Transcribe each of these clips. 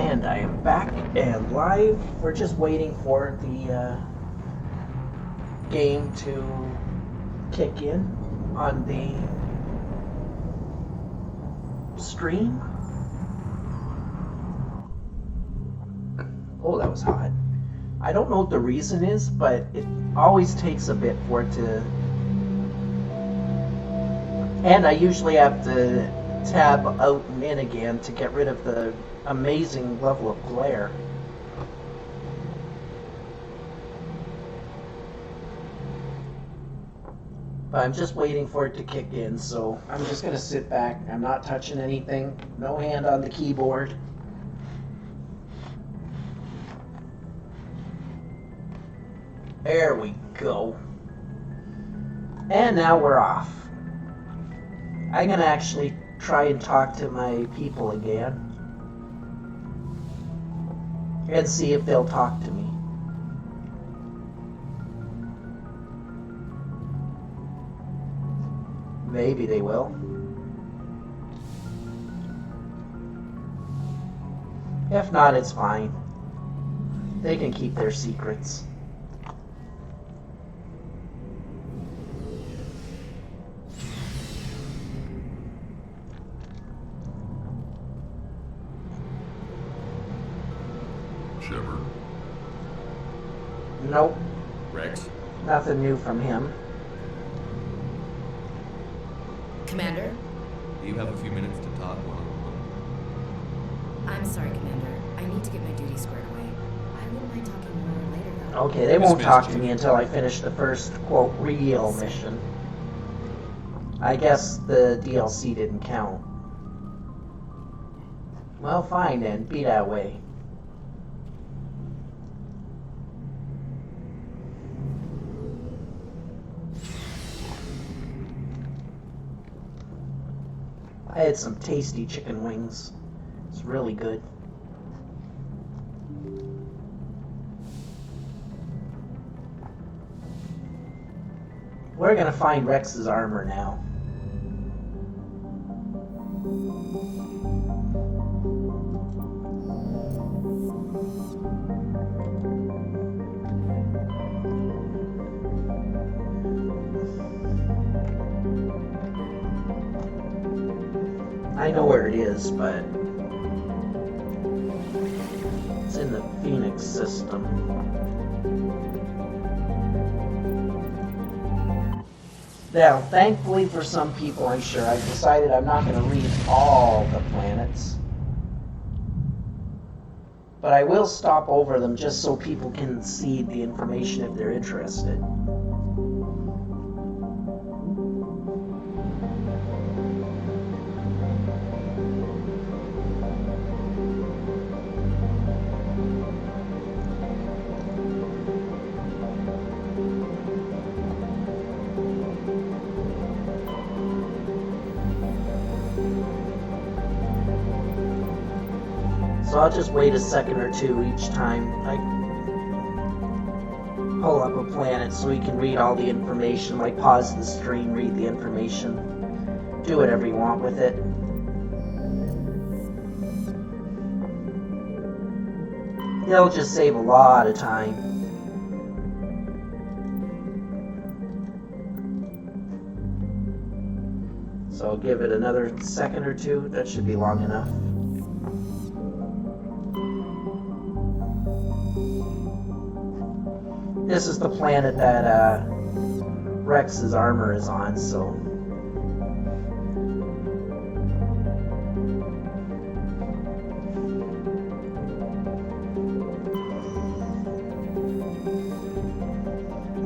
And I am back and live. We're just waiting for the game to kick in on the stream. Oh, that was hot. I don't know what the reason is, but it always takes a bit for it to... And I usually have to tab out and in again to get rid of the amazing level of glare. But I'm just waiting for it to kick in, so I'm just going to sit back. I'm not touching anything. No hand on the keyboard. There we go. And now we're off. I'm going to actually try and talk to my people again and see if they'll talk to me. Maybe they will. If not, it's fine. They can keep their secrets. Shepard. Nope. Rex. Nothing new from him. Commander? Do you have a few minutes to talk while I'm sorry, Commander. I need to get my duty squared away. I wouldn't mind talking more later, though. Okay, they won't talk to me until I finish the first, quote, real mission. I guess the DLC didn't count. Well, fine then. Be that way. I had some tasty chicken wings. It's really good. We're gonna find Rex's armor now. I know where it is, but it's in the Phoenix system. Now, thankfully for some people, I'm sure, I've decided I'm not going to read all the planets. But I will stop over them just so people can see the information if they're interested. So I'll just wait a second or two each time I pull up a planet so we can read all the information, like pause the stream, read the information, do whatever you want with it. It'll just save a lot of time. So I'll give it another second or two. That should be long enough. This is the planet that Rex's armor is on, so...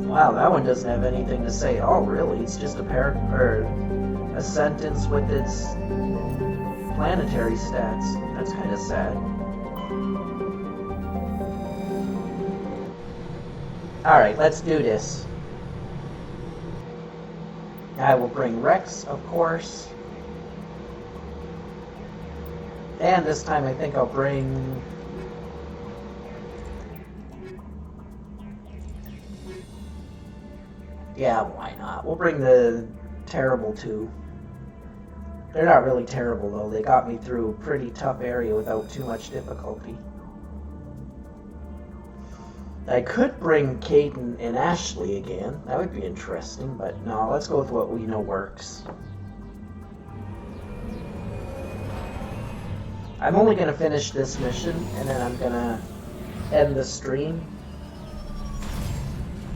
Wow, that one doesn't have anything to say. Oh, really? It's just a sentence with its planetary stats. That's kind of sad. Alright, let's do this. I will bring Rex, of course. And this time I think I'll bring... Yeah, why not? We'll bring the Terrible 2. They're not really terrible, though. They got me through a pretty tough area without too much difficulty. I could bring Caden and Ashley again. That would be interesting, but no, let's go with what we know works. I'm only going to finish this mission, and then I'm going to end the stream.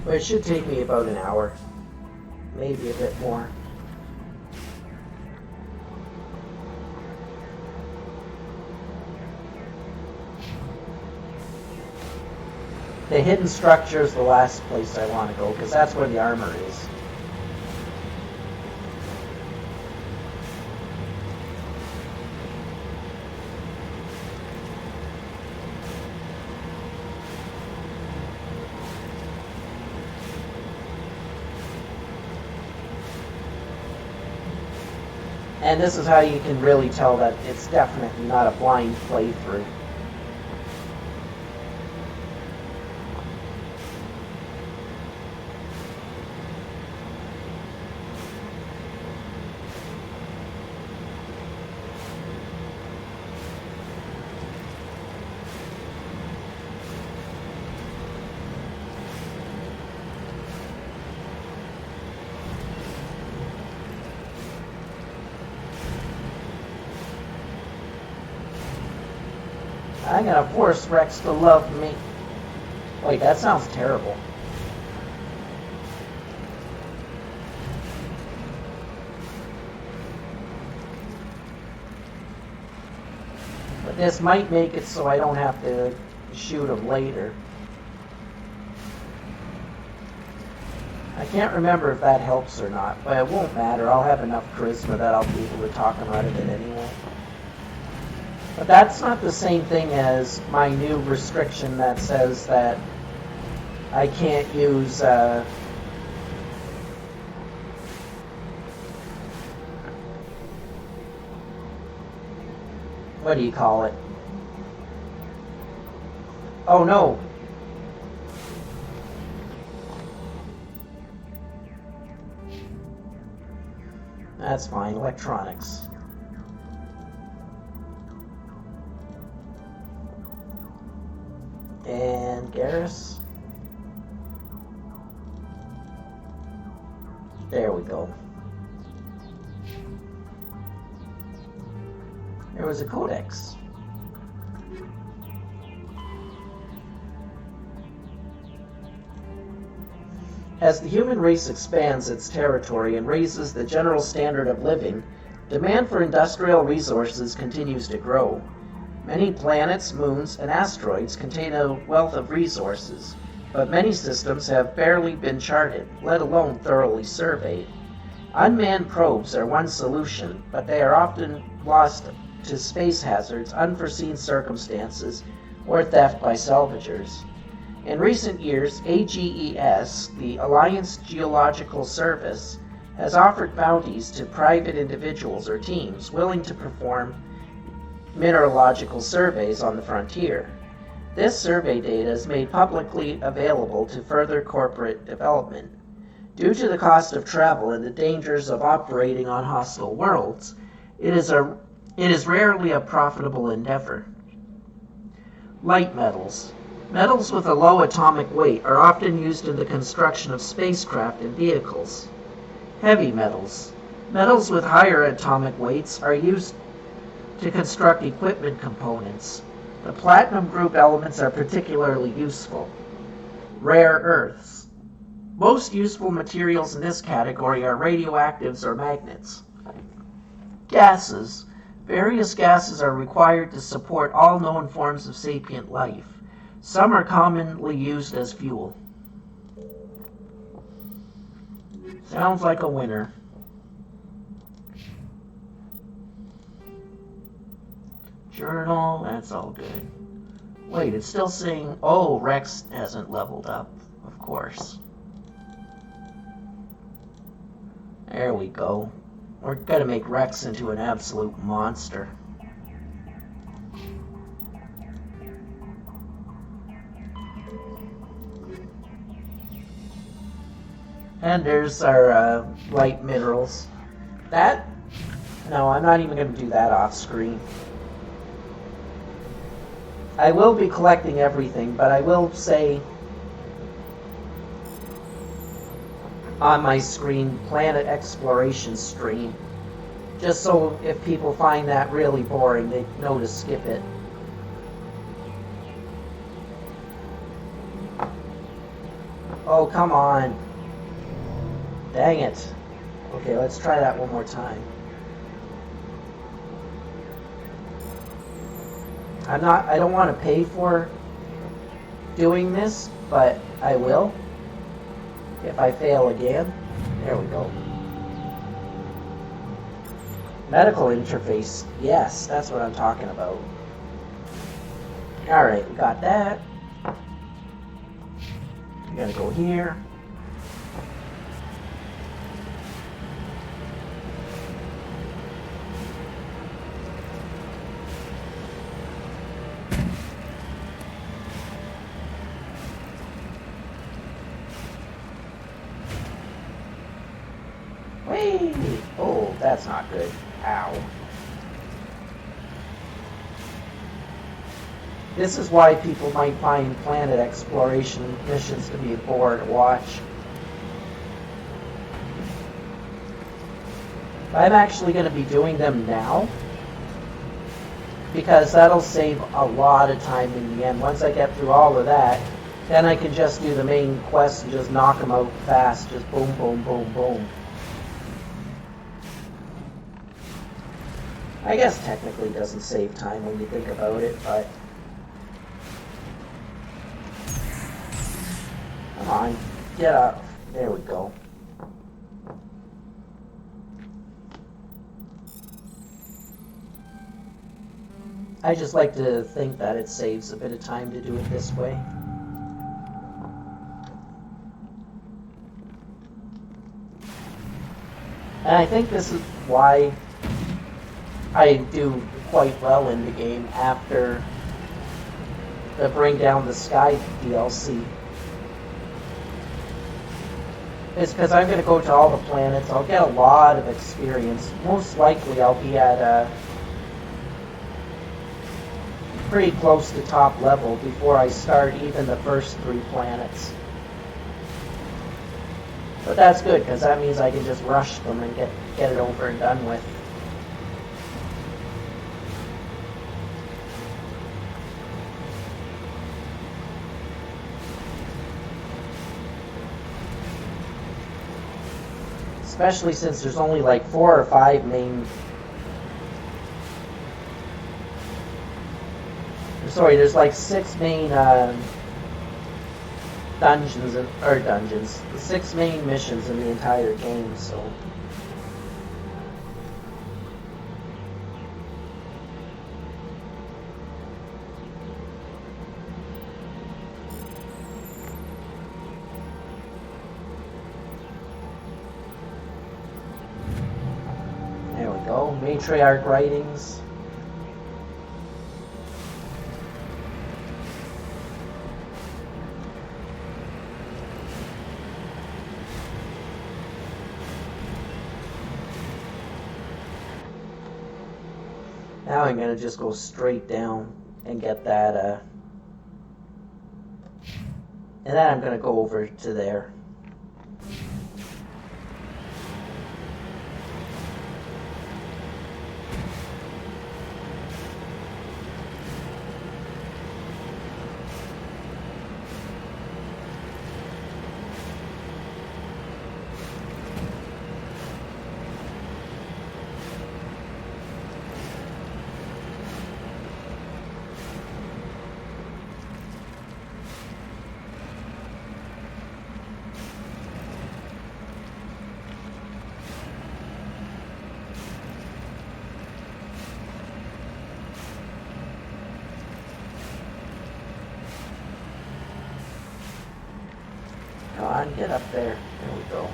But it should take me about an hour. Maybe a bit more. The hidden structure is the last place I want to go, because that's where the armor is. And this is how you can really tell that it's definitely not a blind playthrough. I'm gonna force Rex to love me. Wait, that sounds terrible. But this might make it so I don't have to shoot him later. I can't remember if that helps or not, but it won't matter. I'll have enough charisma that I'll be able to talk him out of it anyway. But that's not the same thing as my new restriction that says that I can't use what do you call it? Oh no. That's fine, electronics. And Garrus. There we go. There was a codex. As the human race expands its territory and raises the general standard of living, demand for industrial resources continues to grow. Many planets, moons, and asteroids contain a wealth of resources, but many systems have barely been charted, let alone thoroughly surveyed. Unmanned probes are one solution, but they are often lost to space hazards, unforeseen circumstances, or theft by salvagers. In recent years, AGES, the Alliance Geological Service, has offered bounties to private individuals or teams willing to perform mineralogical surveys on the frontier. This survey data is made publicly available to further corporate development. Due to the cost of travel and the dangers of operating on hostile worlds, it is rarely a profitable endeavor. Light metals. Metals with a low atomic weight are often used in the construction of spacecraft and vehicles. Heavy metals. Metals with higher atomic weights are used to construct equipment components. The platinum group elements are particularly useful. Rare earths. Most useful materials in this category are radioactives or magnets. Gases. Various gases are required to support all known forms of sapient life. Some are commonly used as fuel. Sounds like a winner. Journal, that's all good. Wait, it's still saying, oh, Rex hasn't leveled up, of course. There we go. We're gonna make Rex into an absolute monster. And there's our light minerals. That No, I'm not even going to do that off screen. I will be collecting everything, but I will say on my screen, planet exploration stream. Just so if people find that really boring, they know to skip it. Oh, come on. Dang it. Okay, let's try that one more time. I don't want to pay for doing this, but I will. If I fail again. There we go. Medical interface. Yes, that's what I'm talking about. Alright, we got that. We gotta go here. Wait! Oh, that's not good. Ow. This is why people might find planet exploration missions to be a bore to watch. I'm actually going to be doing them now, because that'll save a lot of time in the end. Once I get through all of that, then I can just do the main quest and just knock them out fast. Just boom, boom, boom, boom. I guess technically it doesn't save time when you think about it, but... Come on, get up. There we go. I just like to think that it saves a bit of time to do it this way. And I think this is why I do quite well in the game after the Bring Down the Sky DLC. It's because I'm going to go to all the planets. I'll get a lot of experience. Most likely I'll be at pretty close to top level before I start even the first 3 planets. But that's good, because that means I can just rush them and get it over and done with. Especially since there's only like 4 or 5 main... Sorry, there's like 6 main dungeons, 6 main missions in the entire game, so... There we go, matriarch writings. Now I'm going to just go straight down and get that, and then I'm going to go over to there. Come on, get up there. There we go.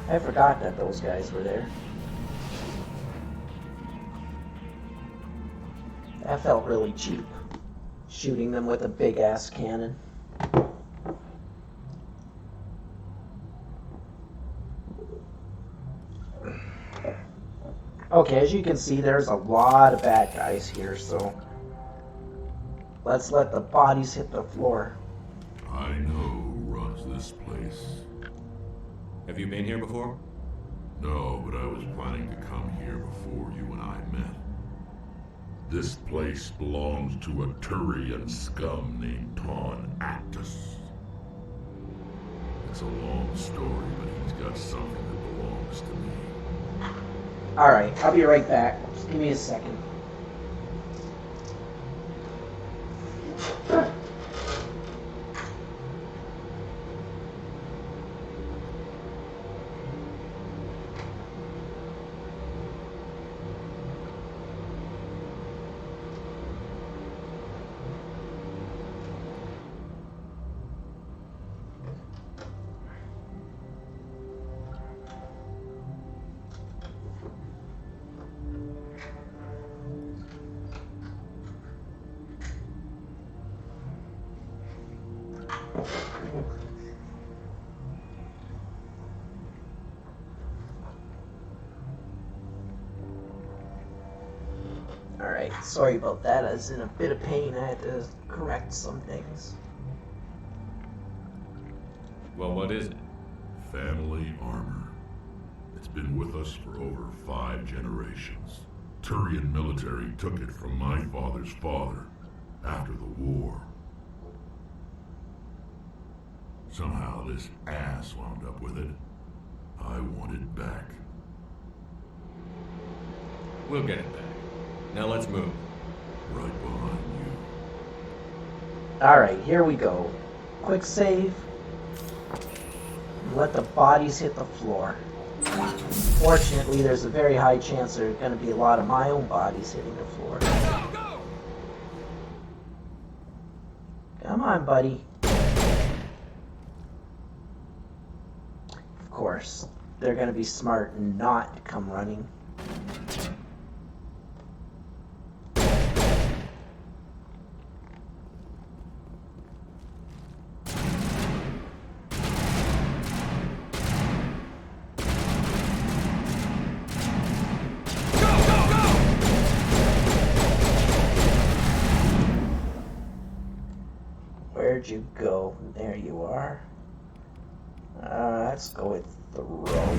I forgot that those guys were there. That felt really cheap. Shooting them with a big-ass cannon. Okay, as you can see, there's a lot of bad guys here, so let's let the bodies hit the floor. I know who runs this place. Have you been here before? No, but I was planning to come here before you and I met. This place belongs to a Turian scum named Ton Actus. It's a long story, but he's got something that belongs to me. Alright, I'll be right back. Just give me a second. Alright, sorry about that. I was in a bit of pain. I had to correct some things. Well, what is it? Family armor. It's been with us for over 5 generations. Turian military took it from my father's father after the war. Somehow this ass wound up with it. I want it back. We'll get it back. Now let's move. Right behind you. Alright, here we go. Quick save. Let the bodies hit the floor. Fortunately, there's a very high chance there are going to be a lot of my own bodies hitting the floor. Come on, buddy. Of course, they're going to be smart and not come running. Where'd you go? There you are. Let's go with throw.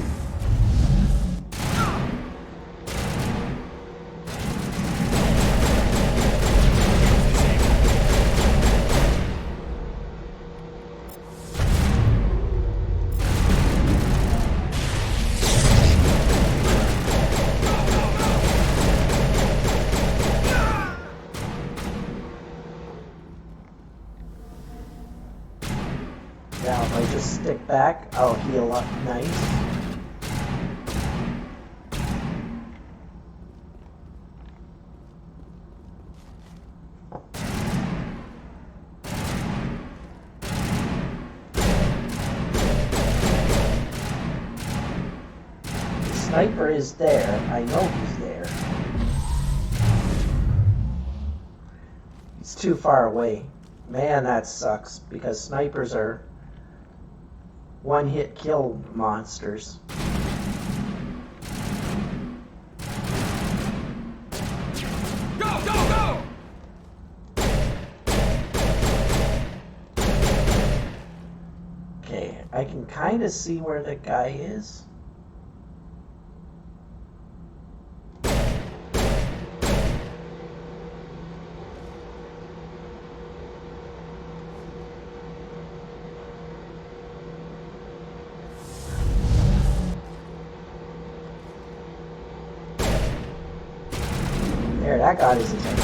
Now if I just stick back, I'll heal up nice. The sniper is there. I know he's there. He's too far away. Man, that sucks, because snipers are one-hit kill monsters. Go, go, go! Okay, I can kind of see where the guy is. There, that got his attention.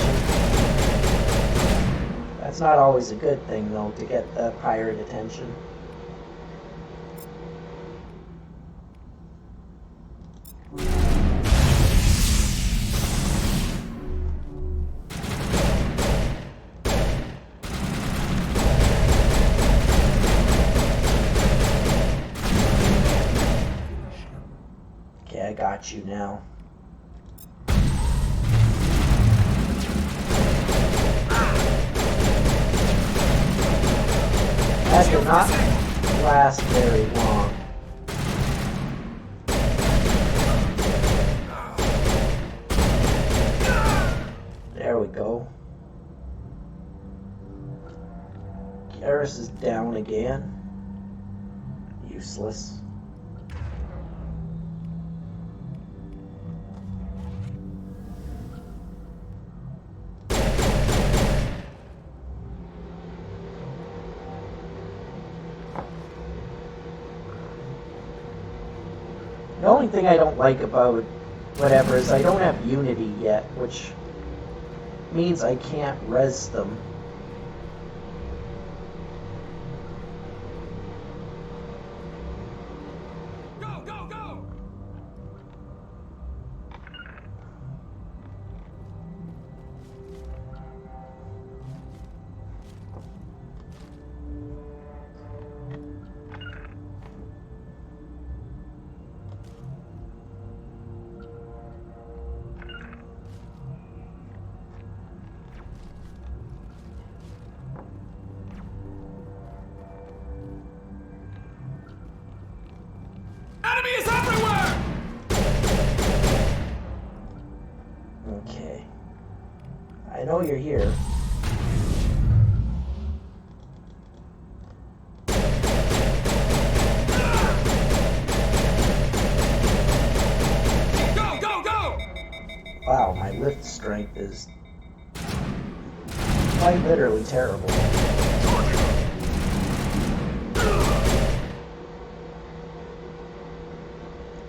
That's not always a good thing, though, to get the pirate attention. got you now. That did not last very long. There we go. Garrus is down again. Useless. The only thing I don't like about whatever is I don't have Unity yet, which means I can't res them. Go, go, go! Enemy is everywhere! Okay. I know you're here. Go, go, go! Wow, my lift strength is quite literally terrible.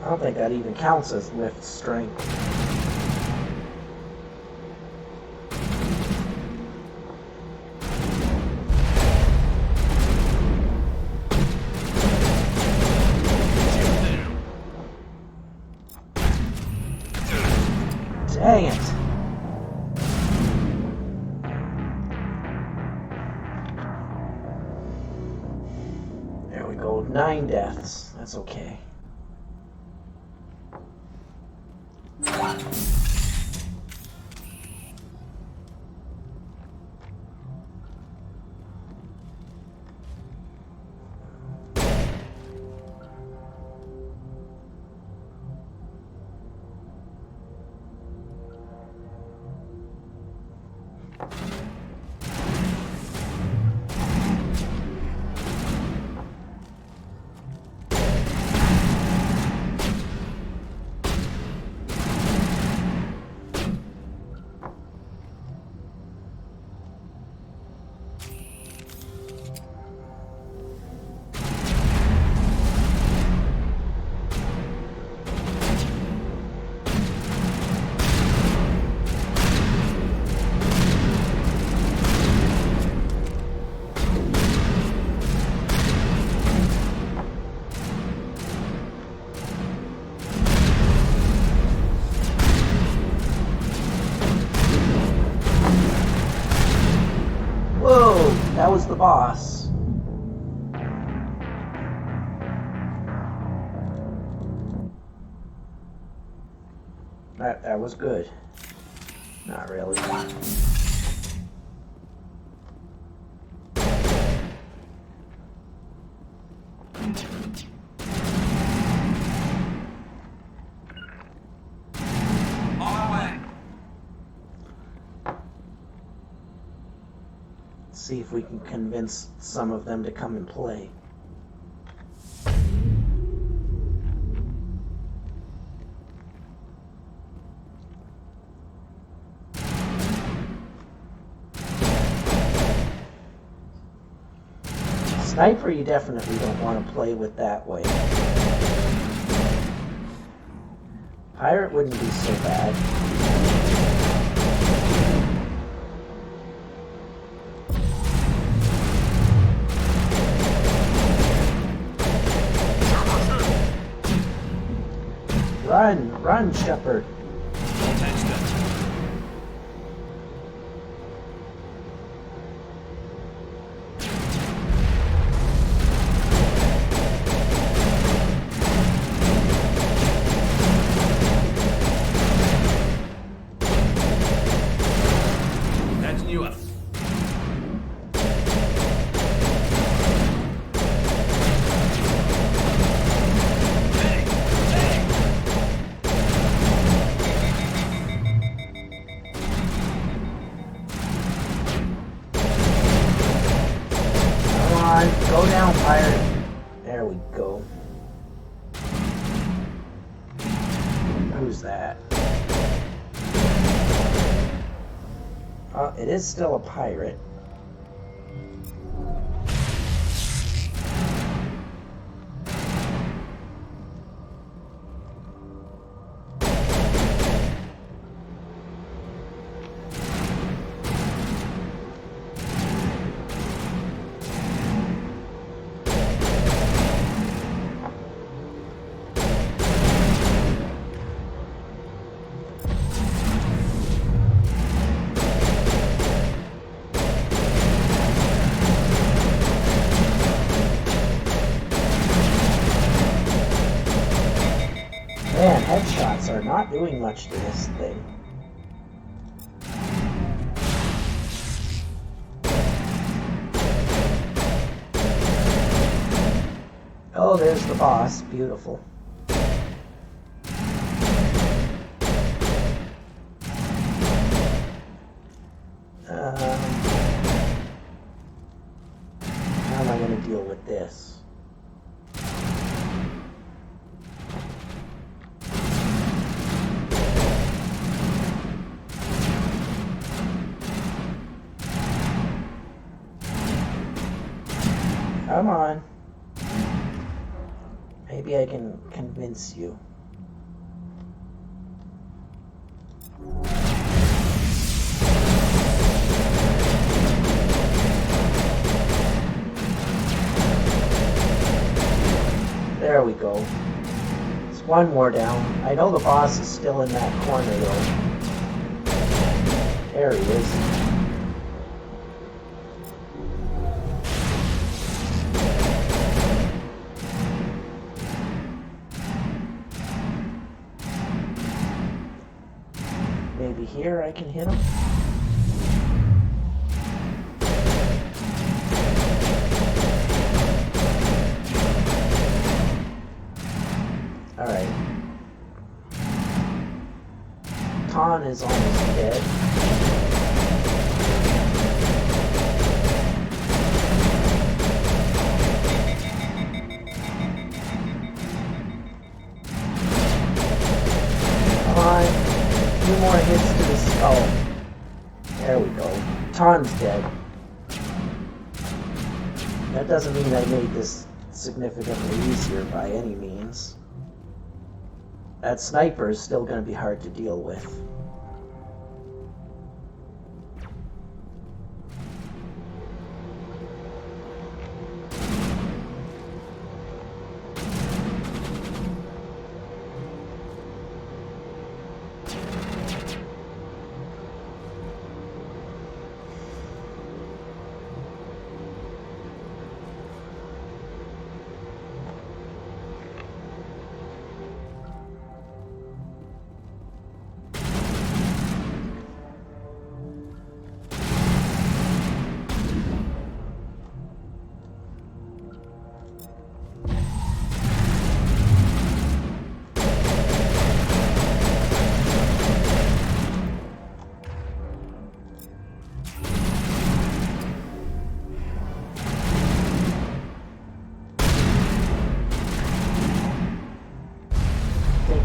I don't think that even counts as lift strength. Dang it. There we go, 9 deaths. That's okay. Whoa, that was the boss. That was good. Not really. See if we can convince some of them to come and play. Sniper you definitely don't want to play with that way. Pirate wouldn't be so bad. Run, Shepard. fire. There we go. Who's that? Oh, it is still a pirate. Man, headshots are not doing much to this thing. Oh, there's the boss. Beautiful. How am I going to deal with this? Come on. Maybe I can convince you. There we go. It's one more down. I know the boss is still in that corner though. There he is. Maybe here I can hit him. Alright. Ton is almost dead. Come on. A few more hits to the skull. There we go. Ton's dead. That doesn't mean I made this significantly easier by any means. That sniper is still going to be hard to deal with.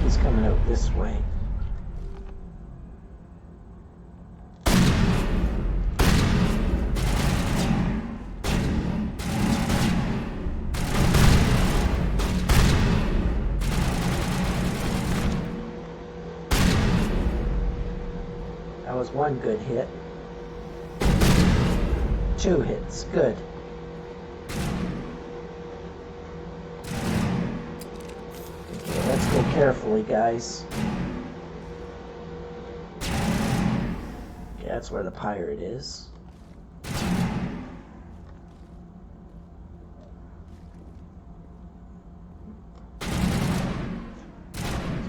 He's coming out this way. That was one good hit. 2 hits, good. Let's go carefully, guys. Yeah, that's where the pirate is.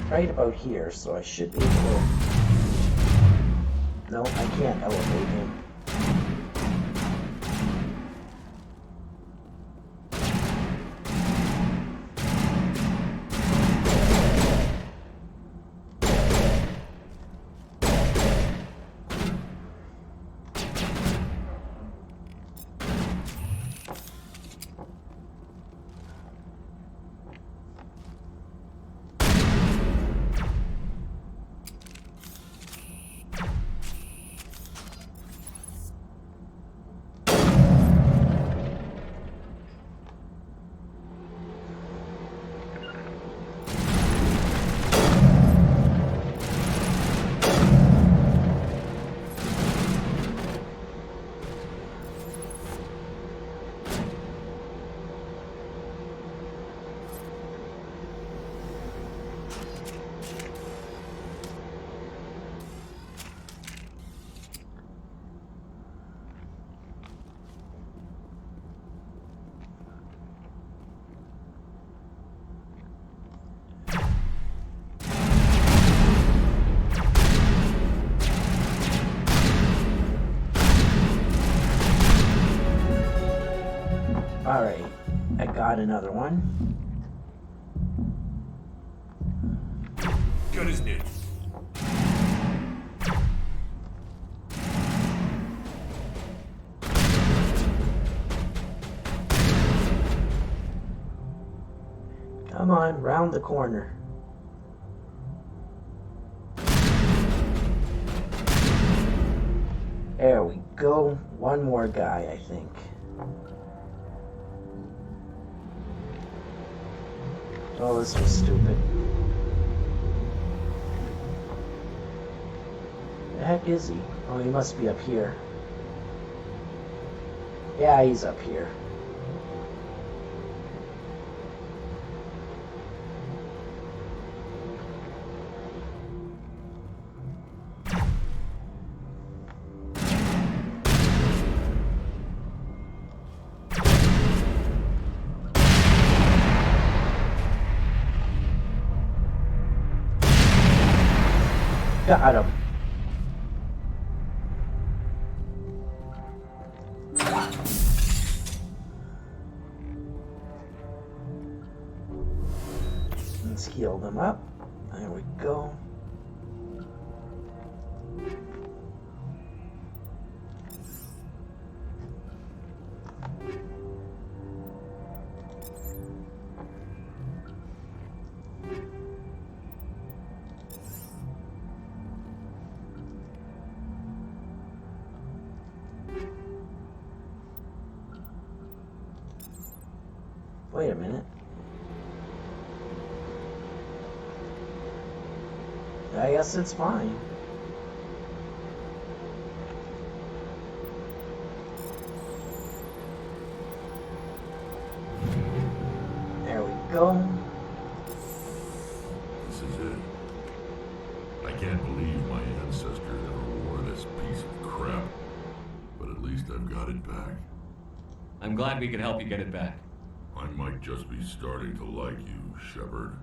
Right about here, so I should be able to... No, I can't elevate him. Got another one. Gun is near. Come on, round the corner. There we go. One more guy, I think. Oh, this was stupid. The heck is he? Oh, he must be up here. Yeah, he's up here. Got him. Let's heal them up. There we go. Wait a minute. I guess it's fine. There we go. This is it. I can't believe my ancestors ever wore this piece of crap. But at least I've got it back. I'm glad we could help you get it back. I might just be starting to like you, Shepard.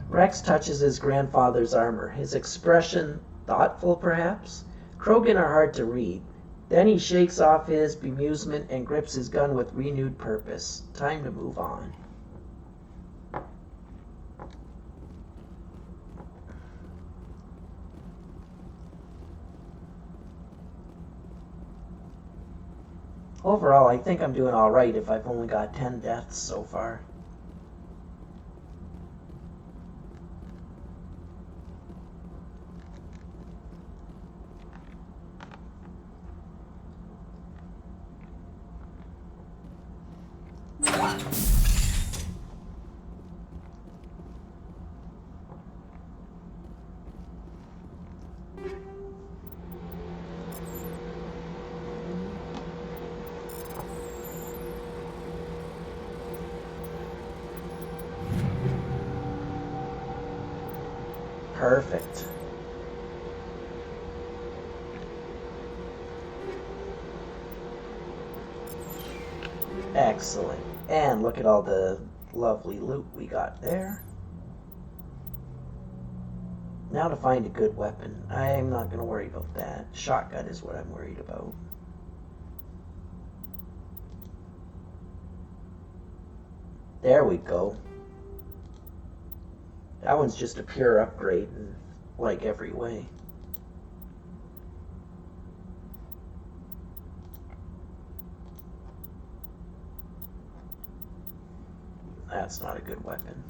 Rex touches his grandfather's armor, his expression thoughtful perhaps. Krogan are hard to read. Then he shakes off his bemusement and grips his gun with renewed purpose. Time to move on. Overall, I think I'm doing alright if I've only got 10 deaths so far. Perfect. Excellent. And look at all the lovely loot we got there. Now to find a good weapon. I'm not going to worry about that. Shotgun is what I'm worried about. There we go. That one's just a pure upgrade in like every way. That's not a good weapon.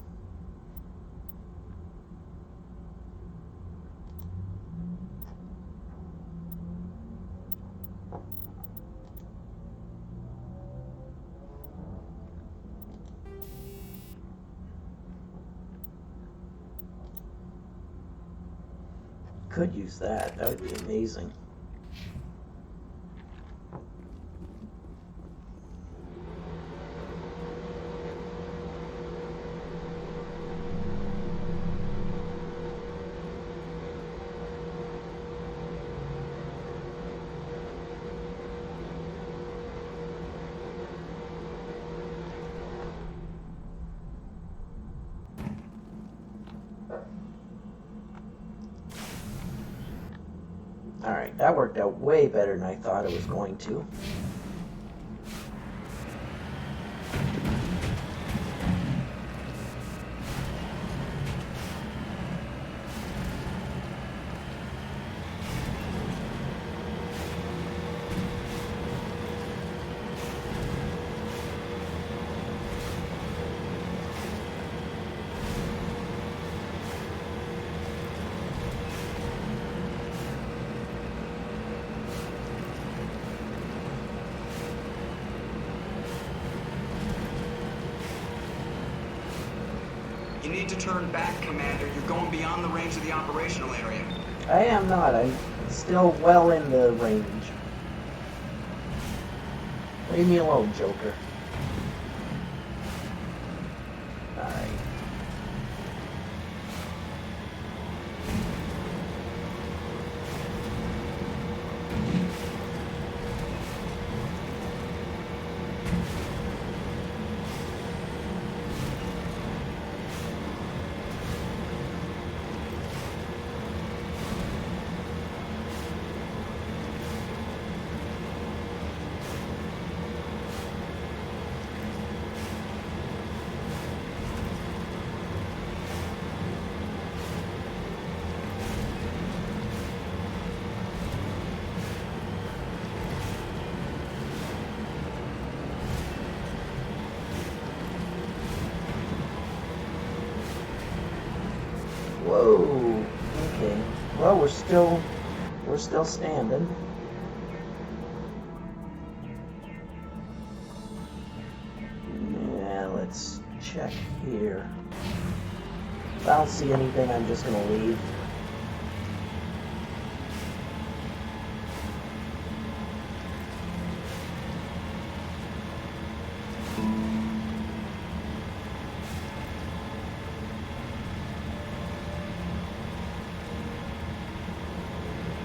Could use that. That would be amazing. Alright, That worked out way better than I thought it was going to. You need to turn back, Commander. You're going beyond the range of the operational area. I am not. I'm still well in the range. Leave me alone, Joker. Alright. Whoa. Okay. Well, we're still standing. Yeah, let's check here. If I don't see anything, I'm just gonna leave.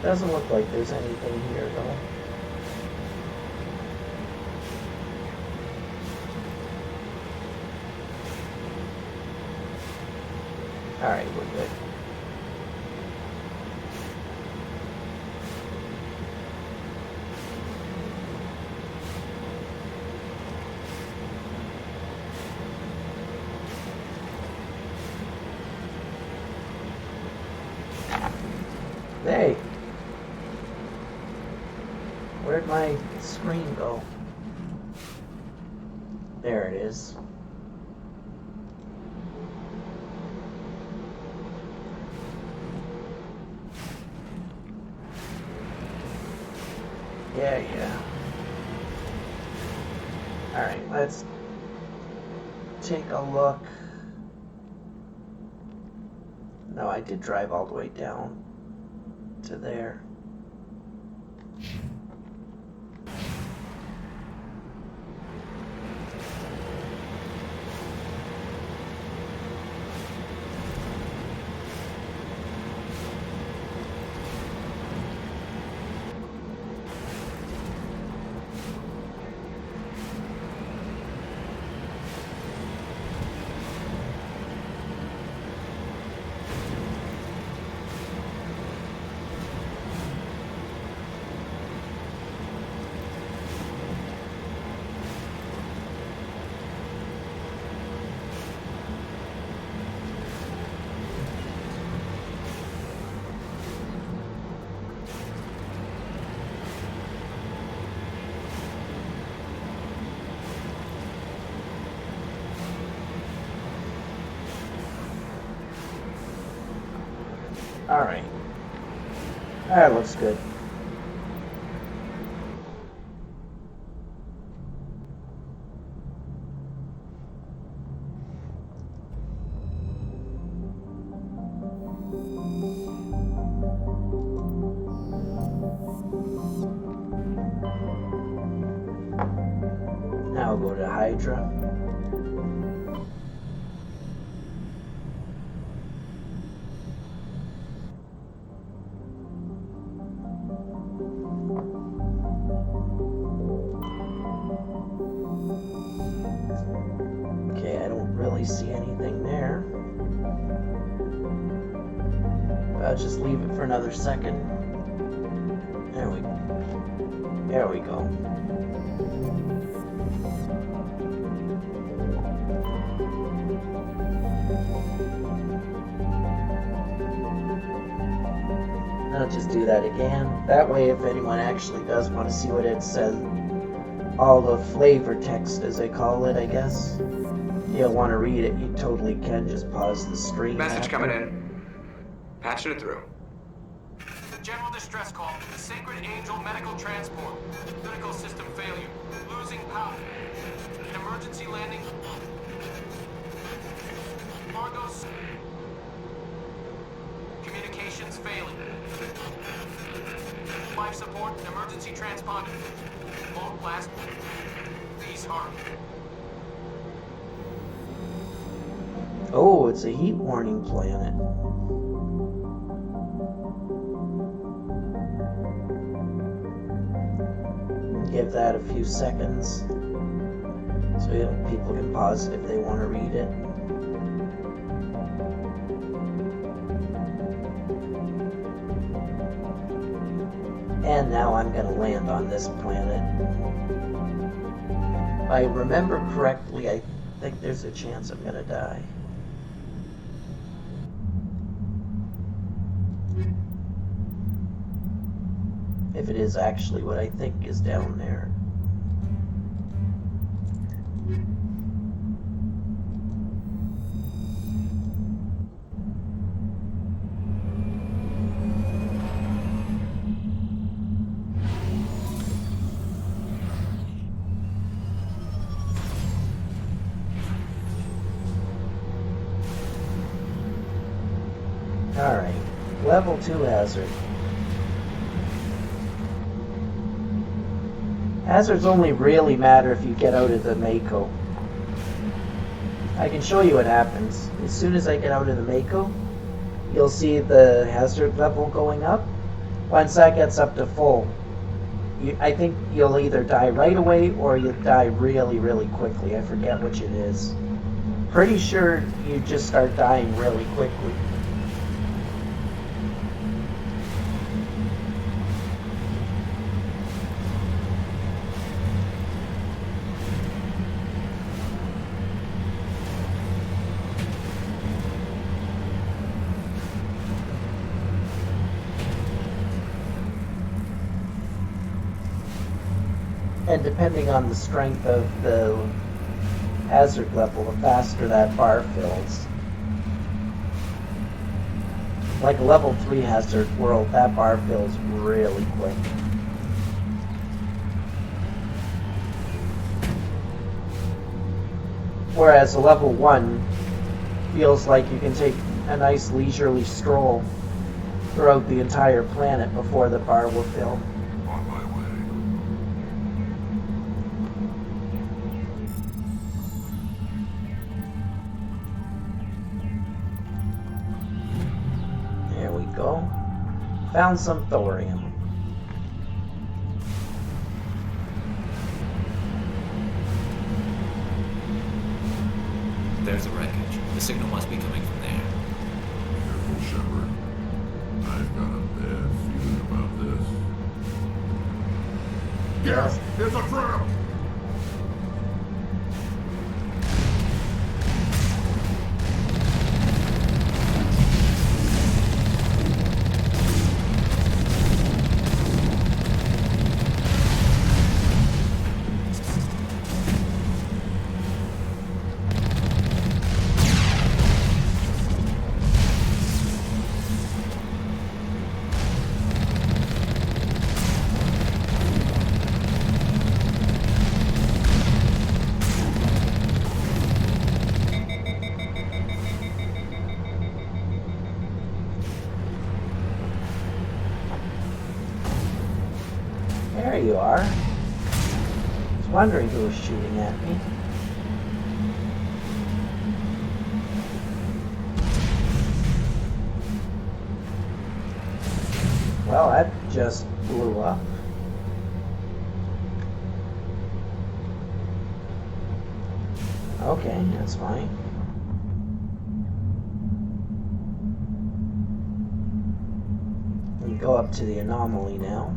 Doesn't look like there's anything here, though. Alright, we're good. Hey! Where'd my screen go? There it is. Yeah. Alright, let's take a look. No, I did drive all the way down to there. Alright. That looks good. Now we'll go to Hydra. Okay, I don't really see anything there. But I'll just leave it for another second. There we go. I'll just do that again. That way, if anyone actually does want to see what it says, all the flavor text, as they call it, I guess, you'll want to read it, you totally can. Just pause the stream. Message coming in. Patching it through. General distress call. The Sacred Angel medical transport. Critical system failure. Losing power. An emergency landing. Cargo's. Communications failing. Life support and emergency transponder. Won't last. Please hurry. Oh, it's a heat warning planet. Give that a few seconds so people can pause it if they want to read it. And now I'm going to land on this planet. If I remember correctly, I think there's a chance I'm going to die. If it is actually what I think is down there. Alright, level 2 hazard. Hazards only really matter if you get out of the Mako. I can show you what happens. As soon as I get out of the Mako, you'll see the hazard level going up. Once that gets up to full, I think you'll either die right away or you'll die really, really quickly. I forget which it is. Pretty sure you just start dying really quickly. And depending on the strength of the hazard level, the faster that bar fills. Like a level 3 hazard world, that bar fills really quick. Whereas a level 1 feels like you can take a nice leisurely stroll throughout the entire planet before the bar will fill. On my way. There we go. Found some thorium. There's the wreckage. The signal must be coming from there. Careful, Shepard. I've got a bad feeling about this. Yes, it's a trap! There you are. I was wondering who was shooting at me. Well, that just blew up. Okay, that's fine. We go up to the anomaly now.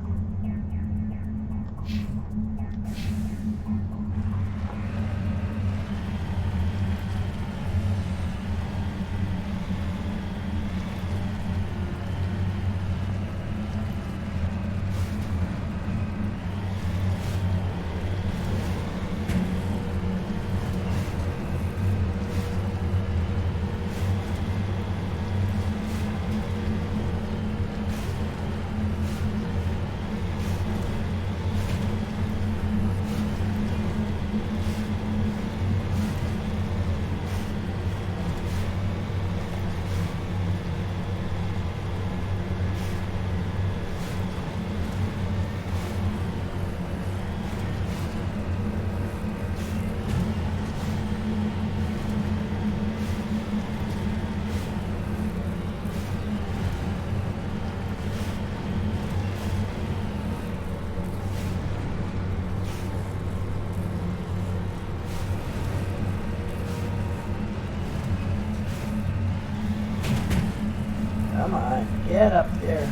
Get up there.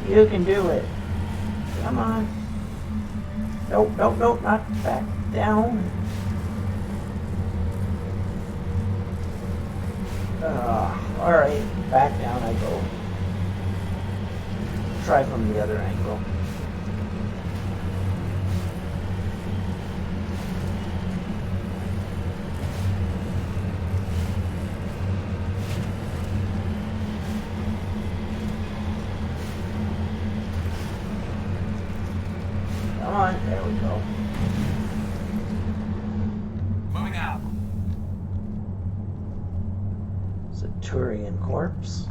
You can do it. Come on. Nope, nope, nope, not back down. Alright, back down I go. Try from the other angle. Come on, there we go. Moving out. Centurion corpse.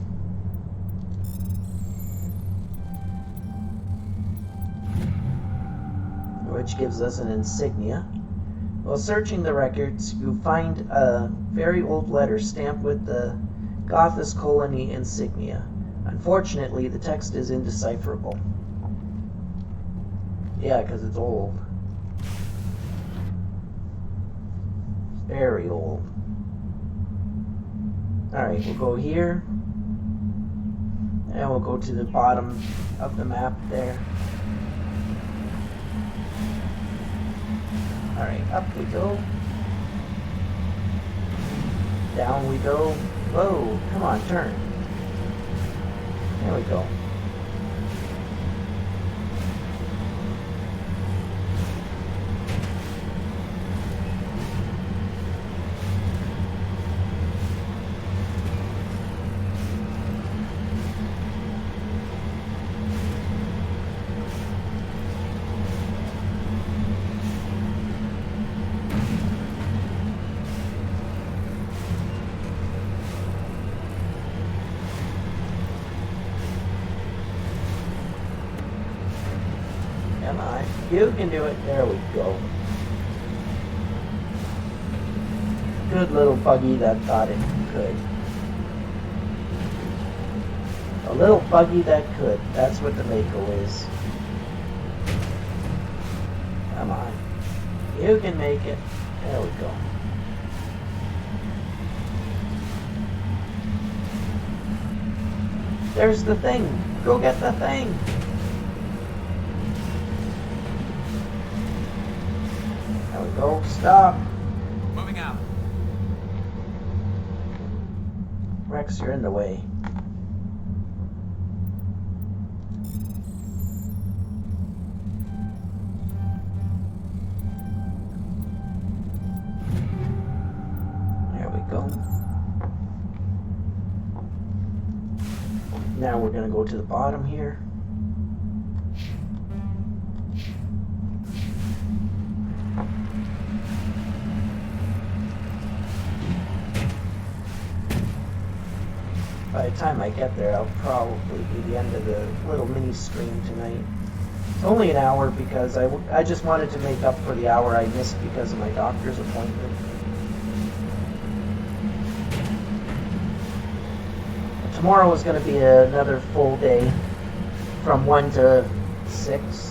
Which gives us an insignia. While searching the records, you find a very old letter stamped with the Gothis colony insignia. Unfortunately, the text is indecipherable. Yeah, because it's old. Very old. Alright, we'll go here. And we'll go to the bottom of the map there. Alright, up we go. Down we go. Whoa, come on, turn. There we go. Come on, you can do it. There we go. Good little buggy that thought it could. A little buggy that could. That's what the Mako is. Come on. You can make it. There we go. There's the thing. Go get the thing. There we go. Stop. Moving out. Rex, you're in the way. There we go. Now we're going to go to the bottom here. By the time I get there, I'll probably be the end of the little mini stream tonight. It's only an hour because I just wanted to make up for the hour I missed because of my doctor's appointment. Tomorrow is going to be another full day from 1 to 6.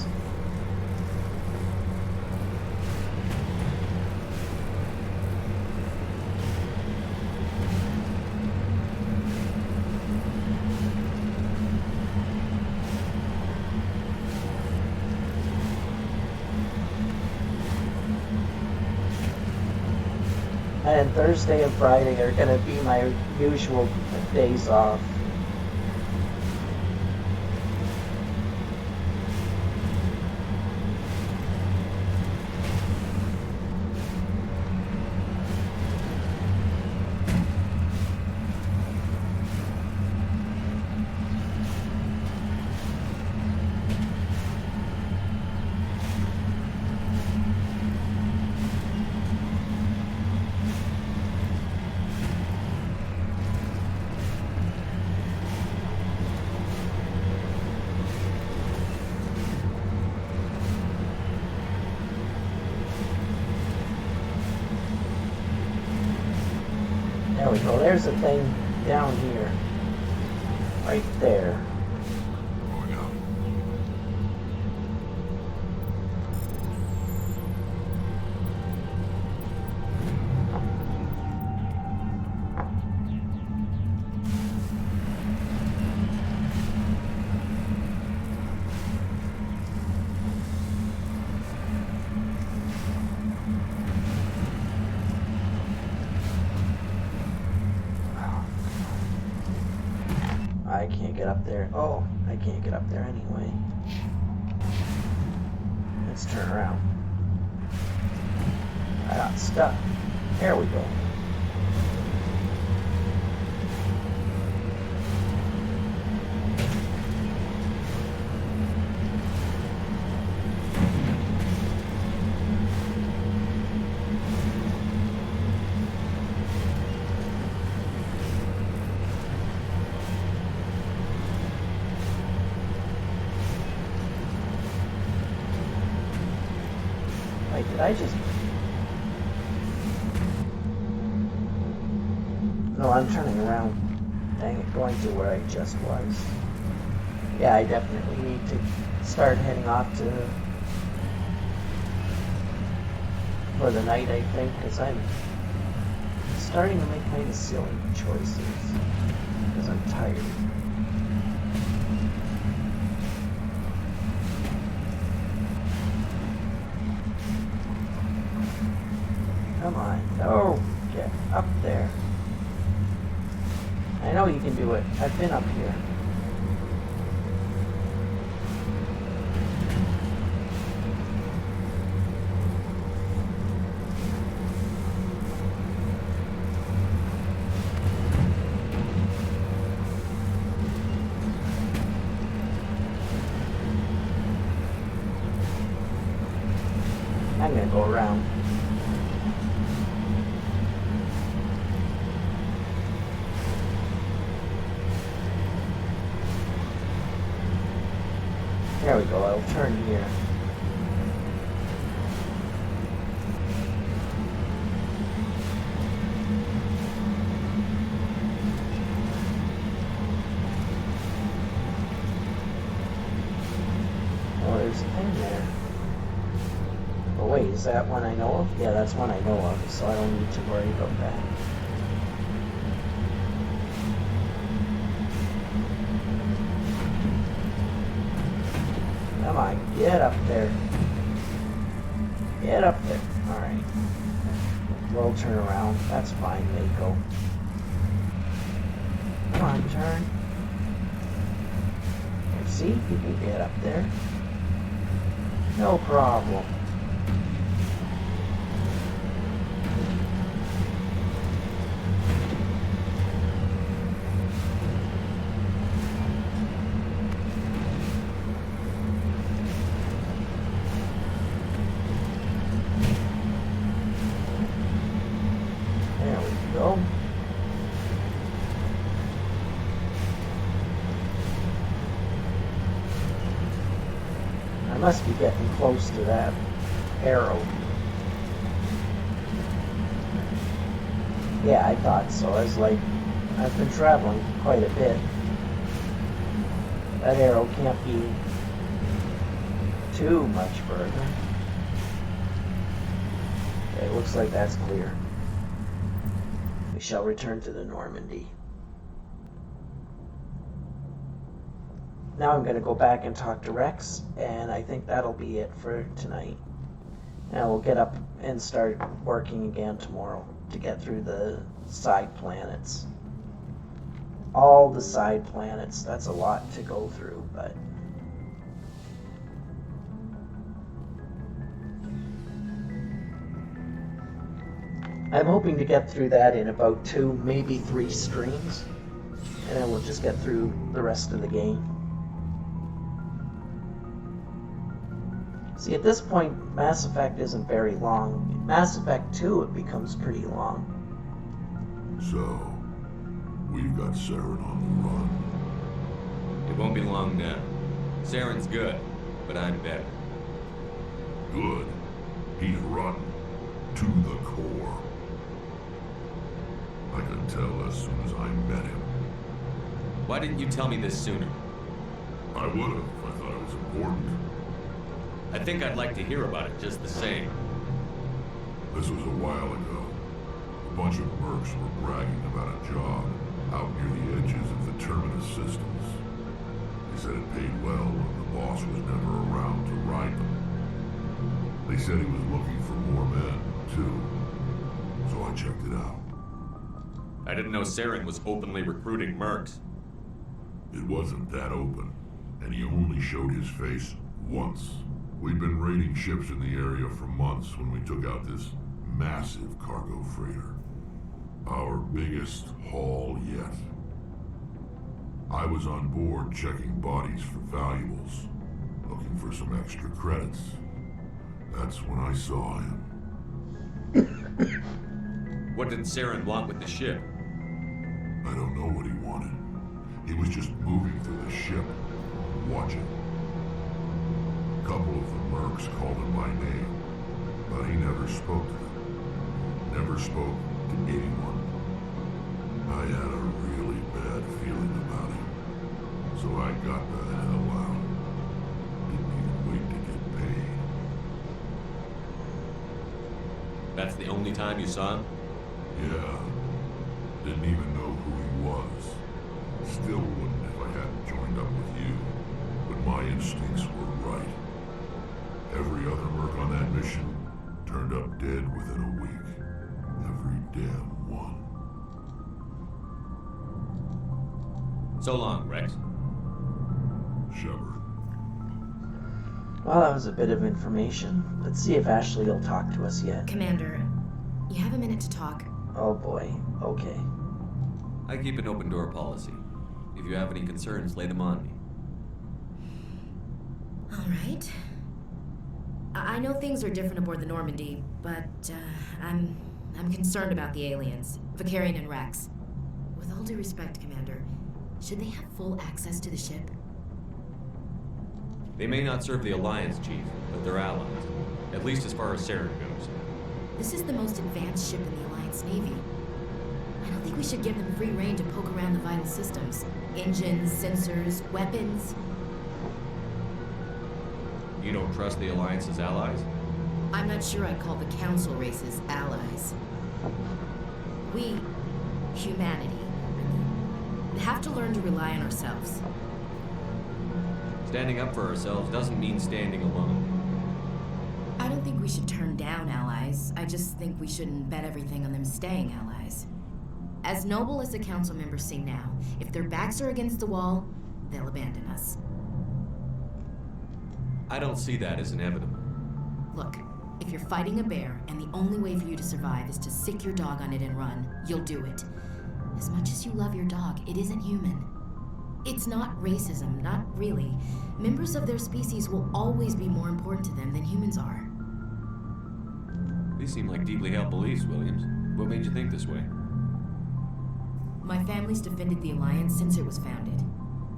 And Thursday and Friday are going to be my usual days off. There we go. There's the thing down here. Right there. Going out. I can't get up there. Oh, I can't get up there anyway. Let's turn around. I got stuck. There we go. Wait, did I just... No, I'm turning around. Dang it, going to where I just was. Yeah, I definitely need to start heading off for the night, I think, because I'm starting to make kind of silly choices. Because I'm tired. Come on. Oh, get up there. I know you can do it. I've been up here. I'm gonna go around. There we go, I'll turn here. Oh, there's a thing there. Oh wait, is that one I know of? Yeah, that's one I know of, so I don't need to worry about that. Come on, get up there. Get up there. Alright. We'll turn around. That's fine, Mako. Come on, turn. See, you can get up there. No problem. Go. I must be getting close to that arrow. Yeah, I thought so. I was like, I've been traveling quite a bit. That arrow can't be too much further. Okay, it looks like that's clear. We shall return to the Normandy. Now I'm going to go back and talk to Rex, and I think that'll be it for tonight. And we'll get up and start working again tomorrow to get through the side planets. All the side planets. That's a lot to go through, but... I'm hoping to get through that in about 2, maybe 3 streams, and then we'll just get through the rest of the game. See, at this point, Mass Effect isn't very long. Mass Effect 2, it becomes pretty long. So, we've got Saren on the run. It won't be long now. Saren's good, but I'm better. Good. He's rotten. To the core. I could tell as soon as I met him. Why didn't you tell me this sooner? I would have if I thought it was important. I think I'd like to hear about it just the same. This was a while ago. A bunch of mercs were bragging about a job out near the edges of the Terminus systems. They said it paid well and the boss was never around to ride them. They said he was looking for more men, too. So I checked it out. I didn't know Saren was openly recruiting mercs. It wasn't that open, and he only showed his face once. We'd been raiding ships in the area for months when we took out this massive cargo freighter. Our biggest haul yet. I was on board checking bodies for valuables, looking for some extra credits. That's when I saw him. What did Saren want with the ship? I don't know what he wanted. He was just moving through the ship, watching. A couple of the mercs called him by name, but he never spoke to them. Never spoke to anyone. I had a really bad feeling about him, so I got the hell out. Didn't even wait to get paid. That's the only time you saw him? Yeah. Didn't even know who he was. Still wouldn't if I hadn't joined up with you. But my instincts were right. Every other merc on that mission turned up dead within a week. Every damn one. So long, Rex. Shepard. Well, that was a bit of information. Let's see if Ashley will talk to us yet. Commander, you have a minute to talk. Oh boy, okay. I keep an open door policy. If you have any concerns, lay them on me. All right. I know things are different aboard the Normandy, but I'm concerned about the aliens, Vicarian and Rex. With all due respect, Commander, should they have full access to the ship? They may not serve the Alliance, Chief, but they're allies. At least as far as Saren goes. This is the most advanced ship in the Alliance Navy. I don't think we should give them free rein to poke around the vital systems. Engines, sensors, weapons. You don't trust the Alliance's allies? I'm not sure I'd call the Council races allies. We, humanity, have to learn to rely on ourselves. Standing up for ourselves doesn't mean standing alone. I don't think we should turn down allies. I just think we shouldn't bet everything on them staying allies. As noble as the council members seem now, if their backs are against the wall, they'll abandon us. I don't see that as inevitable. Look, if you're fighting a bear and the only way for you to survive is to sick your dog on it and run, you'll do it. As much as you love your dog, it isn't human. It's not racism, not really. Members of their species will always be more important to them than humans are. These seem like deeply held beliefs, Williams. What made you think this way? My family's defended the Alliance since it was founded.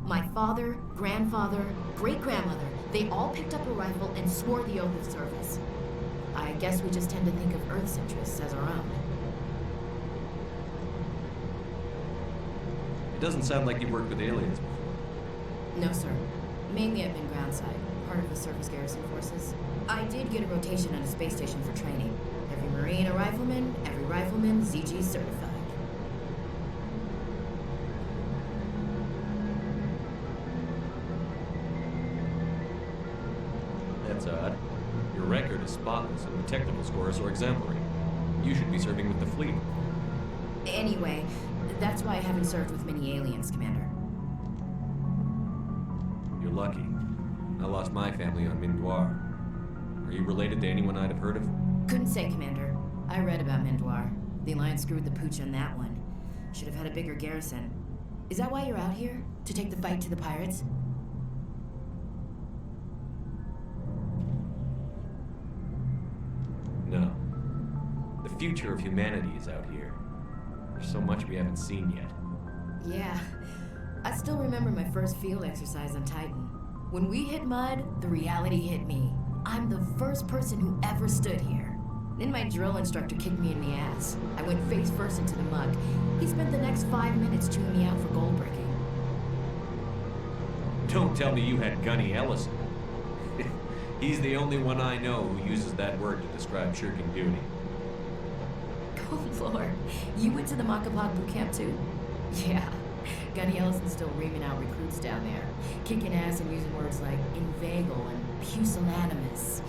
My father, grandfather, great-grandmother, they all picked up a rifle and swore the oath of service. I guess we just tend to think of Earth's interests as our own. It doesn't sound like you've worked with aliens before. No, sir. Mainly I've been groundside, part of the surface garrison forces. I did get a rotation on a space station for training. Every Marine a rifleman, every rifleman ZG certified. That's odd. Your record is spotless and your technical scores are exemplary. You should be serving with the fleet. Anyway, that's why I haven't served with many aliens, Commander. You're lucky. I lost my family on Mindoir. Are you related to anyone I'd have heard of? Couldn't say, Commander. I read about Mindoir. The Alliance screwed the pooch on that one. Should have had a bigger garrison. Is that why you're out here? To take the fight to the pirates? No. The future of humanity is out here. There's so much we haven't seen yet. Yeah. I still remember my first field exercise on Titan. When we hit mud, the reality hit me. I'm the first person who ever stood here. Then my drill instructor kicked me in the ass. I went face first into the muck. He spent the next 5 minutes chewing me out for gold breaking. Don't tell me you had Gunny Ellison. He's the only one I know who uses that word to describe shirking duty. Oh, Lord. You went to the Makapog boot camp, too? Yeah. Gunny Ellison's still reaming out recruits down there. Kicking ass and using words like inveigle and pusillanimous.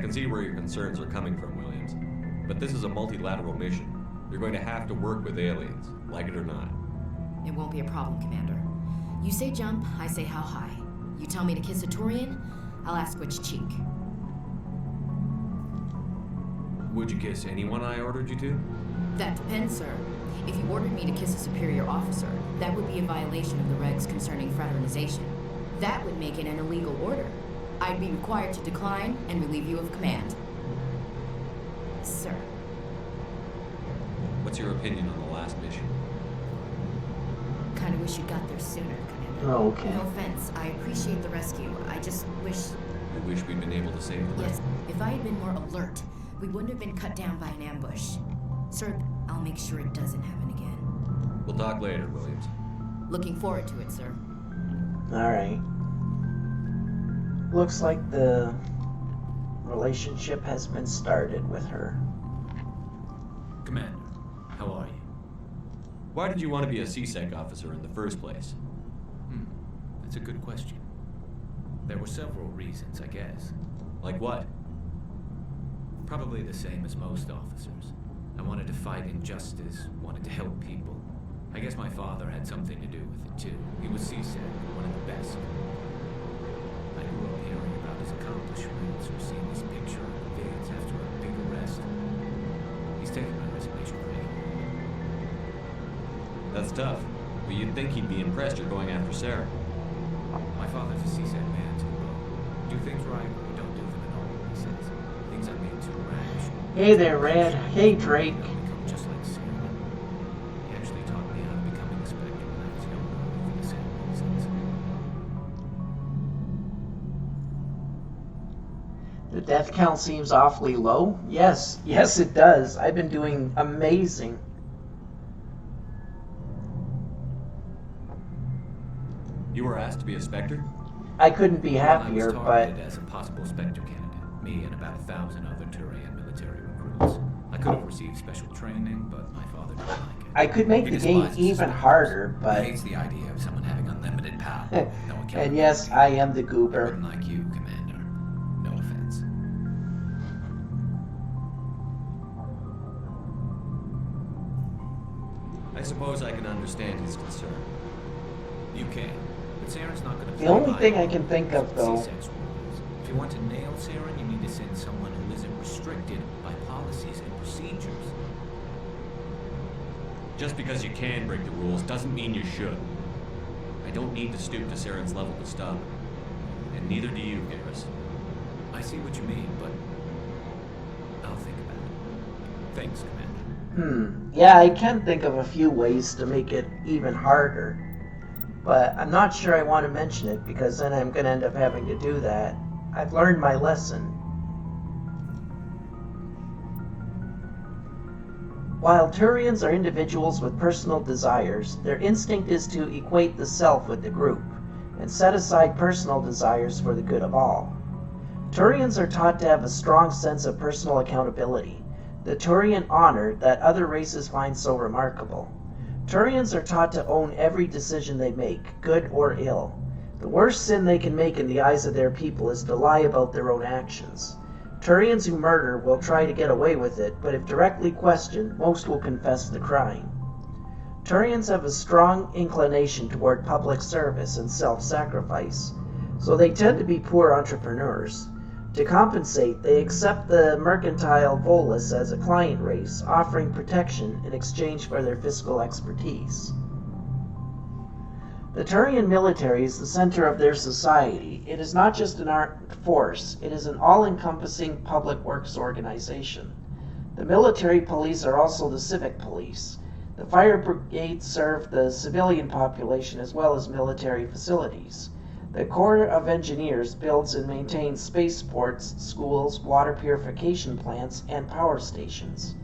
can see where your concerns are coming from, Williams. But this is a multilateral mission. You're going to have to work with aliens, like it or not. It won't be a problem, Commander. You say jump, I say how high. You tell me to kiss a Turian, I'll ask which cheek. Would you kiss anyone I ordered you to? That depends, sir. If you ordered me to kiss a superior officer, that would be a violation of the regs concerning fraternization. That would make it an illegal order. I'd be required to decline and relieve you of command. Sir. What's your opinion on the last mission? Kinda wish you got there sooner, Commander. Oh, okay. No offense, I appreciate the rescue. I just wish... You wish we'd been able to save the Yes, if I had been more alert, we wouldn't have been cut down by an ambush. Sir, I'll make sure it doesn't happen again. We'll talk later, Williams. Looking forward to it, sir. Alright. Looks like the relationship has been started with her. Commander, how are you? Why did you want to be a CSEC officer in the first place? That's a good question. There were several reasons, I guess. Like what? Probably the same as most officers. I wanted to fight injustice, wanted to help people. I guess my father had something to do with it too. He was CSEC, one of the best. I grew up hearing about his accomplishments or seeing his picture on the vids after a big arrest. He's taken my resignation pretty hard. That's tough. But you'd think he'd be impressed you're going after Sarah. My father's a CSEC man too. Do things right or don't do them at all, he says. Things I made too rash. Hey there, Red. Hey, Drake. Become just like Sarah. He actually taught me how to become an inspector when I was younger for the same reasons. The death count seems awfully low. Yes, it does. I've been doing amazing. You were asked to be a Spectre? I couldn't be I happier, was but targeted as a possible Spectre candidate. Me and about 1,000 other Turian military recruits. I could have received special training, but my father didn't like it. I could make He the game despises even Spectres. harder, He but... hates the idea of someone having unlimited power. No accountability. And yes, I am the I goober. wouldn't like you, Commander. No offense. I suppose I can understand his concern. You can. But Saren's not going to The only thing I can think of, though... If you want to nail Saren, you need to send someone who isn't restricted by policies and procedures. Just because you can break the rules doesn't mean you should. I don't need to stoop to Saren's level to stop him. And neither do you, Garrus. I see what you mean, but I'll think about it. Thanks, Commander. Yeah, I can think of a few ways to make it even harder. But I'm not sure I want to mention it, because then I'm going to end up having to do that. I've learned my lesson. While Turians are individuals with personal desires, their instinct is to equate the self with the group, and set aside personal desires for the good of all. Turians are taught to have a strong sense of personal accountability, the Turian honor that other races find so remarkable. Turians are taught to own every decision they make, good or ill. The worst sin they can make in the eyes of their people is to lie about their own actions. Turians who murder will try to get away with it, but if directly questioned, most will confess the crime. Turians have a strong inclination toward public service and self-sacrifice, so they tend to be poor entrepreneurs. To compensate, they accept the mercantile Volus as a client race, offering protection in exchange for their fiscal expertise. The Turian military is the center of their society. It is not just an armed force, it is an all-encompassing public works organization. The military police are also the civic police. The fire brigades serve the civilian population as well as military facilities. The Corps of Engineers builds and maintains spaceports, schools, water purification plants, and power stations.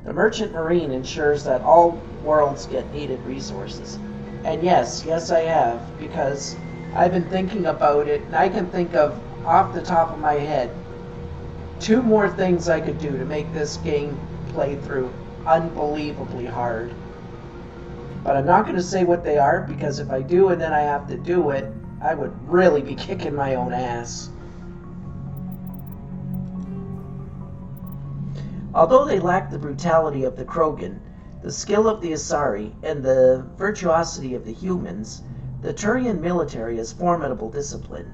The Merchant Marine ensures that all worlds get needed resources. And yes, I have, because I've been thinking about it, and I can think of, off the top of my head, 2 more things I could do to make this game playthrough unbelievably hard. But I'm not going to say what they are, because if I do and then I have to do it, I would really be kicking my own ass. Although they lack the brutality of the Krogan, the skill of the Asari, and the virtuosity of the humans, the Turian military is formidable discipline.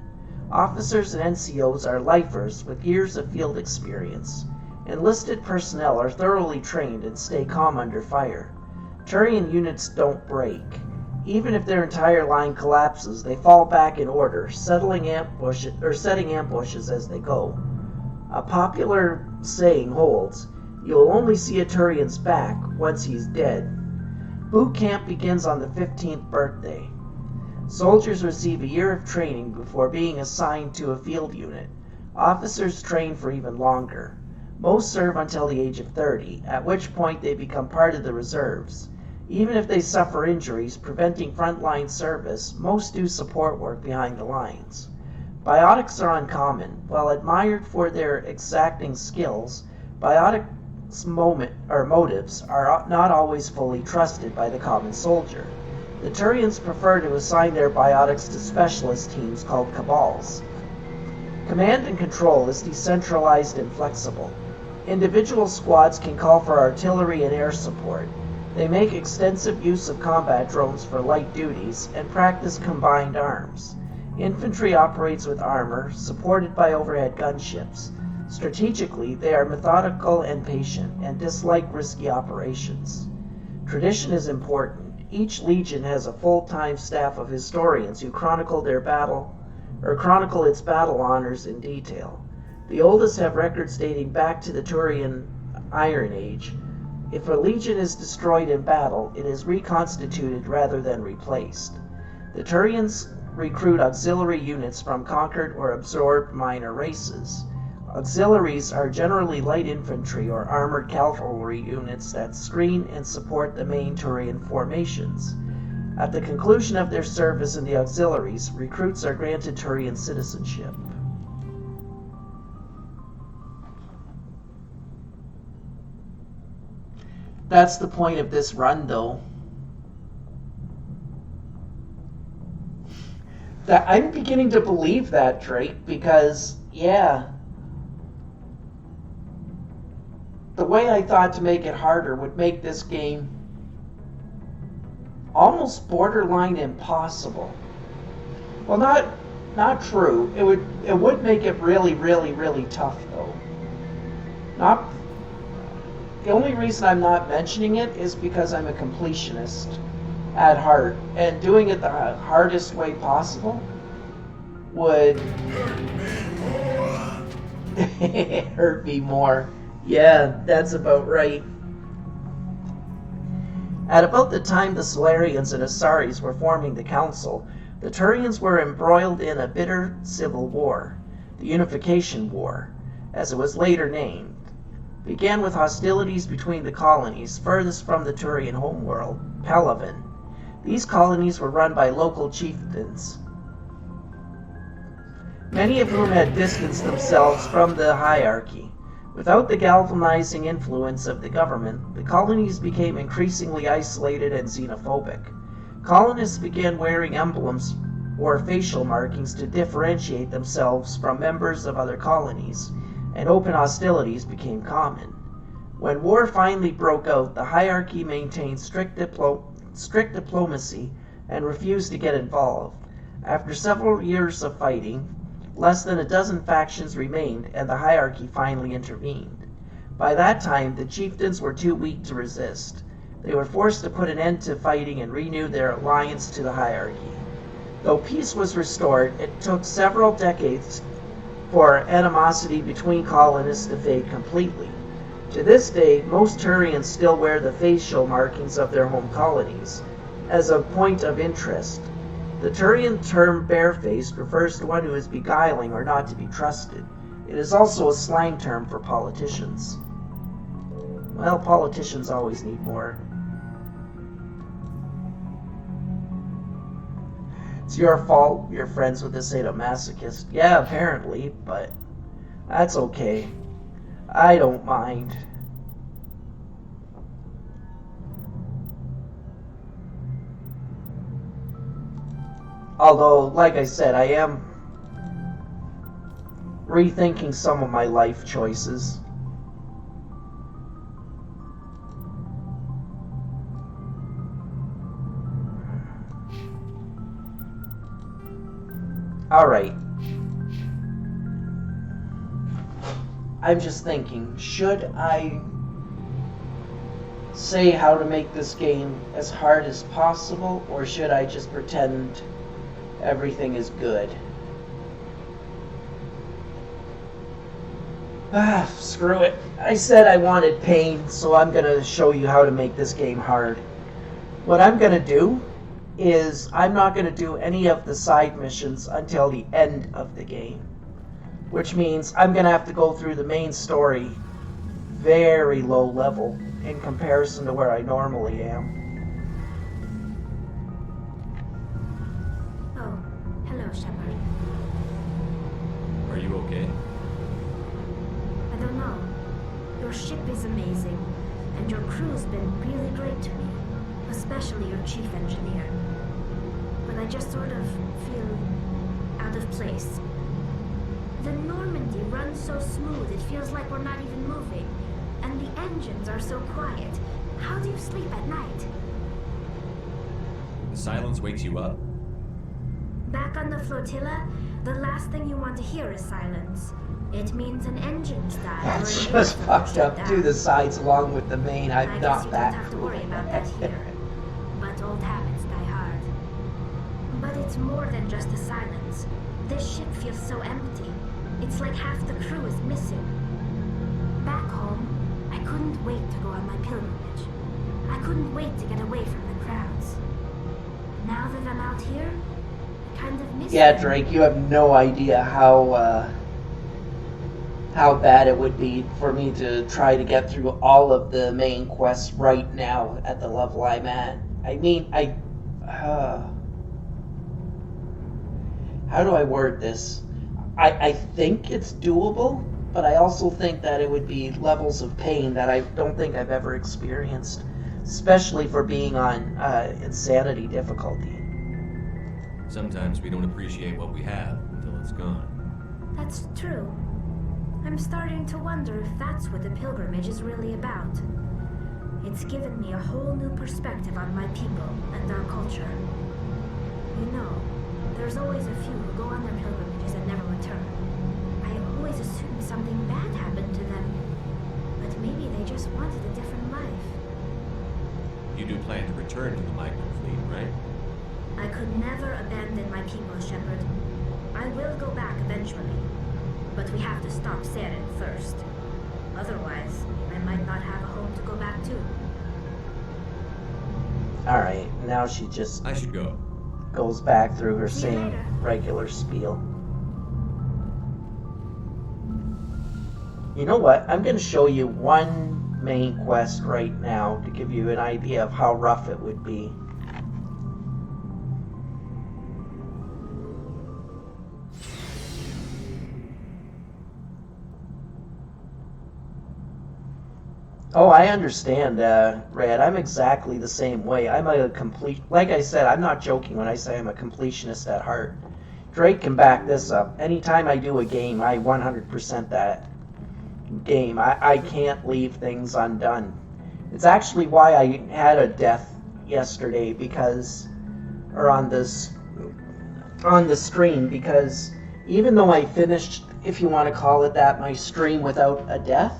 Officers and NCOs are lifers with years of field experience. Enlisted personnel are thoroughly trained and stay calm under fire. Turian units don't break. Even if their entire line collapses, they fall back in order, setting ambushes as they go. A popular saying holds, "You'll only see a Turian's back once he's dead." Boot camp begins on the 15th birthday. Soldiers receive a year of training before being assigned to a field unit. Officers train for even longer. Most serve until the age of 30, at which point they become part of the reserves. Even if they suffer injuries preventing frontline service, most do support work behind the lines. Biotics are uncommon. While admired for their exacting skills, biotics' motives are not always fully trusted by the common soldier. The Turians prefer to assign their biotics to specialist teams called cabals. Command and control is decentralized and flexible. Individual squads can call for artillery and air support. They make extensive use of combat drones for light duties and practice combined arms. Infantry operates with armor, supported by overhead gunships. Strategically, they are methodical and patient, and dislike risky operations. Tradition is important. Each legion has a full-time staff of historians who chronicle its battle honors in detail. The oldest have records dating back to the Turian Iron Age. If a legion is destroyed in battle, it is reconstituted rather than replaced. The Turians recruit auxiliary units from conquered or absorbed minor races. Auxiliaries are generally light infantry or armored cavalry units that screen and support the main Turian formations. At the conclusion of their service in the auxiliaries, recruits are granted Turian citizenship. That's the point of this run, though. I'm beginning to believe that, Drake, because, yeah, the way I thought to make it harder would make this game almost borderline impossible. Well, not true. It would make it really, really, really tough, though. The only reason I'm not mentioning it is because I'm a completionist at heart, and doing it the hardest way possible would hurt me more. Yeah, that's about right. At about the time the Solarians and Asaris were forming the Council, the Turians were embroiled in a bitter civil war, the Unification War, as it was later named. Began with hostilities between the colonies furthest from the Turian homeworld, Palaven. These colonies were run by local chieftains, many of whom had distanced themselves from the hierarchy. Without the galvanizing influence of the government, the colonies became increasingly isolated and xenophobic. Colonists began wearing emblems or facial markings to differentiate themselves from members of other colonies, and open hostilities became common. When war finally broke out, the hierarchy maintained strict diplomacy and refused to get involved. After several years of fighting, less than a dozen factions remained, and the hierarchy finally intervened. By that time, the chieftains were too weak to resist. They were forced to put an end to fighting and renew their alliance to the hierarchy. Though peace was restored, it took several decades for animosity between colonists to fade completely. To this day, most Turians still wear the facial markings of their home colonies as a point of interest. The Turian term barefaced refers to one who is beguiling or not to be trusted. It is also a slang term for politicians. Well, politicians always need more. It's your fault you're friends with a sadomasochist. Yeah, apparently, but that's okay. I don't mind. Although, like I said, I am rethinking some of my life choices. Alright. I'm just thinking, should I say how to make this game as hard as possible, or should I just pretend everything is good? Screw it. I said I wanted pain, so I'm gonna show you how to make this game hard. What I'm gonna do is I'm not gonna do any of the side missions until the end of the game, which means I'm gonna have to go through the main story very low level in comparison to where I normally am. Oh, hello, Shepard. Are you okay? I don't know. Your ship is amazing, and your crew's been really great to me, especially your chief engineer. But I just sort of feel out of place. The Normandy runs so smooth, it feels like we're not even moving. And the engines are so quiet. How do you sleep at night? The silence wakes you up? Back on the flotilla, the last thing you want to hear is silence. It means an engine's died. That's just fucked up. Do the sides along with the main. I'm I guess not you that don't have to cool. worry about that here. But old habits die hard. But it's more than just the silence. This ship feels so empty. It's like half the crew is missing. Back home, I couldn't wait to go on my pilgrimage. I couldn't wait to get away from the crowds. Now that I'm out here, I kind of miss Yeah, them. Drake, you have no idea how bad it would be for me to try to get through all of the main quests right now at the level I'm at. I mean, how do I word this? I think it's doable, but I also think that it would be levels of pain that I don't think I've ever experienced, especially for being on insanity difficulty. Sometimes we don't appreciate what we have until it's gone. That's true. I'm starting to wonder if that's what the pilgrimage is really about. It's given me a whole new perspective on my people and our culture. You know, there's always a few who go on their pilgrimages and never return. I always assumed something bad happened to them. But maybe they just wanted a different life. You do plan to return to the migrant fleet, right? I could never abandon my people, Shepard. I will go back eventually. But we have to stop Saren first. Otherwise, I might not have a home to go back to. Alright, now she just I should go. goes back through her See you same later. regular spiel. You know what? I'm going to show you one main quest right now to give you an idea of how rough it would be. Oh, I understand, Red. I'm exactly the same way. I'm a complete... Like I said, I'm not joking when I say I'm a completionist at heart. Drake can back this up. Anytime I do a game, I 100% that game. I can't leave things undone. It's actually why I had a death yesterday, because... Or on the stream, because even though I finished, if you want to call it that, my stream without a death,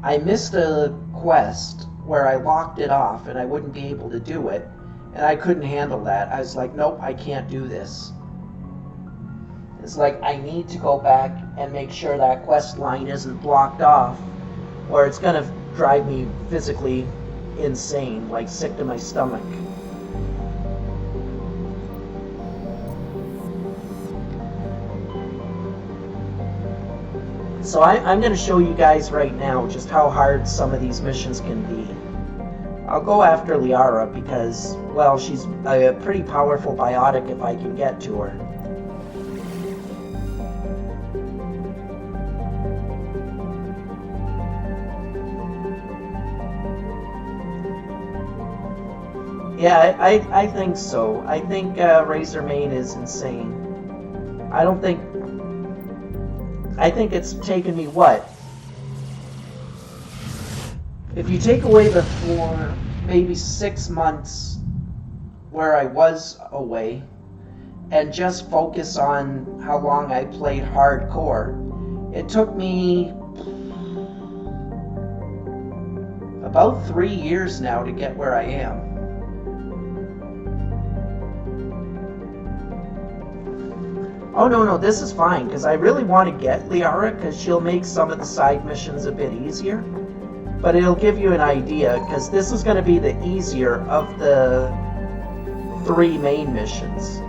I missed a quest where I locked it off and I wouldn't be able to do it, and I couldn't handle that. I was like, nope, I can't do this. It's like I need to go back and make sure that quest line isn't blocked off, or it's gonna drive me physically insane, like sick to my stomach. So I'm going to show you guys right now just how hard some of these missions can be. I'll go after Liara because, well, she's a pretty powerful biotic if I can get to her. Yeah, I think so. I think Razormane is insane. I think it's taken me, what? If you take away the maybe 6 months where I was away, and just focus on how long I played hardcore, it took me about 3 years now to get where I am. Oh no, this is fine, because I really want to get Liara, because she'll make some of the side missions a bit easier. But it'll give you an idea, because this is going to be the easier of the 3 main missions.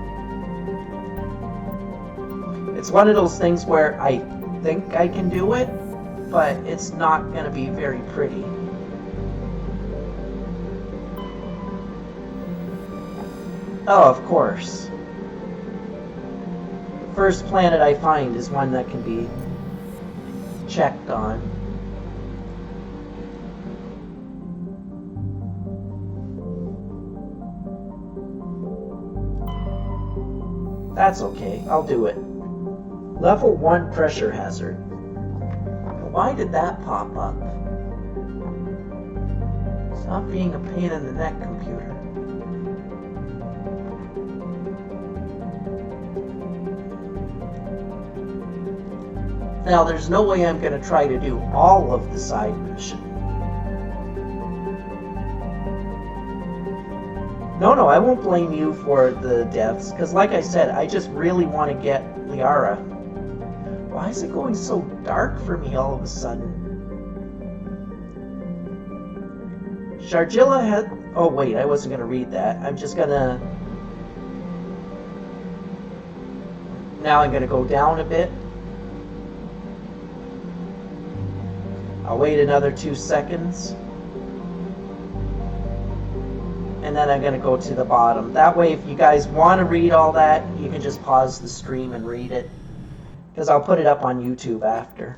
It's one of those things where I think I can do it, but it's not going to be very pretty. Oh, of course. The first planet I find is one that can be checked on. That's okay, I'll do it. Level 1 pressure hazard. Why did that pop up? Stop being a pain in the neck, computer. Now, there's no way I'm going to try to do all of the side mission. No, I won't blame you for the deaths, because like I said, I just really want to get Liara. Why is it going so dark for me all of a sudden? Sharjilla had... Oh wait, I wasn't going to read that. I'm just going to... Now I'm going to go down a bit. I'll wait another 2 seconds. And then I'm going to go to the bottom. That way, if you guys want to read all that, you can just pause the stream and read it. Because I'll put it up on YouTube after.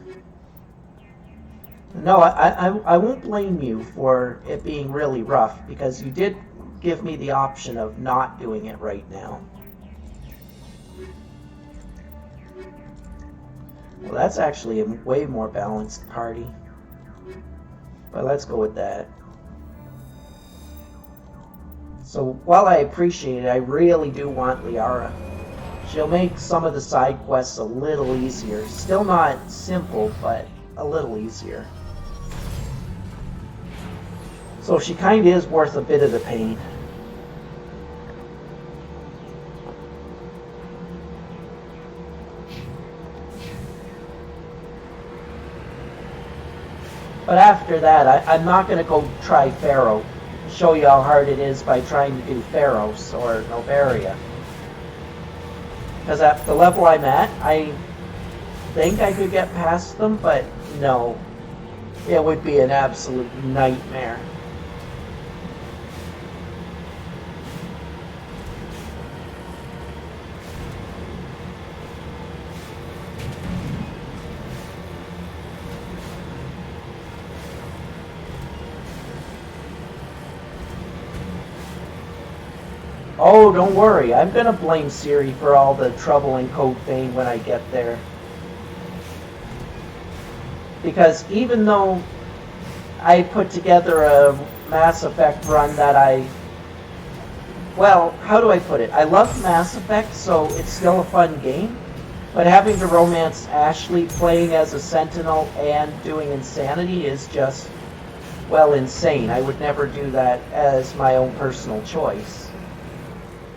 No, I won't blame you for it being really rough, because you did give me the option of not doing it right now. Well, that's actually a way more balanced party. But let's go with that. So while I appreciate it, I really do want Liara. She'll make some of the side quests a little easier. Still not simple, but a little easier. So she kind of is worth a bit of the pain. But after that, I'm not going to go try Pharaoh. Show you how hard it is by trying to do Pharos or Novaria. Because at the level I'm at, I think I could get past them, but no. It would be an absolute nightmare. Oh, don't worry. I'm going to blame Siri for all the trouble in Code Vein when I get there. Because even though I put together a Mass Effect run that well, how do I put it? I love Mass Effect, so it's still a fun game. But having to romance Ashley playing as a Sentinel and doing Insanity is just, well, insane. I would never do that as my own personal choice.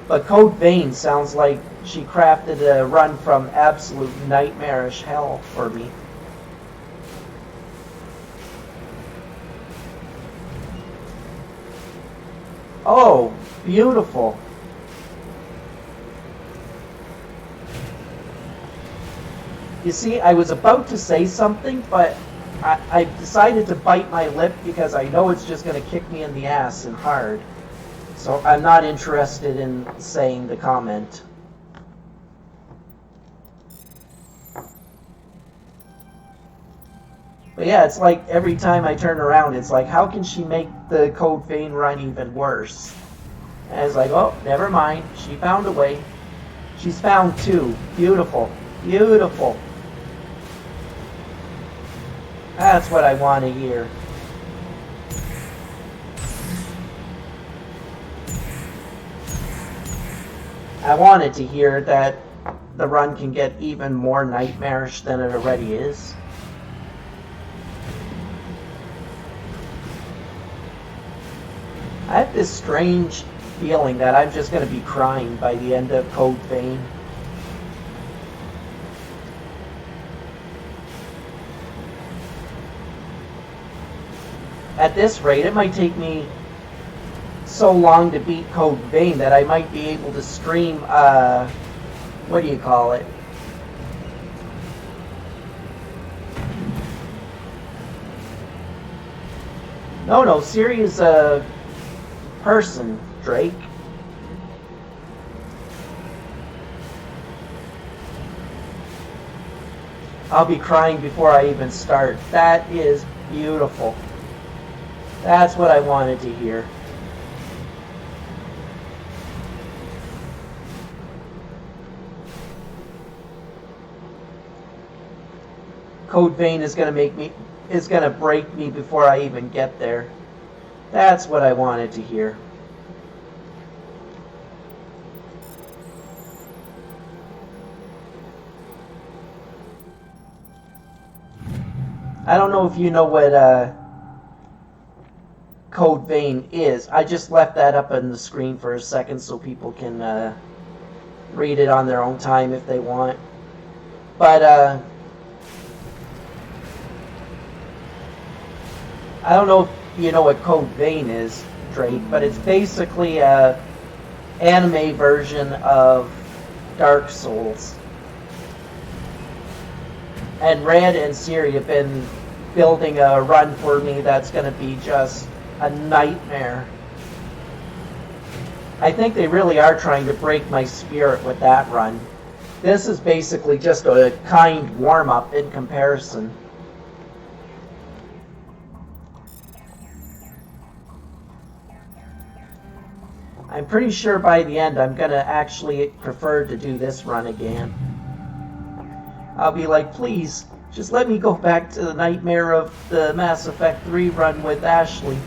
But Code Vein sounds like she crafted a run from absolute nightmarish hell for me. Oh, beautiful. You see, I was about to say something, but I decided to bite my lip because I know it's just going to kick me in the ass and hard. So I'm not interested in saying the comment. But yeah, it's like every time I turn around, it's like, how can she make the Code Vein run even worse? And it's like, oh, never mind. She found a way. She's found 2. Beautiful. Beautiful. That's what I want to hear. I wanted to hear that the run can get even more nightmarish than it already is. I have this strange feeling that I'm just going to be crying by the end of Code Vein. At this rate, it might take me so long to beat Code Vein that I might be able to stream, what do you call it? No, Siri is a person, Drake. I'll be crying before I even start. That is beautiful. That's what I wanted to hear. Code Vein is going to break me before I even get there. That's what I wanted to hear. I don't know if you know what Code Vein is. I just left that up on the screen for a second so people can read it on their own time if they want. But I don't know if you know what Code Vein is, Drake, but it's basically a anime version of Dark Souls. And Red and Siri have been building a run for me that's going to be just a nightmare. I think they really are trying to break my spirit with that run. This is basically just a kind warm-up in comparison. I'm pretty sure by the end I'm going to actually prefer to do this run again. I'll be like, please, just let me go back to the nightmare of the Mass Effect 3 run with Ashley.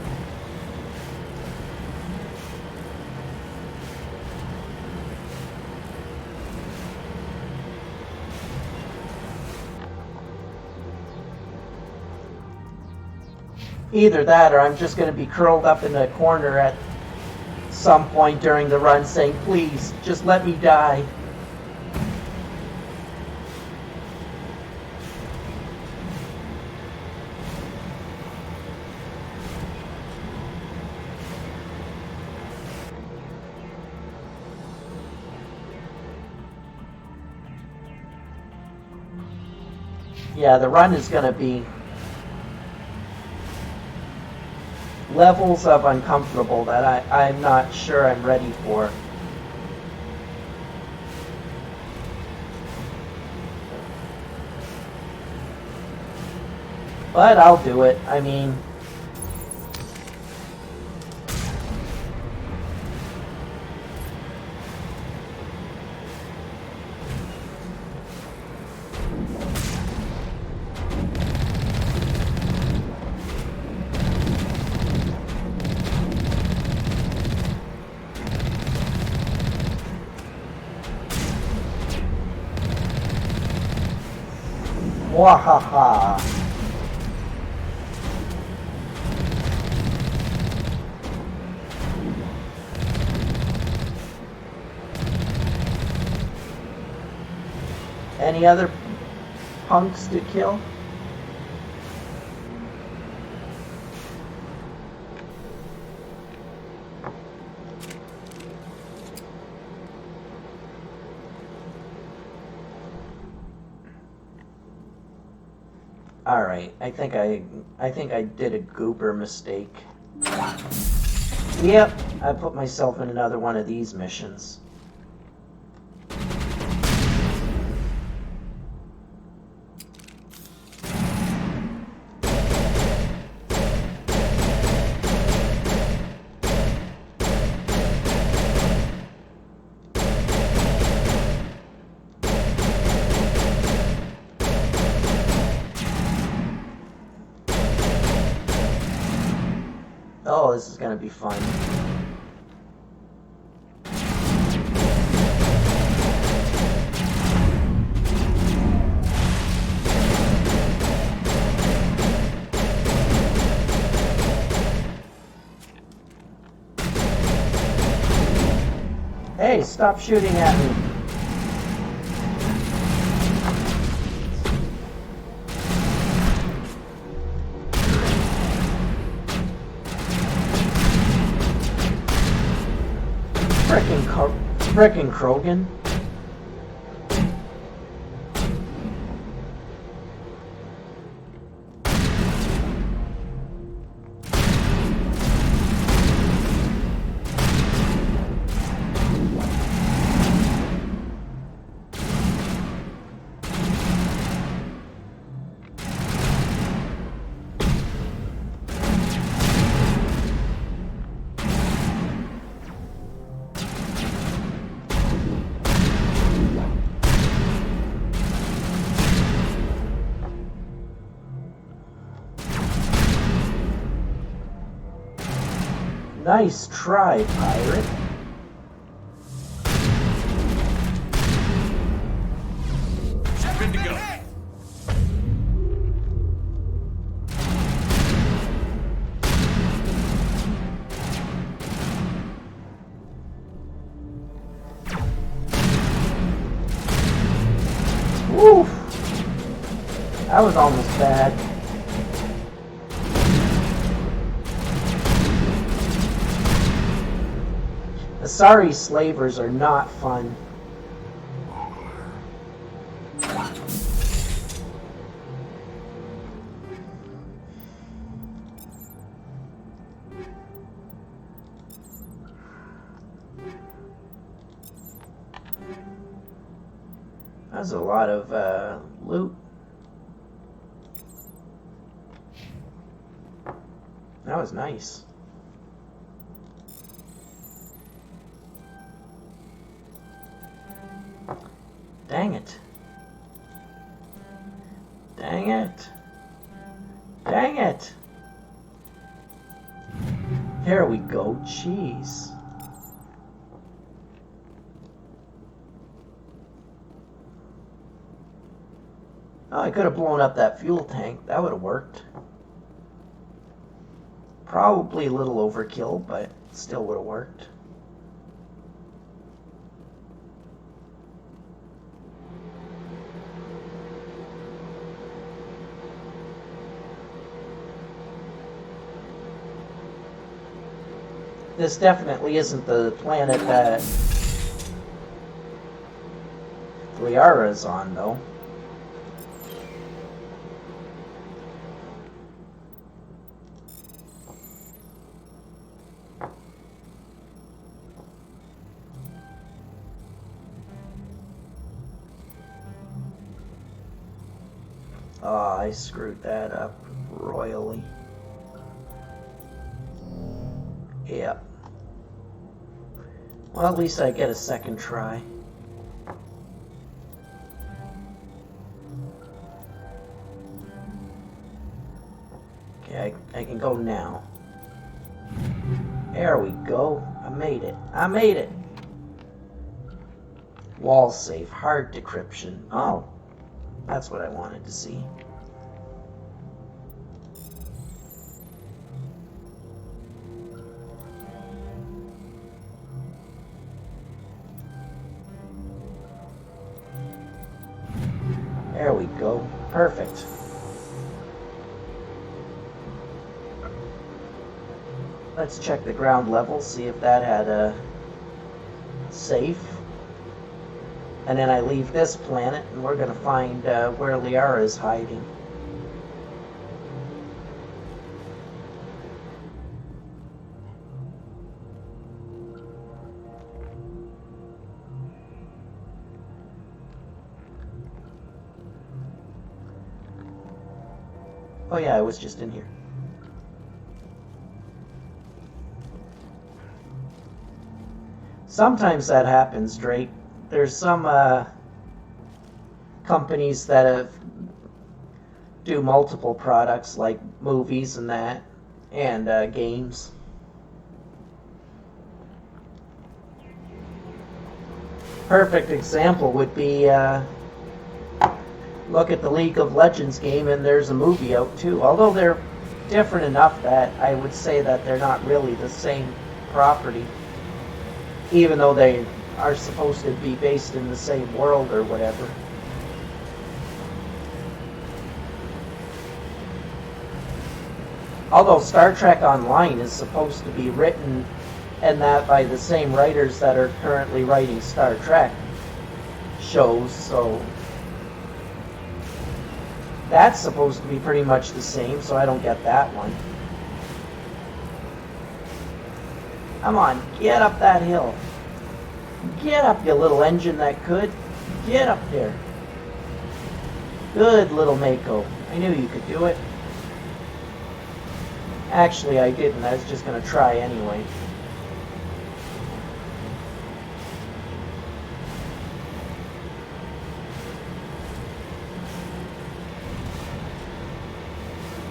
Either that or I'm just going to be curled up in a corner at some point during the run saying, please, just let me die. Yeah, the run is going to be levels of uncomfortable that I'm not sure I'm ready for. But I'll do it. I mean, wahaha. Any other punks to kill? Alright, I think I did a goober mistake. Yep, I put myself in another one of these missions. Oh, this is gonna be fun. Hey, stop shooting at me. Frickin' Krogan. Nice try, pirate. Good to go. Woo! That was almost bad. Sorry, slavers are not fun. That's a lot of loot. That was nice. Dang it. Dang it. Dang it. Here we go. Jeez. Oh, I could have blown up that fuel tank. That would have worked. Probably a little overkill, but still would have worked. This definitely isn't the planet that Liara's on, though. Oh, I screwed that up royally. Yep. Well, at least I get a second try. Okay, I can go now. There we go. I made it. I made it. Wall safe, hard decryption. Oh, that's what I wanted to see. There we go. Perfect. Let's check the ground level, see if that had a safe. And then I leave this planet, and we're going to find where Liara is hiding. Oh yeah, I was just in here. Sometimes that happens, Drake. There's some companies that do multiple products, like movies and that, and games. Perfect example would be look at the League of Legends game, and there's a movie out too. Although they're different enough that I would say that they're not really the same property, even though they are supposed to be based in the same world or whatever. Although Star Trek Online is supposed to be written and that by the same writers that are currently writing Star Trek shows, so that's supposed to be pretty much the same, so I don't get that one. Come on, get up that hill. Get up, you little engine that could. Get up there. Good little Mako. I knew you could do it. Actually, I didn't. I was just going to try anyway.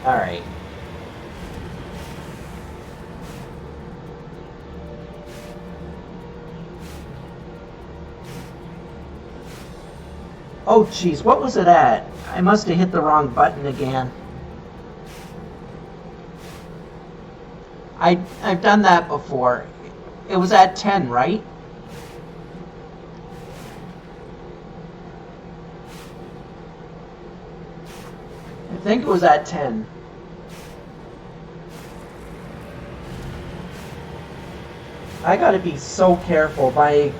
Alright. Oh, jeez, what was it at? I must have hit the wrong button again. I've done that before. It was at 10, right? I think it was at 10. I gotta be so careful. My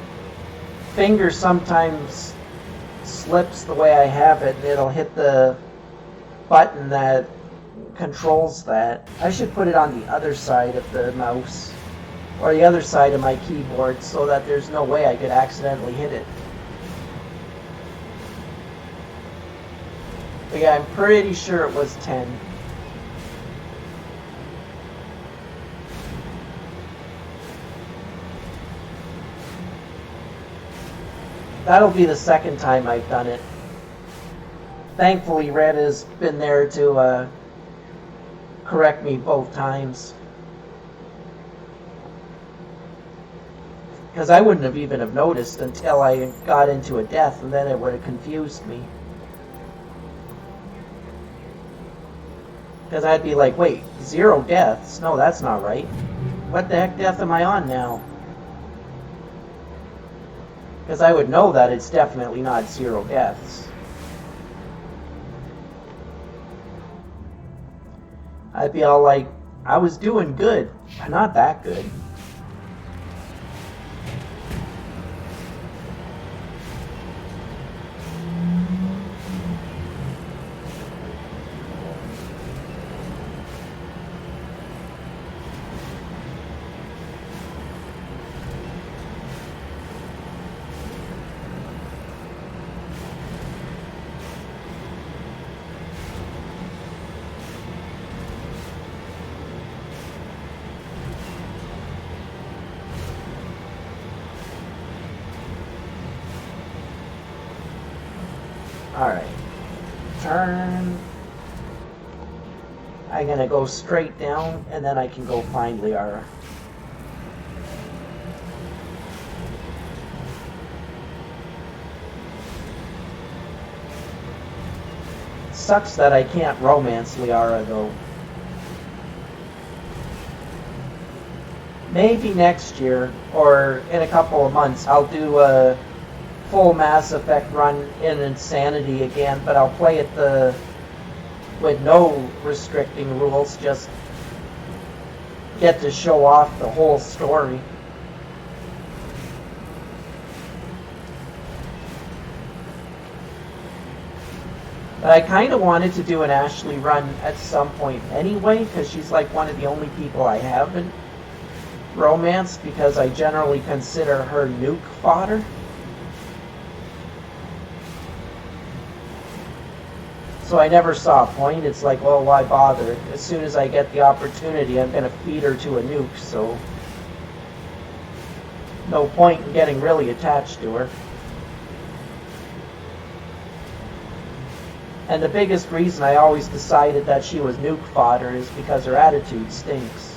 finger sometimes slips the way I have it, and it'll hit the button that controls that. I should put it on the other side of the mouse, or the other side of my keyboard, so that there's no way I could accidentally hit it. But yeah, I'm pretty sure it was 10. That'll be the second time I've done it. Thankfully, Red has been there to correct me both times. Because I wouldn't have even have noticed until I got into a death, and then it would have confused me. Because I'd be like, wait, 0 deaths? No, that's not right. What the heck death am I on now? Because I would know that it's definitely not 0 deaths. I'd be all like, I was doing good, but not that good. Alright. Turn. I'm gonna go straight down, and then I can go find Liara. Sucks that I can't romance Liara, though. Maybe next year, or in a couple of months, I'll do a full Mass Effect run in Insanity again, but I'll play it with no restricting rules, just get to show off the whole story. But I kind of wanted to do an Ashley run at some point anyway, because she's like one of the only people I haven't romanced, because I generally consider her nuke fodder. So I never saw a point. It's like, well, why bother? As soon as I get the opportunity, I'm going to feed her to a nuke, so no point in getting really attached to her. And the biggest reason I always decided that she was nuke fodder is because her attitude stinks.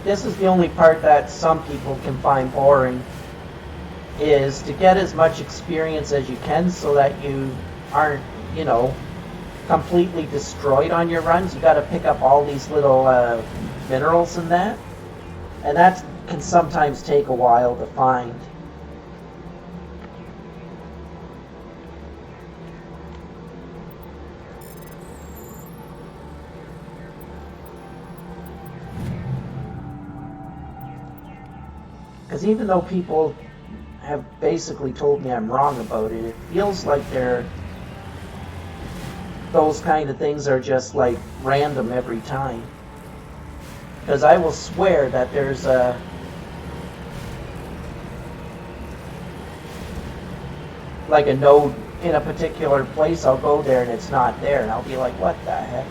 this is the only part that some people can find boring, is to get as much experience as you can so that you aren't, you know, completely destroyed on your runs. You got to pick up all these little minerals and that. And that can sometimes take a while to find. Because even though people have basically told me I'm wrong about it, it feels like those kind of things are just like random every time. Because I will swear that there's like a node in a particular place. I'll go there and it's not there, and I'll be like, what the heck?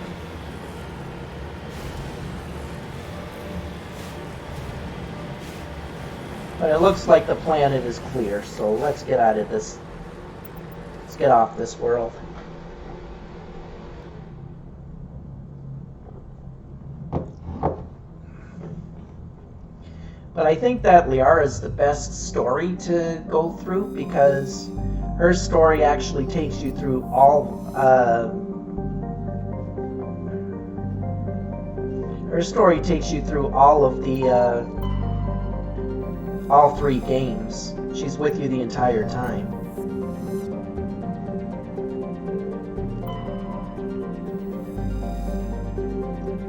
But it looks like the planet is clear, so let's get out of this. Let's get off this world. But I think that Liara is the best story to go through, because her story actually takes you through all of the all 3 games. She's with you the entire time.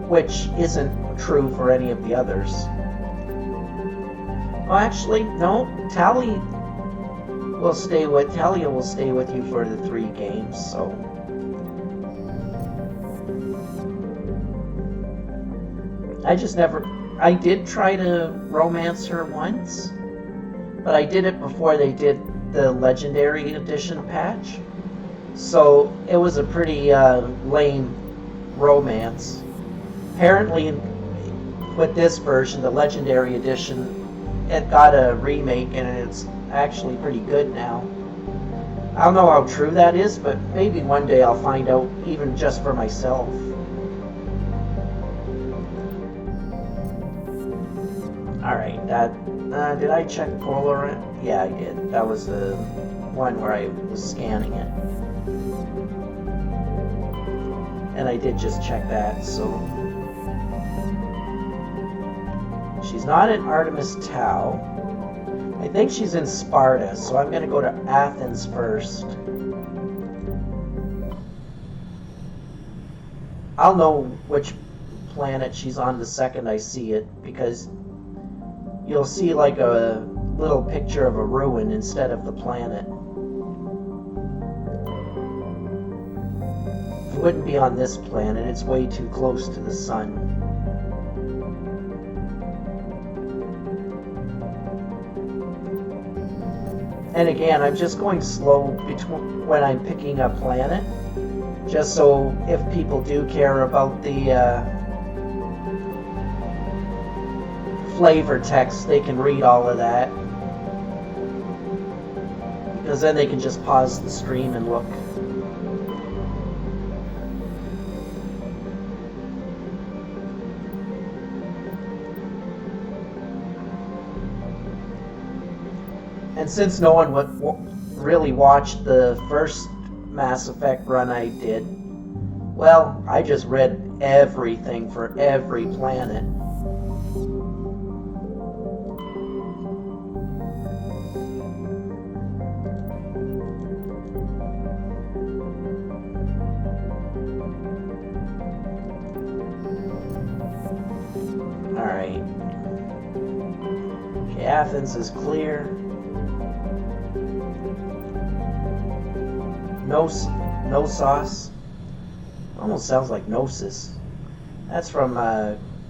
Which isn't true for any of the others. Well, actually, no. Talia will stay with you for the 3 games, so. I did try to romance her once, but I did it before they did the Legendary Edition patch. So it was a pretty lame romance. Apparently, with this version, the Legendary Edition, it got a remake and it's actually pretty good now. I don't know how true that is, but maybe one day I'll find out, even just for myself. Alright, did I check Polar? Yeah, I did. That was the one where I was scanning it. And I did just check that, so. She's not in Artemis Tau. I think she's in Sparta, so I'm going to go to Athens first. I'll know which planet she's on the second I see it, because you'll see like a little picture of a ruin instead of the planet. It wouldn't be on this planet, it's way too close to the sun. And again, I'm just going slow when I'm picking a planet, just so if people do care about the flavor text, they can read all of that. Because then they can just pause the stream and look. And since no one really watched the first Mass Effect run I did, well, I just read everything for every planet. Alright. Okay, Athens is clear. No sauce. Almost sounds like Gnosis. That's from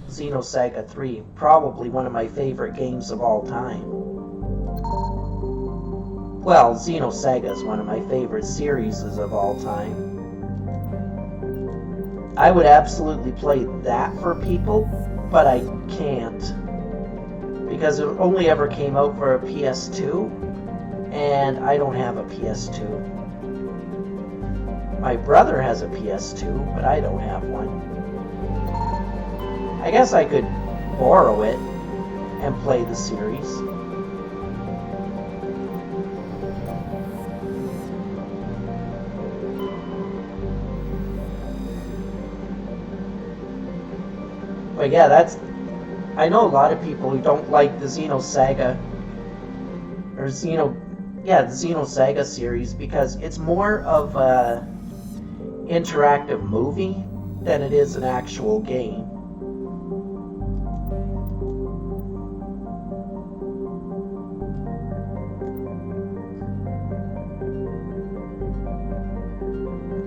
Xenosaga 3. Probably one of my favorite games of all time. Well, Xenosaga is one of my favorite series of all time. I would absolutely play that for people, but I can't. Because it only ever came out for a PS2, and I don't have a PS2. My brother has a PS2, but I don't have one. I guess I could borrow it and play the series. But yeah, I know a lot of people who don't like the Xenosaga, or the Xenosaga series, because it's more of a interactive movie than it is an actual game.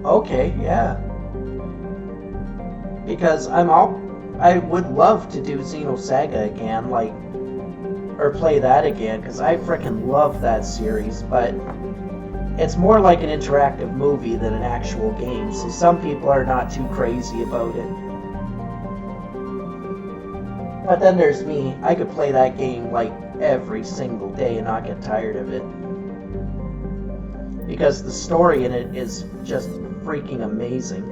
Okay, yeah. Because I would love to do Xenosaga again, or play that again, because I frickin' love that series, but it's more like an interactive movie than an actual game, so some people are not too crazy about it. But then there's me. I could play that game like every single day and not get tired of it. Because the story in it is just freaking amazing.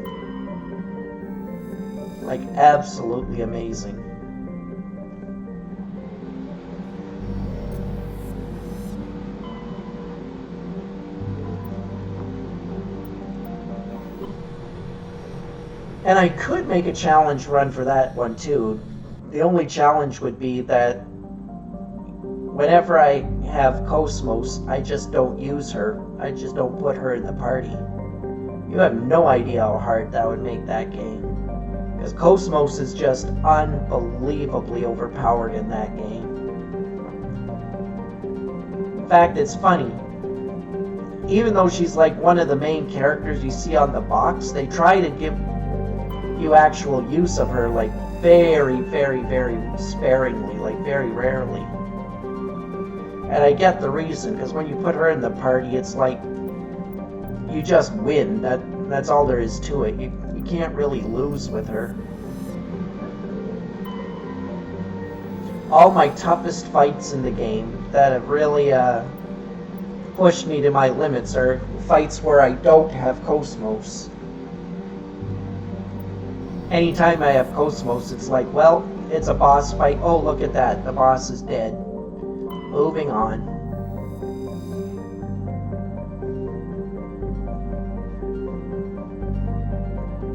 Like, absolutely amazing. And I could make a challenge run for that one too. The only challenge would be that whenever I have Cosmos, I just don't use her. I just don't put her in the party. You have no idea how hard that would make that game. Because Cosmos is just unbelievably overpowered in that game. In fact, it's funny. Even though she's like one of the main characters you see on the box, they try to give you actual use of her like very, very, very sparingly, like very rarely. And I get the reason, because when you put her in the party, it's like you just win. That's all there is to it. You can't really lose with her. All my toughest fights in the game that have really pushed me to my limits are fights where I don't have Cosmos. Anytime I have Cosmos, it's like, well, it's a boss fight. Oh, look at that. The boss is dead. Moving on.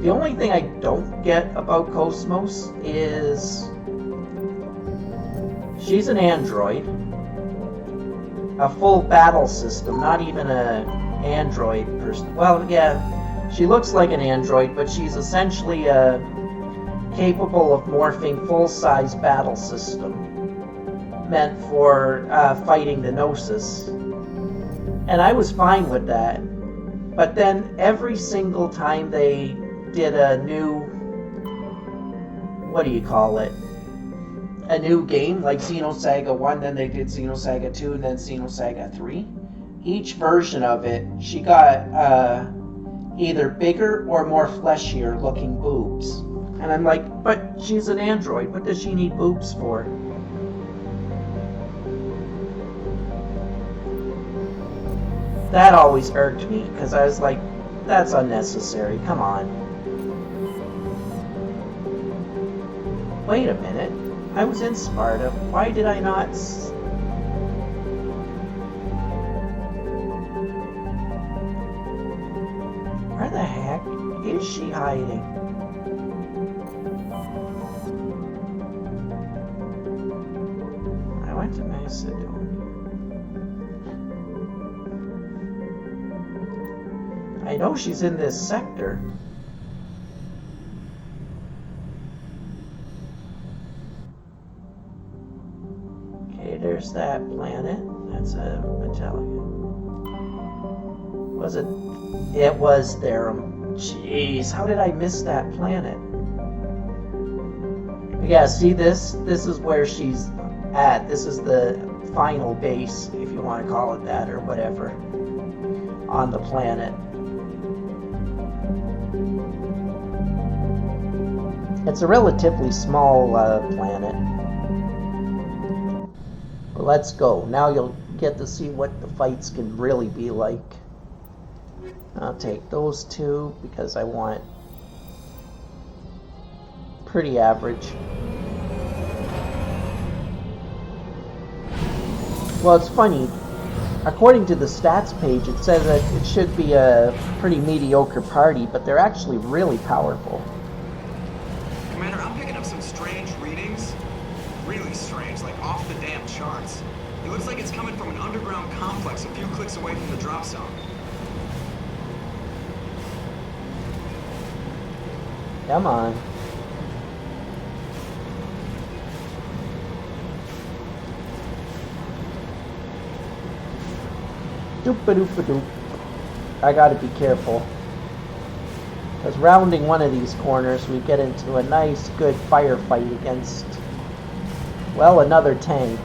The only thing I don't get about Cosmos is she's an android. A full battle system, not even an android person. Well, yeah. She looks like an android, but she's essentially capable of morphing full-size battle system meant for fighting the Gnosis. And I was fine with that. But then every single time they did a new, what do you call it? A new game, like Xenosaga 1, then they did Xenosaga 2, and then Xenosaga 3. Each version of it, she got either bigger or more fleshier looking boobs. And I'm like, but she's an android. What does she need boobs for? That always irked me, because I was like, that's unnecessary. Come on. Wait a minute. I was in Sparta. Why did I not... Where the heck is she hiding? I went to Macedonia. I know she's in this sector. Okay, there's that planet. That's a Metallica. Was it? It was there. Jeez, how did I miss that planet? Yeah, see this? This is where she's at. This is the final base, if you want to call it that, or whatever, on the planet. It's a relatively small planet. But let's go. Now you'll get to see what the fights can really be like. I'll take those two because I want pretty average. Well, it's funny. According to the stats page, it says that it should be a pretty mediocre party, but they're actually really powerful. Commander, I'm picking up some strange readings. Really strange, like off the damn charts. It looks like it's coming from an underground complex a few clicks away from the drop zone. Come on. Doop-a-doop-a-doop. I gotta be careful. Because rounding one of these corners, we get into a nice, good firefight against, well, another tank.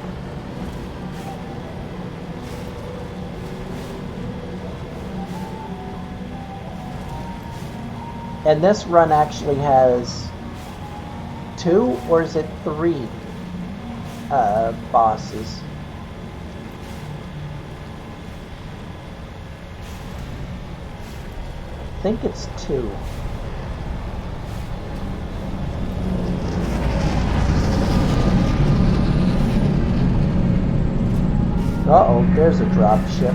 And this run actually has 2, or is it 3 bosses? I think it's 2. Uh-oh, there's a drop ship.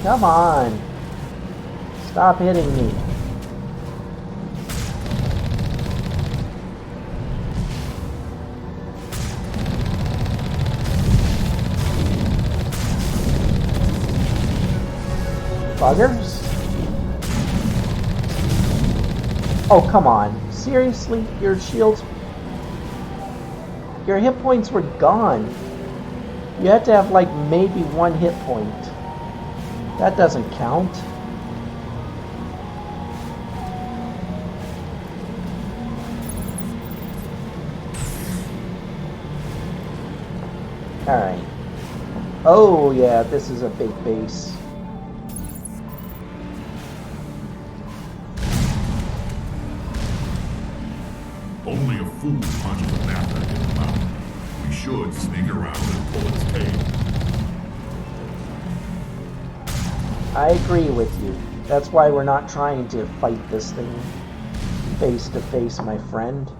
Come on. Stop hitting me. Buggers? Oh, come on. Seriously? Your shields... Your hit points were gone. You had to have, like, maybe 1 hit point. That doesn't count. Alright. Oh, yeah, this is a big base. Only a fool punches a map in the mouth. We should sneak around and pull its tail. I agree with you. That's why we're not trying to fight this thing face to face, my friend.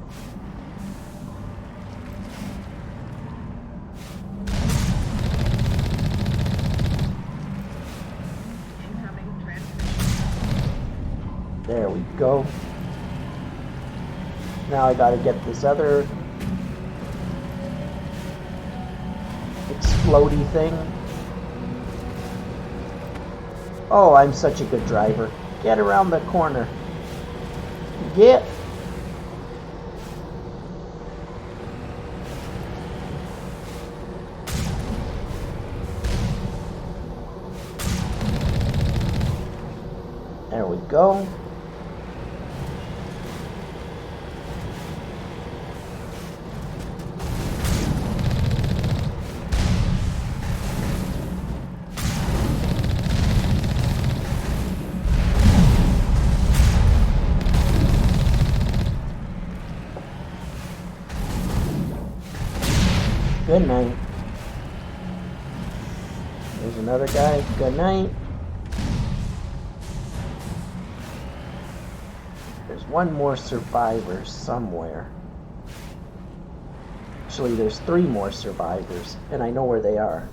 There we go. Now I gotta get this other explodey thing. Oh, I'm such a good driver. Get around the corner. Get. There we go. Good night. There's another guy. Good night. There's one more survivor somewhere. Actually, there's 3 more survivors, and I know where they are.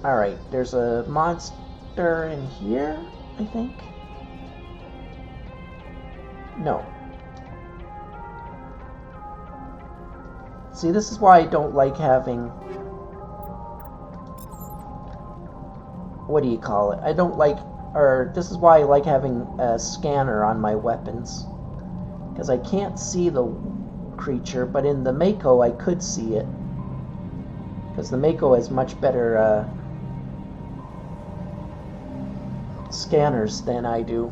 Alright, there's a monster in here, I think? No. See, this is why I don't like having... What do you call it? I don't like this is why I like having a scanner on my weapons. Because I can't see the creature, but in the Mako I could see it. Because the Mako has much better scanners than I do.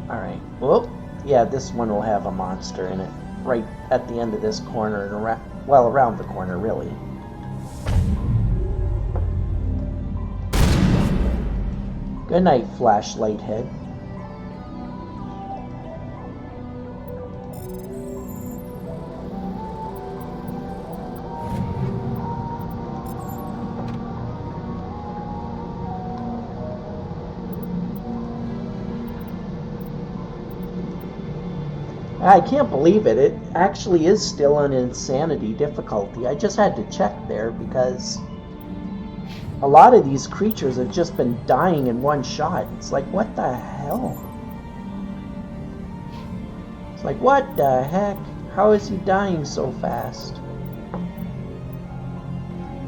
Alright, well, yeah, this one will have a monster in it. Right at the end of this corner, and around the corner, really. Good night, flashlight head. I can't believe it. It actually is still an insanity difficulty. I just had to check there because a lot of these creatures have just been dying in one shot. It's like, what the hell? It's like, what the heck? How is he dying so fast?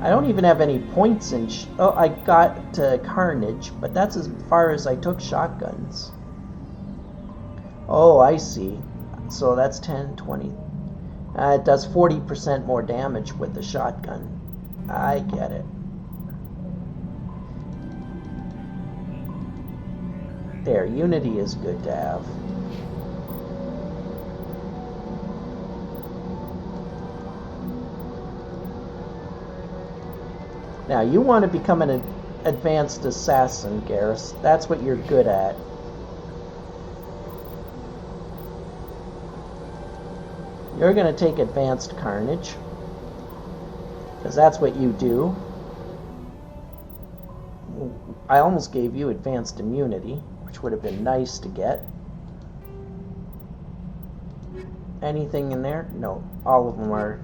I don't even have any points in... oh, I got to Carnage, but that's as far as I took shotguns. Oh, I see. So that's 10, 20. It does 40% more damage with the shotgun. I get it. There, Unity is good to have. Now, you want to become an advanced assassin, Garrus. That's what you're good at. You're going to take advanced carnage, because that's what you do. I almost gave you advanced immunity, which would have been nice to get. Anything in there? No, all of them are.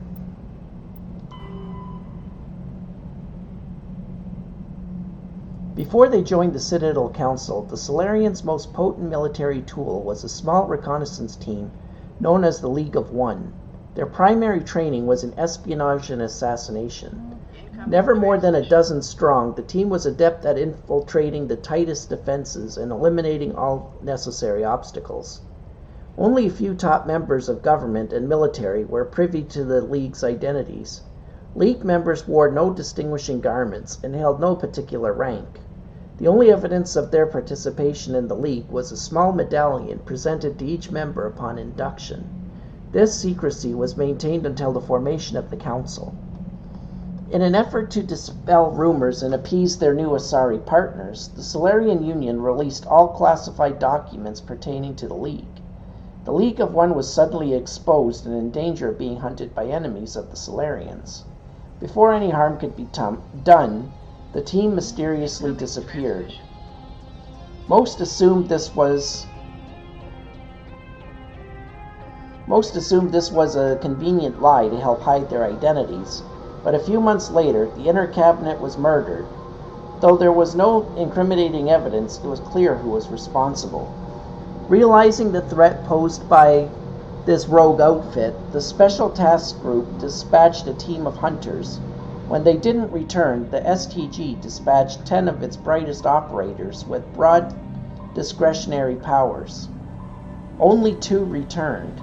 Before they joined the Citadel Council, the Solarians' most potent military tool was a small reconnaissance team known as the League of One. Their primary training was in espionage and assassination. Never more than a dozen strong, the team was adept at infiltrating the tightest defenses and eliminating all necessary obstacles. Only a few top members of government and military were privy to the League's identities. League members wore no distinguishing garments and held no particular rank. The only evidence of their participation in the League was a small medallion presented to each member upon induction. This secrecy was maintained until the formation of the Council. In an effort to dispel rumors and appease their new Asari partners, the Solarian Union released all classified documents pertaining to the League. The League of One was suddenly exposed and in danger of being hunted by enemies of the Solarians. Before any harm could be done, the team mysteriously disappeared. Most assumed this was a convenient lie to help hide their identities, but a few months later, the inner cabinet was murdered. Though there was no incriminating evidence, it was clear who was responsible. Realizing the threat posed by this rogue outfit, the Special Task Group dispatched a team of hunters. When they didn't return, the STG dispatched 10 of its brightest operators with broad discretionary powers. Only 2 returned.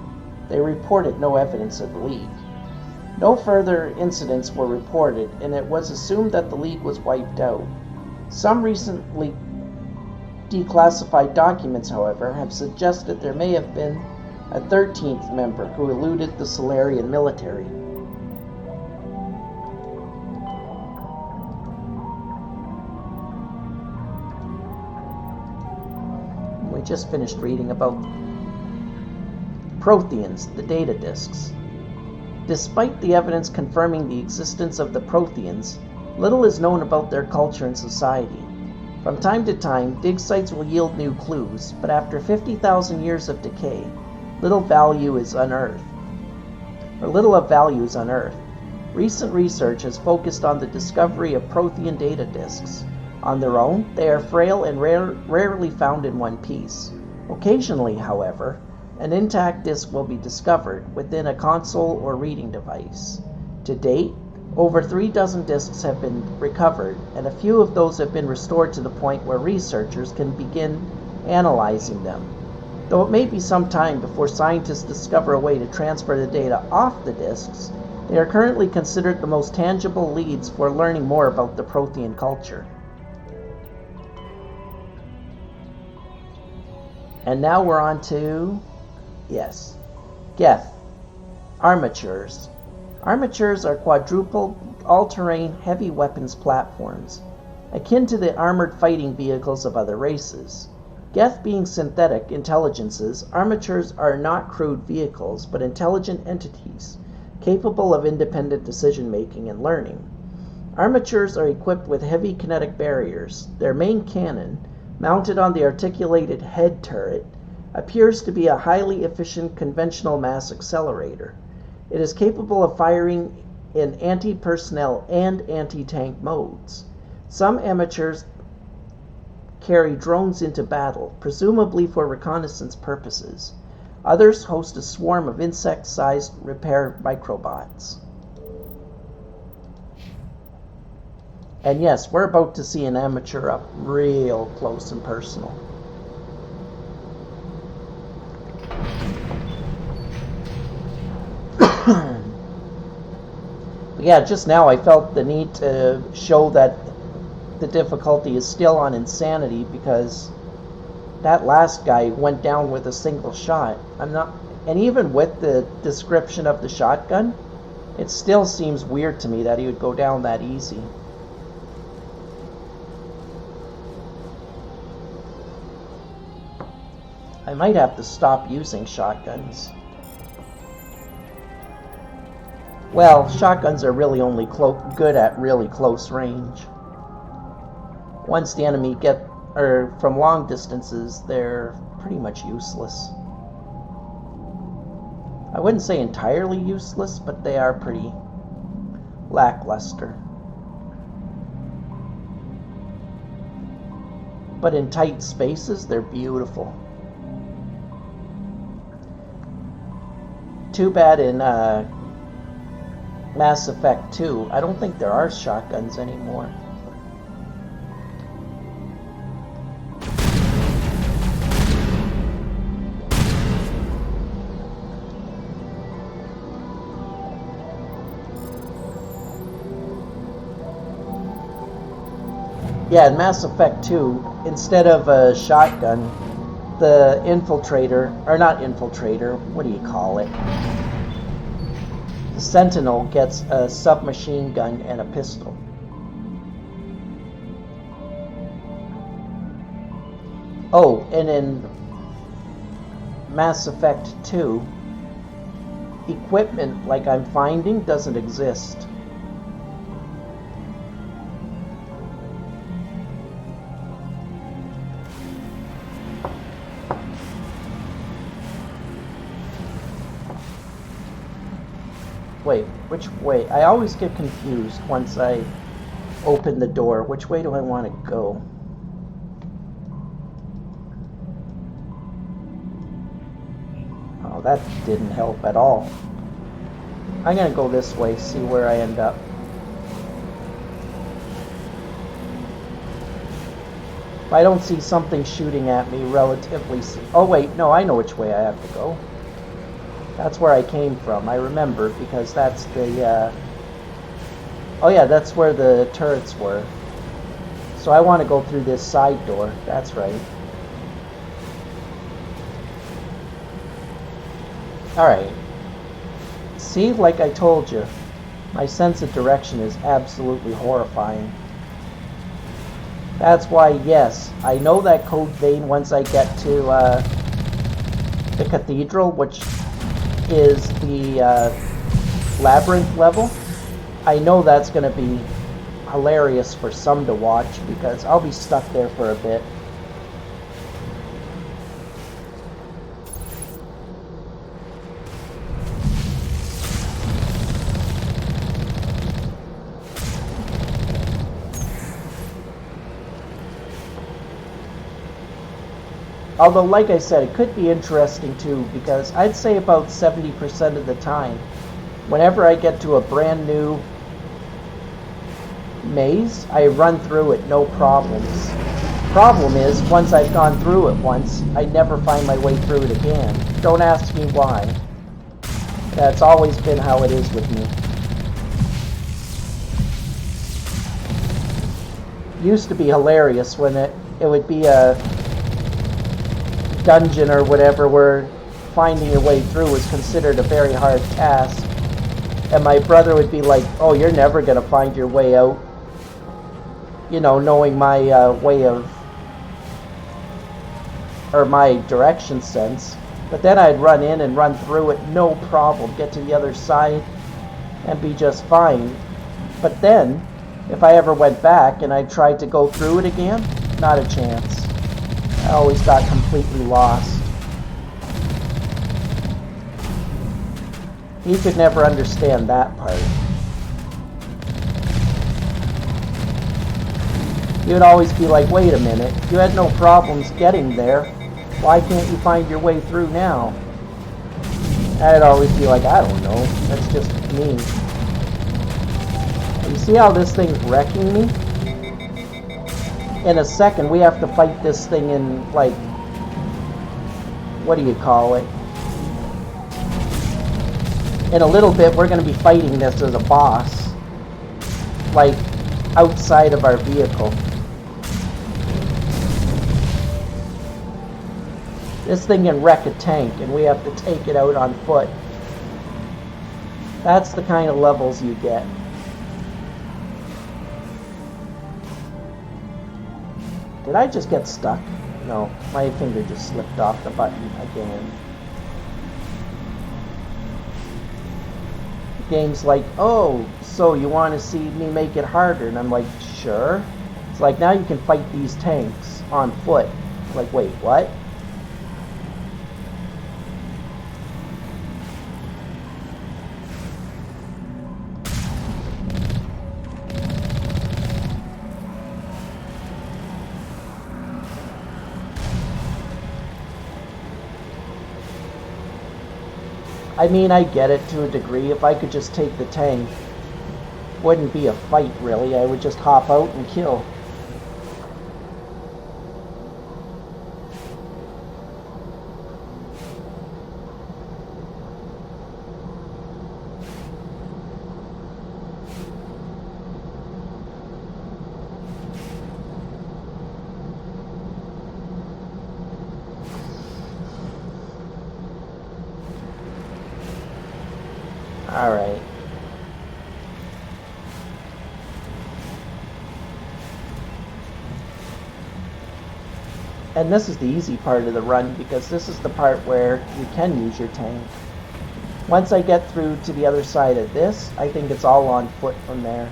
They reported no evidence of the League. No further incidents were reported, and it was assumed that the League was wiped out. Some recently declassified documents, however, have suggested there may have been a 13th member who eluded the Solarian military. We just finished reading about Protheans, the data disks. Despite the evidence confirming the existence of the Protheans, little is known about their culture and society. From time to time, dig sites will yield new clues, but after 50,000 years of decay, little of value is unearthed. Recent research has focused on the discovery of Prothean data disks. On their own, they are frail and rarely found in one piece. Occasionally, however, an intact disk will be discovered within a console or reading device. To date, Over 3 dozen discs have been recovered, and a few of those have been restored to the point where researchers can begin analyzing them. Though it may be some time before scientists discover a way to transfer the data off the discs, they are currently considered the most tangible leads for learning more about the Prothean culture. And now we're on to, yes, Geth, armatures. Armatures are quadruple, all-terrain, heavy weapons platforms, akin to the armored fighting vehicles of other races. Geth being synthetic intelligences, armatures are not crude vehicles, but intelligent entities, capable of independent decision-making and learning. Armatures are equipped with heavy kinetic barriers. Their main cannon, mounted on the articulated head turret, appears to be a highly efficient conventional mass accelerator. It is capable of firing in anti-personnel and anti-tank modes. Some amateurs carry drones into battle, presumably for reconnaissance purposes. Others host a swarm of insect-sized repair microbots. And yes, we're about to see an amateur up real close and personal. Yeah, just now I felt the need to show that the difficulty is still on insanity because that last guy went down with a single shot. And even with the description of the shotgun, it still seems weird to me that he would go down that easy. I might have to stop using shotguns. Well, shotguns are really only good at really close range. Once the enemy from long distances, they're pretty much useless. I wouldn't say entirely useless, but they are pretty lackluster. But in tight spaces, they're beautiful. Too bad in Mass Effect 2, I don't think there are shotguns anymore. Yeah, in Mass Effect 2, instead of a shotgun, the infiltrator, or not infiltrator, what do you call it? The Sentinel gets a submachine gun and a pistol. Oh, and in Mass Effect 2, equipment like I'm finding doesn't exist. Wait, which way? I always get confused once I open the door. Which way do I want to go? Oh, that didn't help at all. I'm gonna go this way, see where I end up. If I don't see something shooting at me relatively soon. Oh wait, no, I know which way I have to go. That's where I came from. I remember because that's the, oh yeah, that's where the turrets were. So I want to go through this side door. That's right. Alright. See, like I told you, my sense of direction is absolutely horrifying. That's why, yes, I know that code vein once I get to the cathedral, which is the labyrinth level. I know that's going to be hilarious for some to watch because I'll be stuck there for a bit. Although, like I said, it could be interesting too, because I'd say about 70% of the time, whenever I get to a brand new maze, I run through it no problems. Problem is, once I've gone through it once, I never find my way through it again. Don't ask me why. That's always been how it is with me. Used to be hilarious when it would be a dungeon or whatever where finding your way through was considered a very hard task. And my brother would be like, oh, you're never going to find your way out. You know, knowing my way of, or my direction sense. But then I'd run in and run through it, no problem, get to the other side and be just fine. But then, if I ever went back and I tried to go through it again, not a chance. I always got completely lost. He could never understand that part. He would always be like, wait a minute, you had no problems getting there. Why can't you find your way through now? I'd always be like, I don't know. That's just me. You see how this thing's wrecking me? In a second, we have to fight this thing in, like, what do you call it? In a little bit, we're going to be fighting this as a boss. Like, outside of our vehicle. This thing can wreck a tank, and we have to take it out on foot. That's the kind of levels you get. Did I just get stuck? No, my finger just slipped off the button again. The game's like, oh, so you want to see me make it harder? And I'm like, sure. It's like, now you can fight these tanks on foot. I'm like, wait, what? I mean, I get it to a degree. If I could just take the tank, wouldn't be a fight, really. I would just hop out and kill. Alright. And this is the easy part of the run, because this is the part where you can use your tank. Once I get through to the other side of this, I think it's all on foot from there.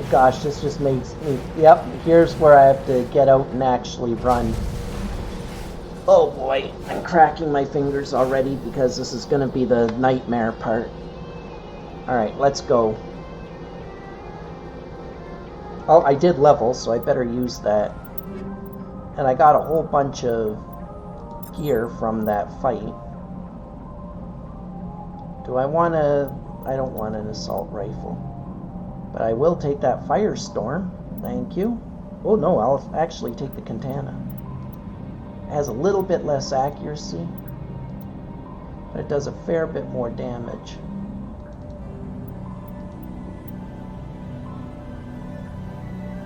Gosh, this just makes me... Yep, here's where I have to get out and actually run. Oh boy, I'm cracking my fingers already because this is going to be the nightmare part. Alright, let's go. Oh, I did level, so I better use that. And I got a whole bunch of gear from that fight. Do I want to... I don't want an assault rifle. But I will take that firestorm. Thank you. Oh no, I'll actually take the katana. It has a little bit less accuracy, but it does a fair bit more damage.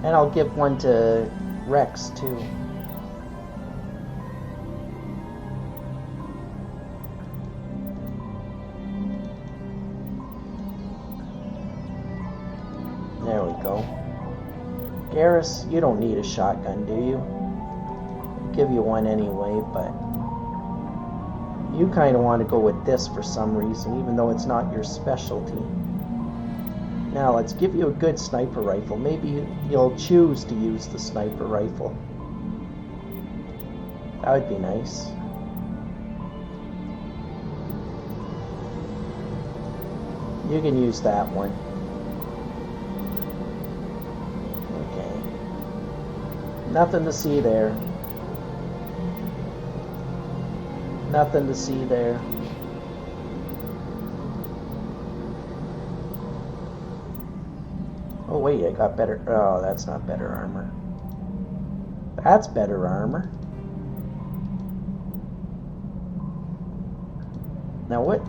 And I'll give one to Rex too. There we go. Garrus, you don't need a shotgun, do you? I'll give you one anyway, but you kind of want to go with this for some reason, even though it's not your specialty. Now let's give you a good sniper rifle. Maybe you'll choose to use the sniper rifle. That would be nice. You can use that one. Okay. Nothing to see there. Nothing to see there. Oh wait, I got better. Oh, that's not better armor. That's better armor. Now what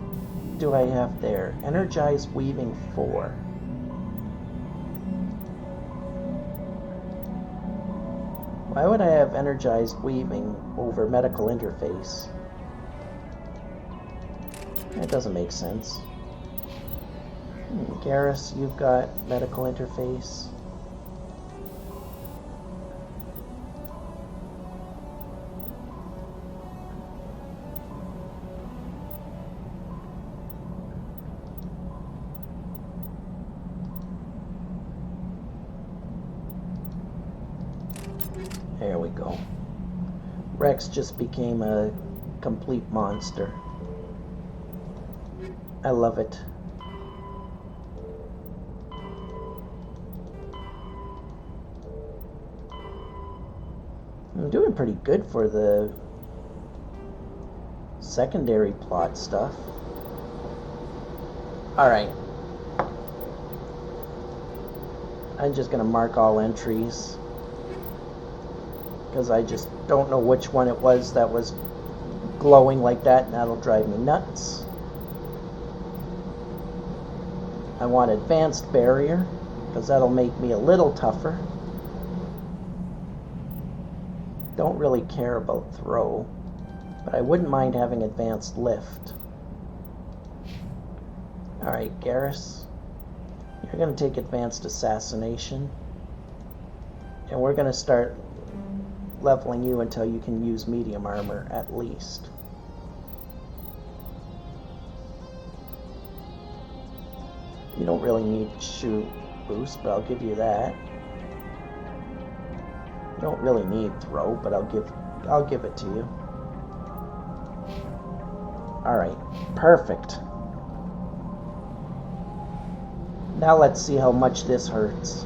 do I have there? Energized weaving 4. Why would I have energized weaving over medical interface? That doesn't make sense. Garrus, you've got medical interface. There we go. Rex just became a complete monster. I love it. I'm doing pretty good for the secondary plot stuff. Alright. I'm just gonna mark all entries, because I just don't know which one it was that was glowing like that, and that'll drive me nuts. I want advanced barrier, because that'll make me a little tougher. Don't really care about throw, but I wouldn't mind having advanced lift. Alright, Garrus, you're going to take advanced assassination, and we're going to start leveling you until you can use medium armor at least. You don't really need shoot boost, but I'll give you that. You don't really need throw, but I'll give it to you. Alright, perfect. Now let's see how much this hurts.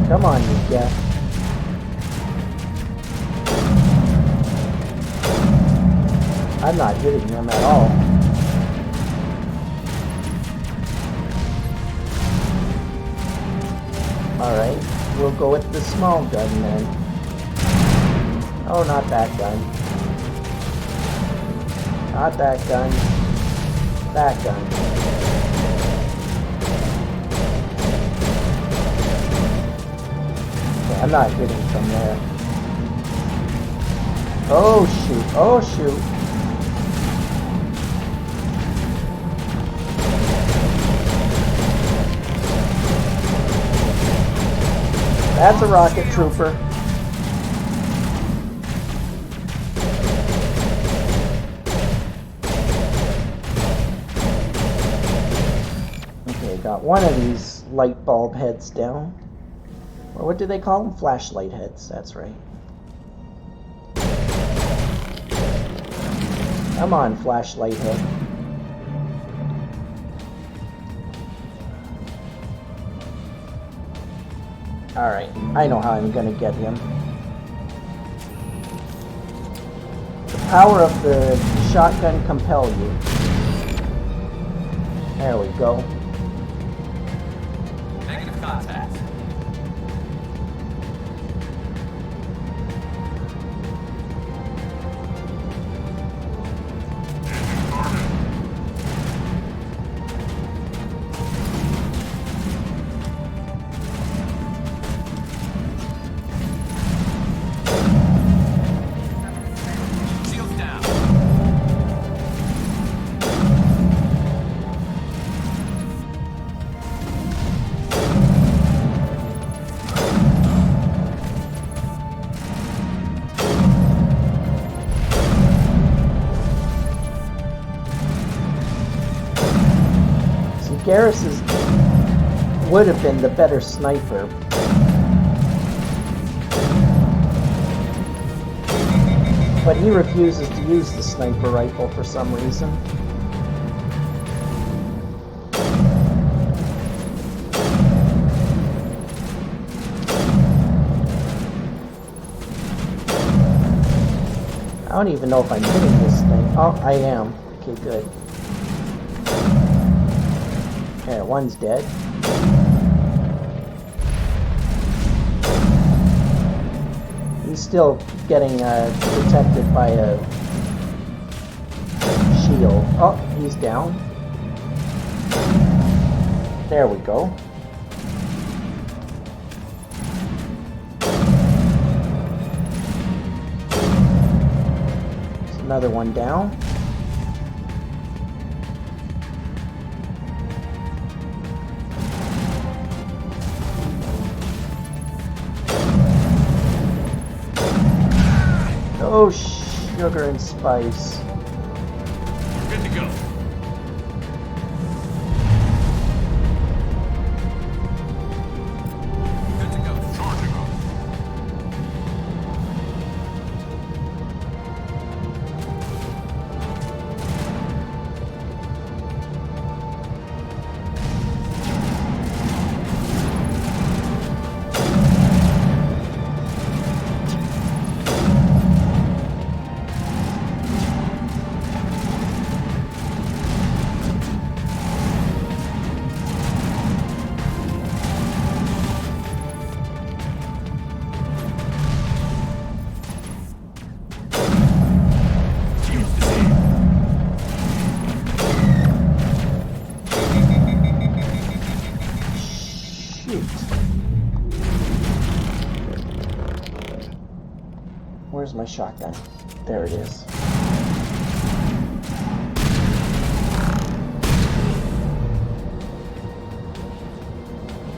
Come on, you guy. I'm not hitting him at all. Alright, we'll go with the small gun then. Oh, not that gun. Not that gun. That gun. I'm not hitting from there. Oh shoot, oh shoot. That's a rocket trooper. Okay, got one of these light bulb heads down. Or what do they call them? Flashlight heads, that's right. Come on, flashlight head. Alright, I know how I'm gonna get him. The power of the shotgun compel you. There we go. Negative contact. Garrus would have been the better sniper. But he refuses to use the sniper rifle for some reason. I don't even know if I'm hitting this thing. Oh, I am. Okay, good. Okay, one's dead. He's still getting protected by a shield. Oh, he's down. There we go. There's another one down. Oh, sugar and spice. Good to go. Good to go. Charging up. Where's my shotgun? There it is.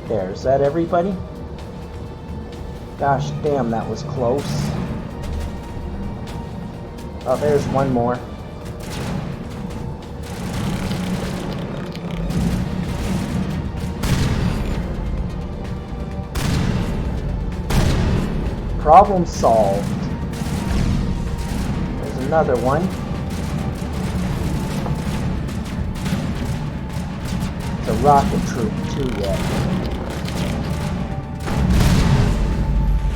There, is that everybody? Gosh damn, that was close. Oh, there's one more. Problem solved. There's another one. It's a rocket troop too yet.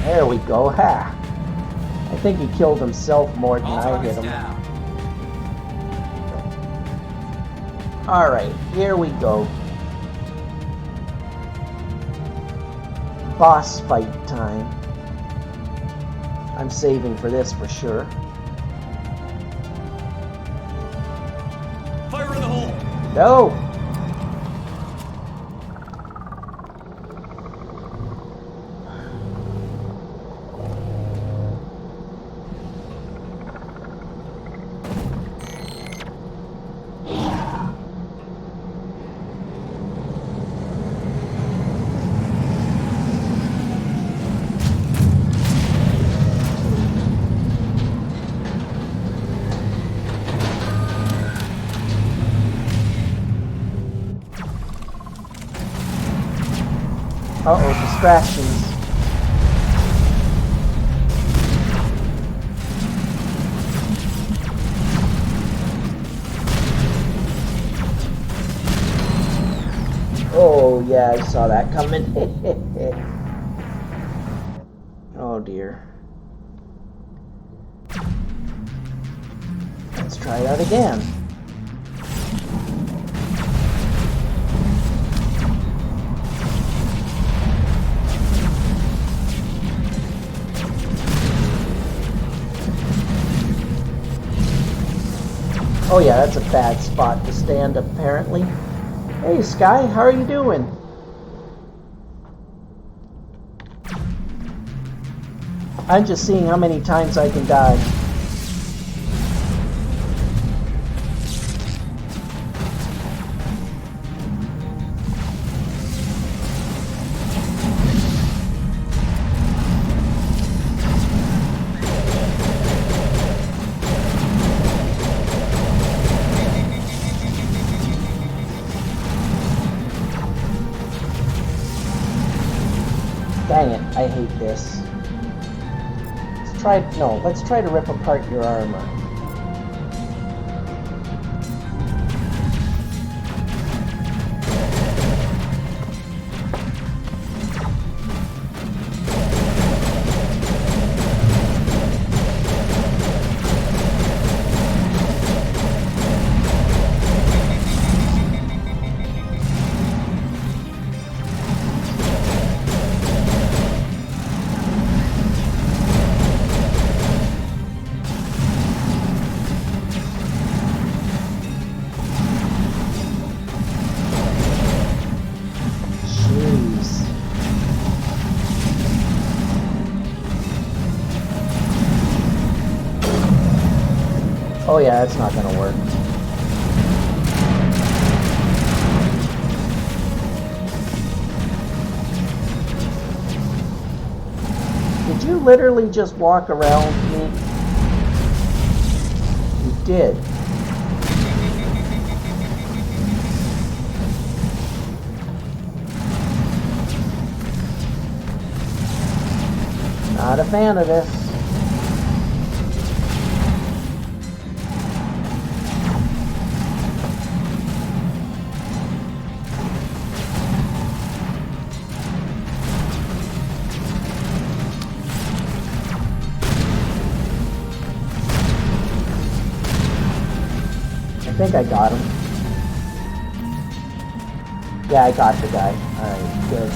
There we go. Ha! I think he killed himself more than I hit him. Alright, here we go. Boss fight time. I'm saving for this for sure. Fire in the hole! No! Uh-oh, distractions. Oh, yeah, I saw that coming. Oh, dear. Let's try that again. Oh yeah, that's a bad spot to stand apparently. Hey Sky, how are you doing? I'm just seeing how many times I can die. this. Let's try to rip apart your armor. Oh yeah, it's not gonna work. Did you literally just walk around me? You did. Not a fan of this. I think I got him. Yeah, I got the guy. Alright, good.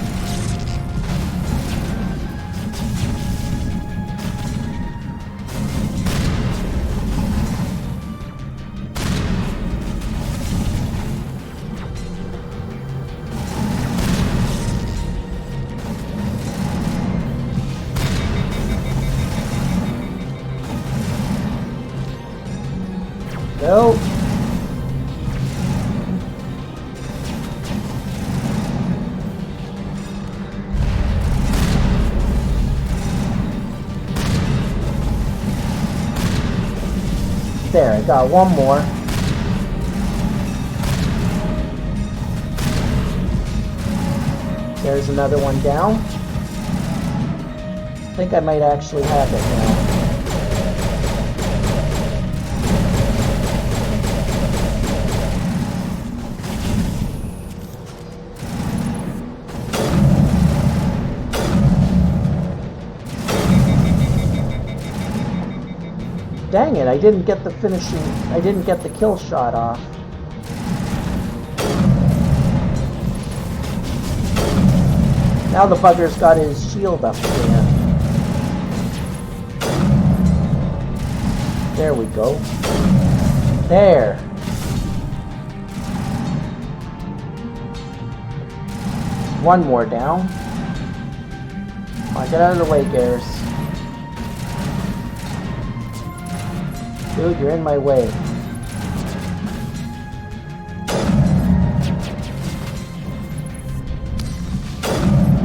Nope. There, I got one more. There's another one down. I think I might actually have it now. Dang it, I didn't get the kill shot off. Now the bugger's got his shield up again. There we go. There. One more down. Come on, get out of the way, Garrus. Dude, you're in my way.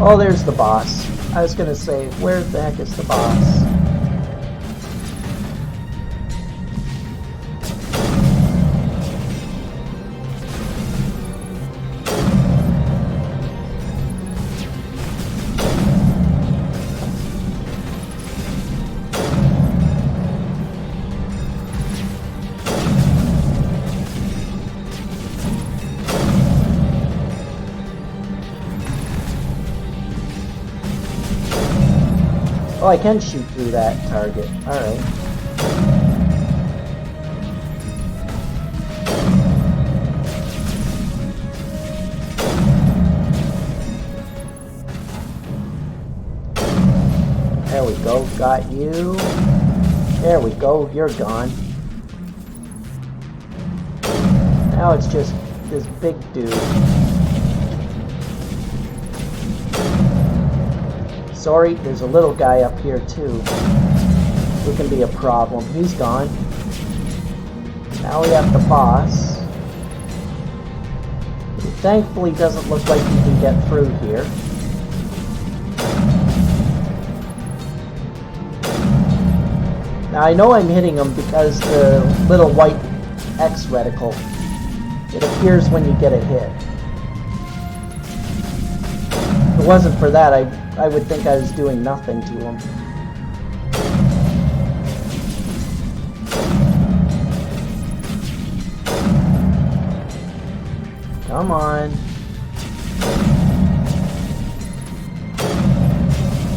Oh, there's the boss. I was gonna say, where the heck is the boss? Oh, I can shoot through that target. Alright. There we go. Got you. There we go. You're gone. Now it's just this big dude. Sorry, there's a little guy up here too. Who can be a problem. He's gone. Now we have the boss. Who thankfully doesn't look like he can get through here. Now I know I'm hitting him because the little white X reticle, it appears when you get a hit. If it wasn't for that, I would think I was doing nothing to him. Come on.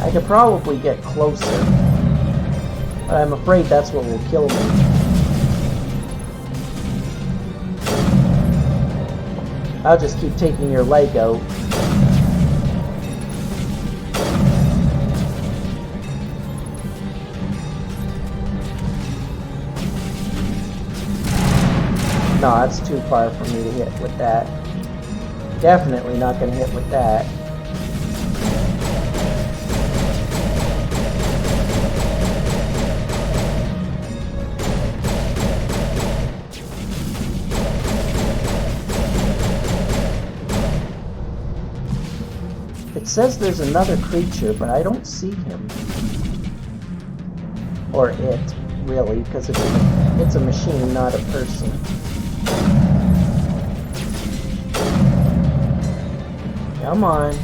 I could probably get closer, but I'm afraid that's what will kill me. I'll just keep taking your leg out. No, that's too far for me to hit with that. Definitely not going to hit with that. It says there's another creature, but I don't see him. Or it, really, because it's a machine, not a person. Come on.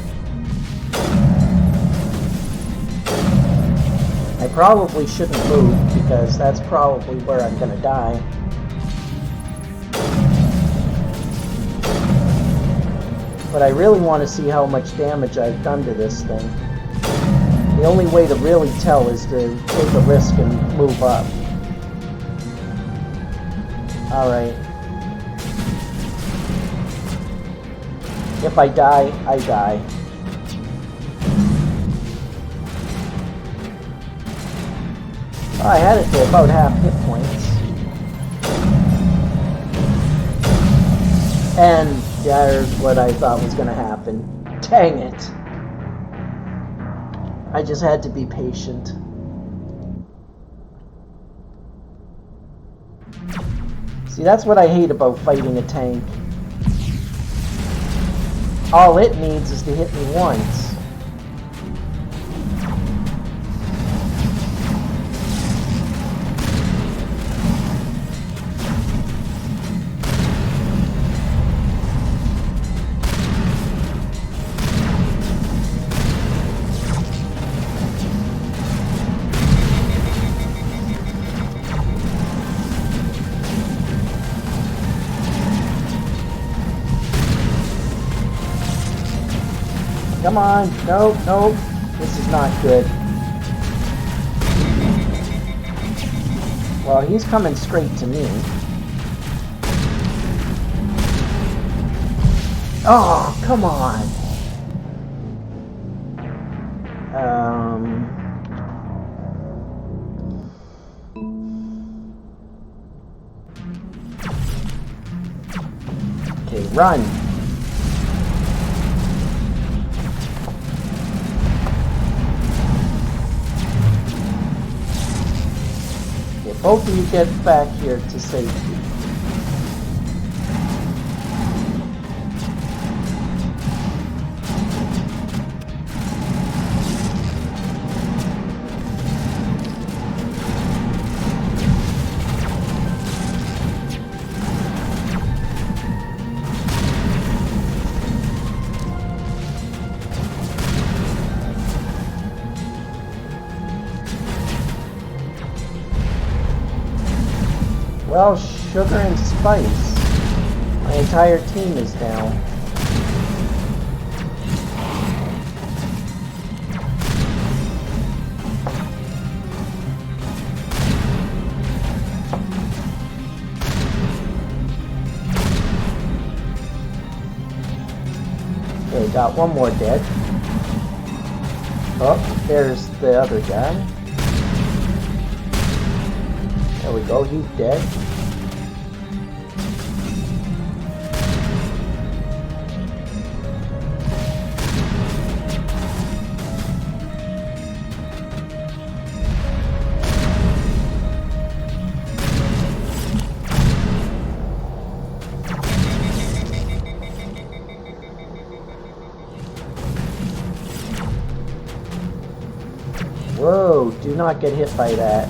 I probably shouldn't move, because that's probably where I'm gonna die. But I really want to see how much damage I've done to this thing. The only way to really tell is to take a risk and move up. Alright. If I die, I die. Oh, I had it to about half hit points. And there's what I thought was going to happen. Dang it. I just had to be patient. See, that's what I hate about fighting a tank. All it needs is to hit me once. Come on. Nope, nope. This is not good. Well, he's coming straight to me. Oh, come on. Okay, run. Both of you get back here to safety. Well, sugar and spice. My entire team is down. Okay, got one more dead. Oh, there's the other guy. There we go, he's dead. Whoa, do not get hit by that.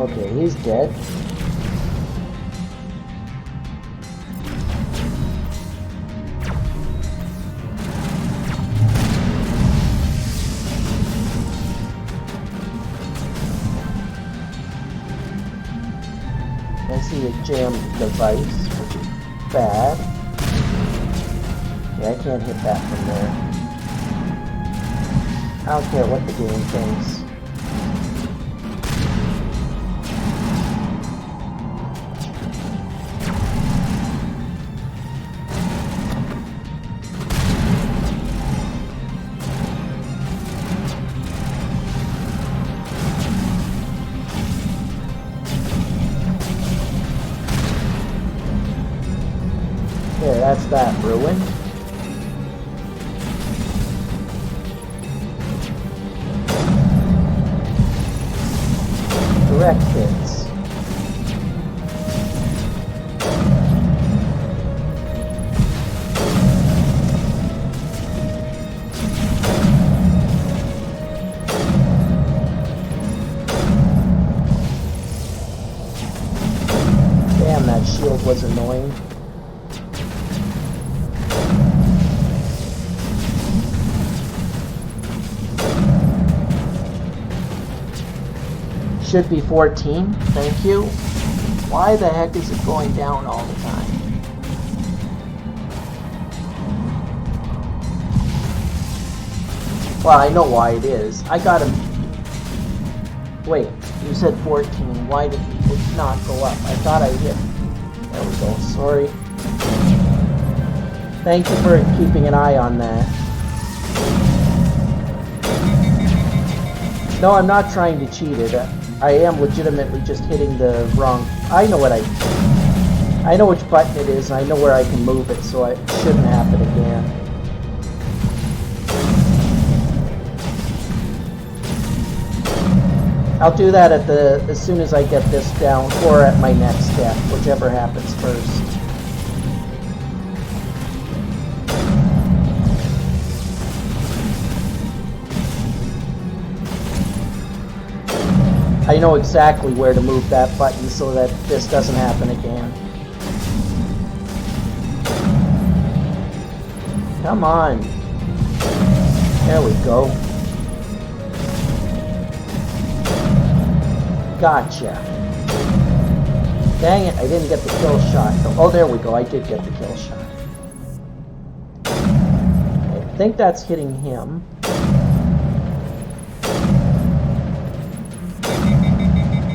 Okay, he's dead. I see a jammed device, which is bad. Yeah, I can't hit that from there. I don't care what the game thinks. There, that's that ruined. Direct hits. Damn, that shield was annoying. Should be 14, thank you. Why the heck is it going down all the time? Well, I know why it is. I got him. Wait, you said 14. Why did it not go up? I thought I hit. There we go, sorry. Thank you for keeping an eye on that. No, I'm not trying to cheat it. I am legitimately just hitting the wrong... I know which button it is, and I know where I can move it, so it shouldn't happen again. I'll do that as soon as I get this down, or at my next step, whichever happens first. I know exactly where to move that button so that this doesn't happen again. Come on. There we go. Gotcha. Dang it, I didn't get the kill shot. Oh, there we go, I did get the kill shot. I think that's hitting him.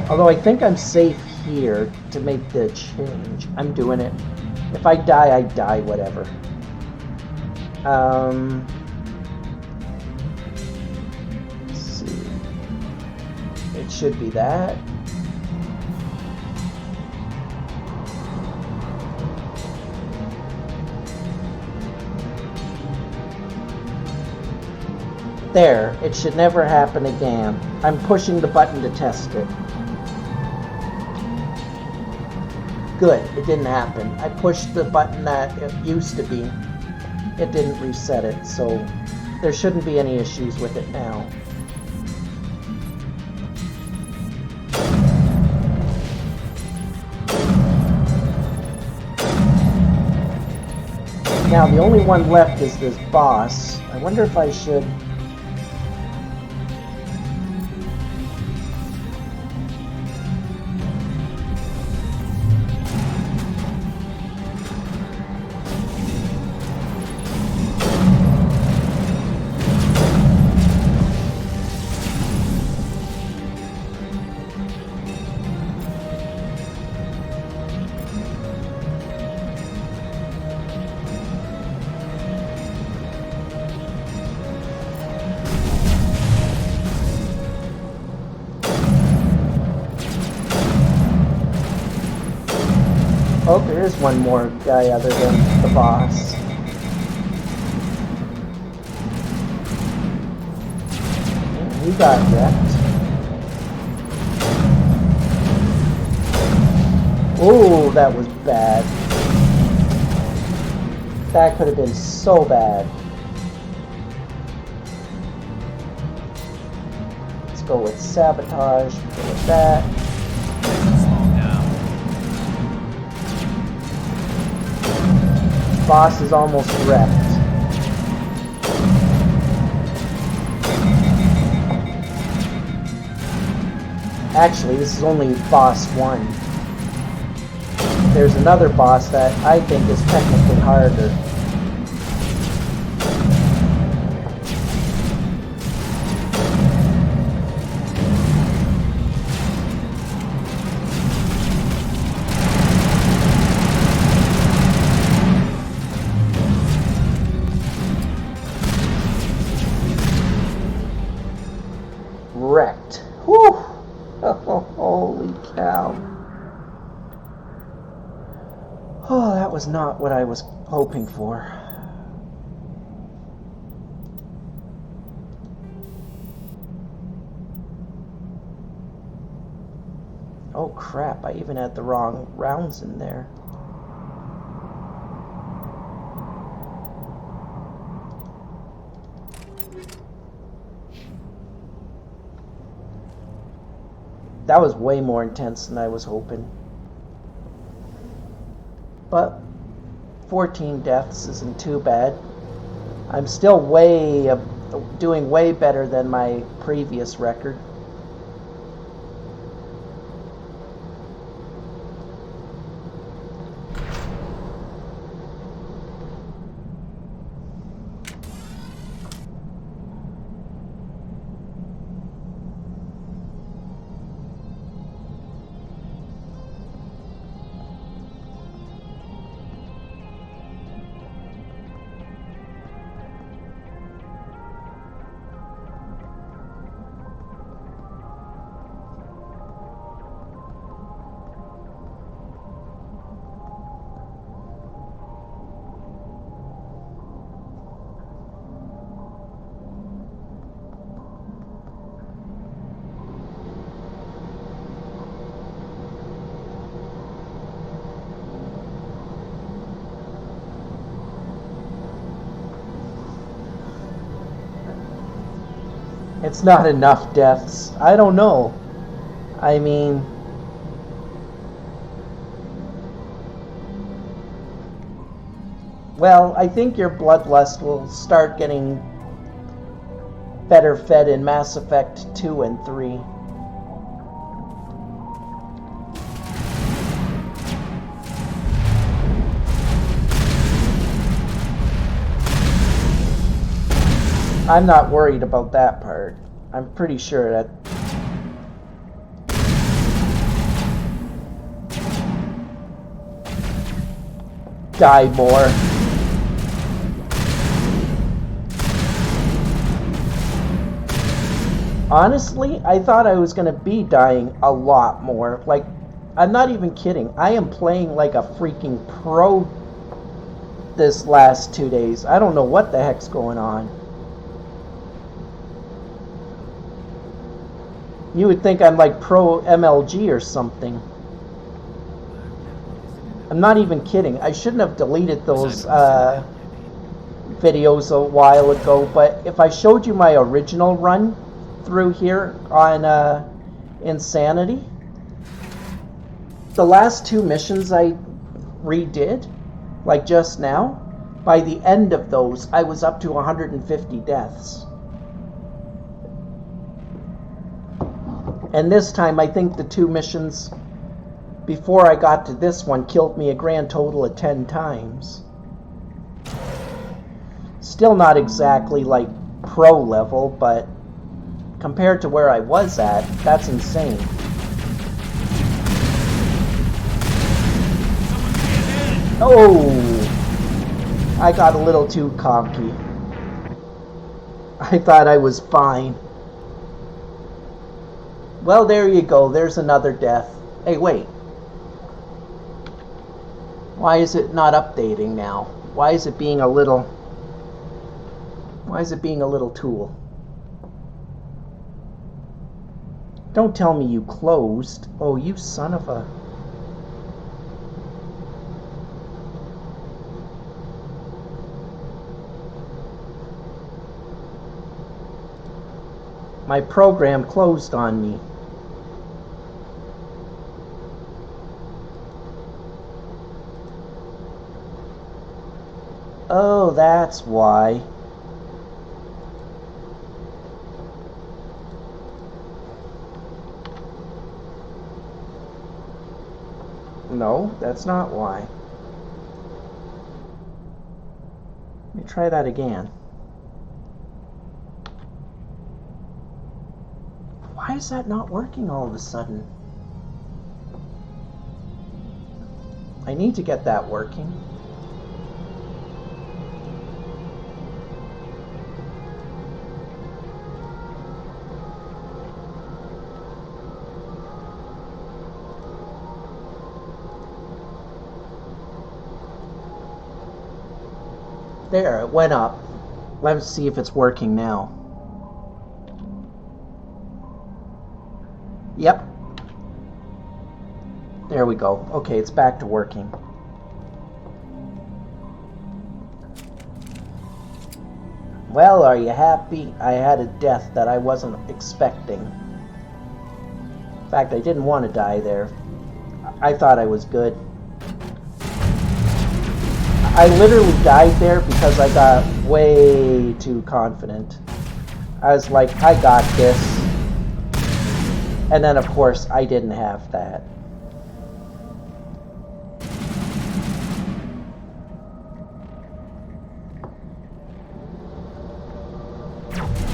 Although I think I'm safe here to make the change. I'm doing it. If I die, I die, whatever. Let's see. It should be that. There. It should never happen again. I'm pushing the button to test it. Good, it didn't happen. I pushed the button that it used to be. It didn't reset it, so there shouldn't be any issues with it now. Now the only one left is this boss. I wonder if I should... Oh, there is one more guy other than the boss. He got wrecked. Oh, that was bad. That could have been so bad. Let's go with sabotage. Go with that. boss is almost wrecked. Actually, this is only boss 1. There's another boss that I think is technically harder. Wrecked. Whew! Oh, holy cow. Oh, that was not what I was hoping for. Oh crap, I even had the wrong rounds in there. That was way more intense than I was hoping. But 14 deaths isn't too bad. I'm still doing way better than my previous record. It's not enough deaths. I don't know. I mean... Well, I think your bloodlust will start getting better fed in Mass Effect 2 and 3. I'm not worried about that part. I'm pretty sure that... Die more. Honestly, I thought I was going to be dying a lot more. Like, I'm not even kidding. I am playing like a freaking pro this last 2 days. I don't know what the heck's going on. You would think I'm like pro MLG or something. I'm not even kidding. I shouldn't have deleted those videos a while ago, but if I showed you my original run through here on Insanity, the last 2 missions I redid, like just now, by the end of those, I was up to 150 deaths. And this time, I think the 2 missions before I got to this one killed me a grand total of 10 times. Still not exactly like pro level, but compared to where I was at, that's insane. Oh! I got a little too cocky. I thought I was fine. Well, there you go. There's another death. Hey, wait. Why is it not updating now? Why is it being a little... Why is it being a little tool? Don't tell me you closed. Oh, you son of a... My program closed on me. Oh, that's why. No, that's not why. Let me try that again. Why is that not working all of a sudden? I need to get that working. There, it went up. Let's see if it's working now. Yep. There we go. Okay, it's back to working. Well, are you happy? I had a death that I wasn't expecting. In fact, I didn't want to die there. I thought I was good. I literally died there because I got way too confident. I was like, I got this. And then, of course, I didn't have that.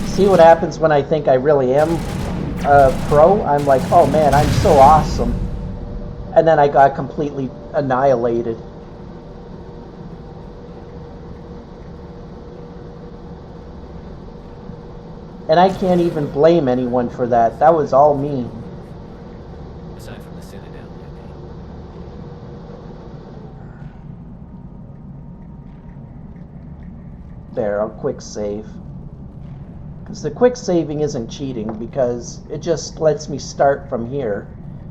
See what happens when I think I really am a pro? I'm like, oh man, I'm so awesome. And then I got completely annihilated. And I can't even blame anyone for that. That was all me. Aside from the Sentinel, There, I'll quick save. Because the quick saving isn't cheating, because it just lets me start from here.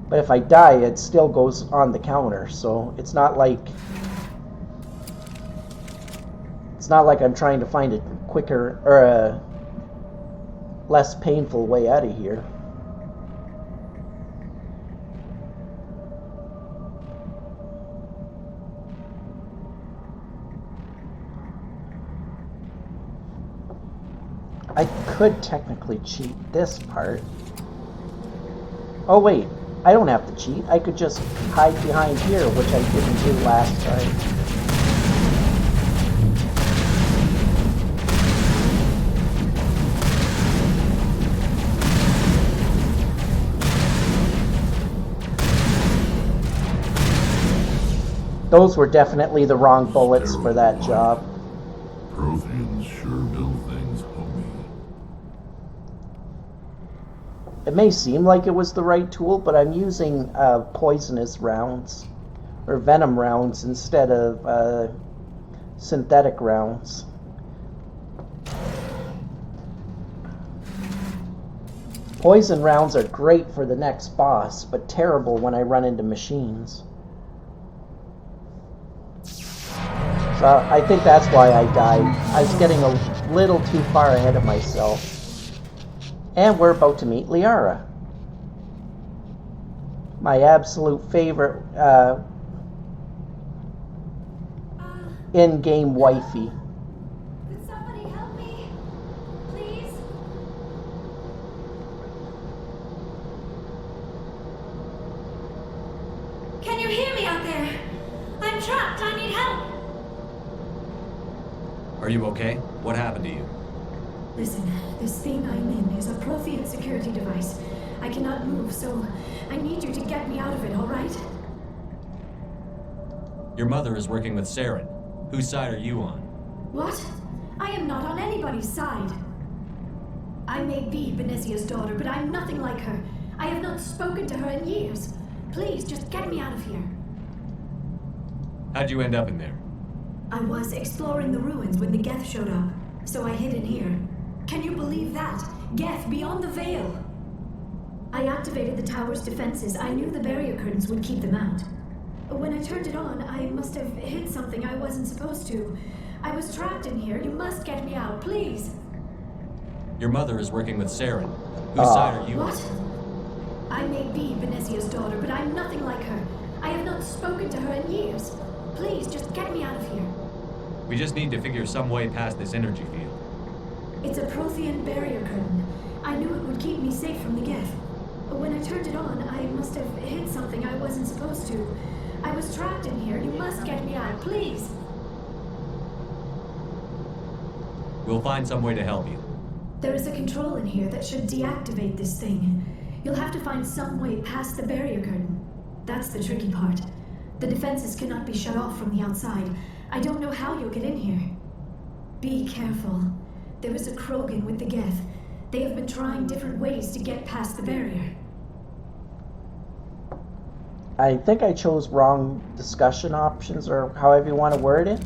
But if I die, it still goes on the counter, so it's not like I'm trying to find a quicker or a less painful way out of here. I could technically cheat this part. Oh wait, I don't have to cheat. I could just hide behind here, which I didn't do last time. Those were definitely the wrong bullets for that job. Protheans sure build things, homie. It may seem like it was the right tool, but I'm using poisonous rounds, or venom rounds, instead of synthetic rounds. Poison rounds are great for the next boss, but terrible when I run into machines. So I think that's why I died. I was getting a little too far ahead of myself. And we're about to meet Liara. My absolute favorite in-game wifey. Could somebody help me? Please? Can you hear me out there? I'm trapped. I need help. Are you okay? What happened to you? Listen, this thing I'm in is a Prothean security device. I cannot move, so I need you to get me out of it, all right? Your mother is working with Saren. Whose side are you on? What? I am not on anybody's side. I may be Benezia's daughter, but I'm nothing like her. I have not spoken to her in years. Please, just get me out of here. How'd you end up in there? I was exploring the ruins when the Geth showed up, so I hid in here. Can you believe that? Geth beyond the veil! I activated the tower's defenses. I knew the barrier curtains would keep them out. When I turned it on, I must have hit something I wasn't supposed to. I was trapped in here. You must get me out, please! Your mother is working with Saren. Whose side are you What? on? I may be Benezia's daughter, but I'm nothing like her. I have not spoken to her in years. Please, just get me out of here. We just need to figure some way past this energy field. It's a Prothean barrier curtain. I knew it would keep me safe from the Geth. When I turned it on, I must have hit something I wasn't supposed to. I was trapped in here. You must get me out, please. We'll find some way to help you. There is a control in here that should deactivate this thing. You'll have to find some way past the barrier curtain. That's the tricky part. The defenses cannot be shut off from the outside. I don't know how you'll get in here. Be careful. There is a Krogan with the Geth. They have been trying different ways to get past the barrier. I think I chose wrong discussion options, or however you want to word it,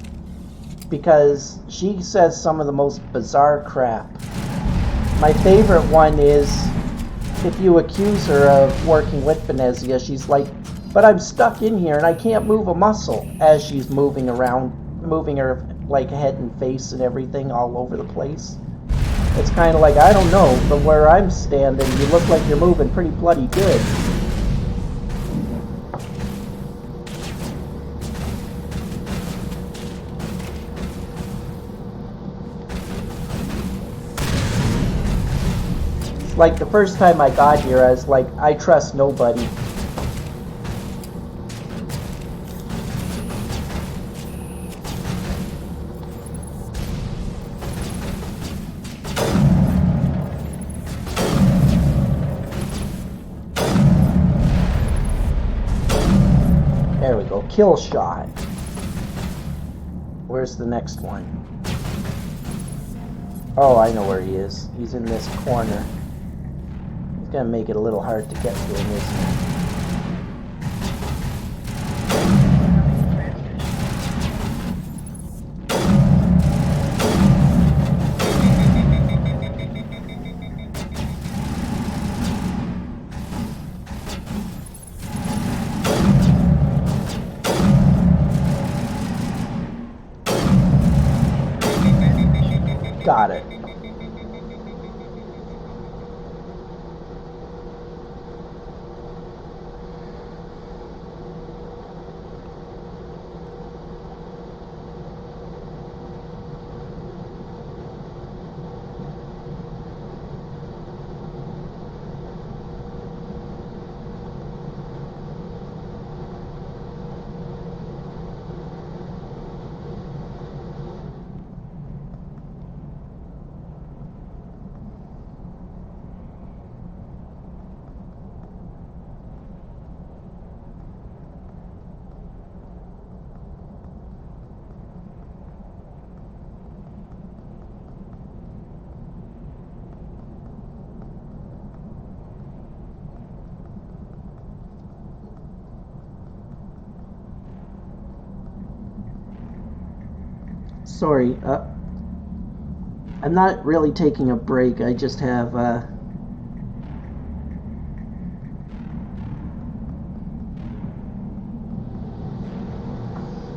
because she says some of the most bizarre crap. My favorite one is, if you accuse her of working with Benezia, she's like, but I'm stuck in here and I can't move a muscle, as she's moving around, moving her like head and face and everything all over the place. It's kind of like, I don't know, from where I'm standing, you look like you're moving pretty bloody good. Like, the first time I got here, I was like, I trust nobody. There we go, kill shot. Where's the next one? Oh, I know where he is. He's in this corner. It's gonna make it a little hard to get to him, isn't it? Got it. Sorry, I'm not really taking a break, I just have, I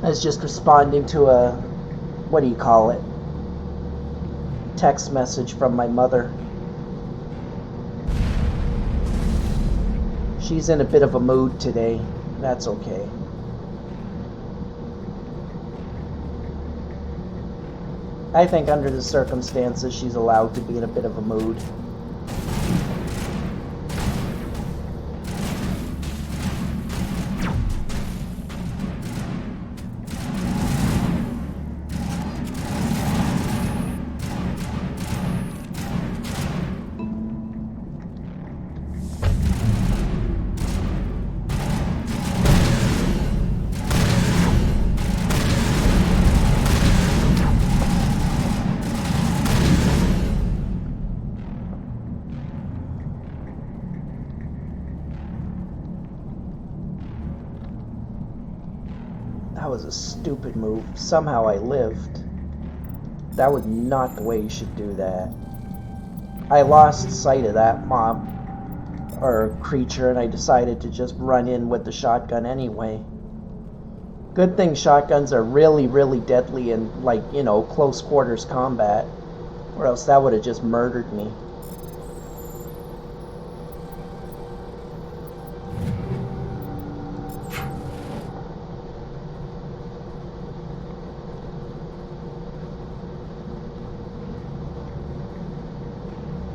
was just responding to a, what do you call it, text message from my mother. She's in a bit of a mood today, that's okay. I think under the circumstances, she's allowed to be in a bit of a mood. That was a stupid move. Somehow I lived. That was not the way you should do that. I lost sight of that mob or creature and I decided to just run in with the shotgun anyway. Good thing shotguns are really, really deadly in, like, you know, close quarters combat, or else that would have just murdered me.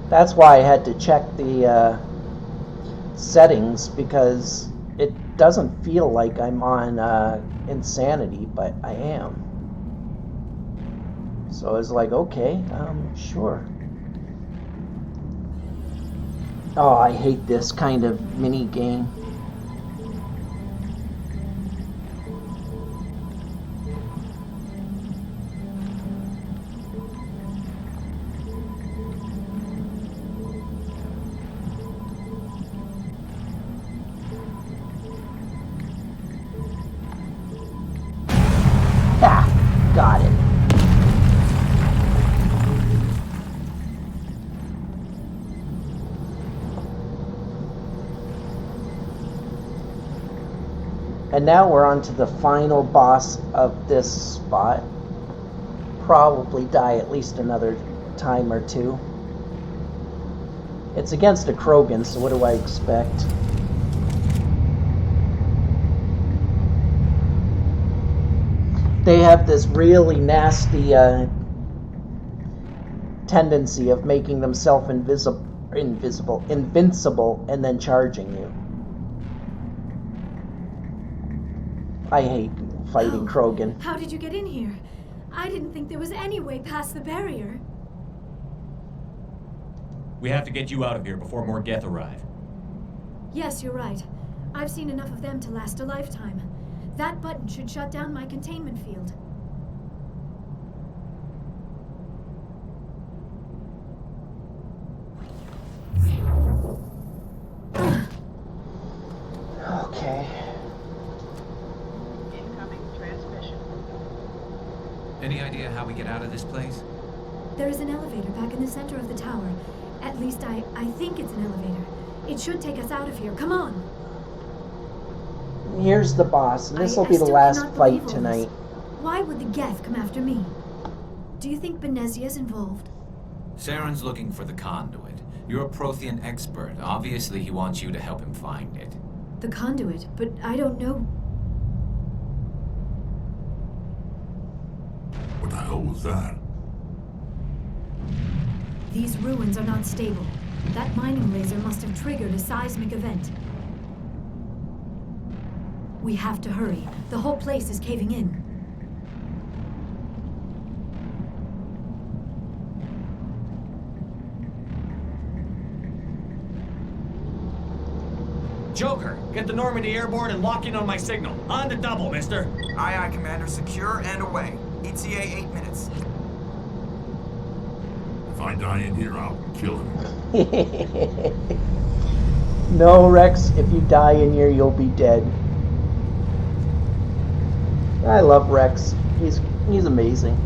That's why I had to check the settings, because it doesn't feel like I'm on insanity, but I am. So I was like, okay, sure. Oh, I hate this kind of mini game. Ah, got it. And now we're on to the final boss of this spot. Probably die at least another time or two. It's against a Krogan, so what do I expect? They have this really nasty tendency of making themselves invincible, and then charging you. I hate fighting Krogan. How did you get in here? I didn't think there was any way past the barrier. We have to get you out of here before more Geth arrive. Yes, you're right. I've seen enough of them to last a lifetime. That button should shut down my containment field. Okay. Any idea how we get out of this place? There is an elevator back in the center of the tower. At least I think it's an elevator. It should take us out of here. Come on! Here's the boss, and this will I be the still last cannot believe fight all tonight. this. Why would the Geth come after me? Do you think Benezia's involved? Saren's looking for the conduit. You're a Prothean expert. Obviously, he wants you to help him find it. The conduit, but I don't know. What the hell was that? These ruins are not stable. That mining laser must have triggered a seismic event. We have to hurry. The whole place is caving in. Joker, get the Normandy airborne and lock in on my signal. On the double, mister. Aye, aye, Commander. Secure and away. ETA 8 minutes. If I die in here, I'll kill him. No, Rex, if you die in here, you'll be dead. I love Rex. He's amazing.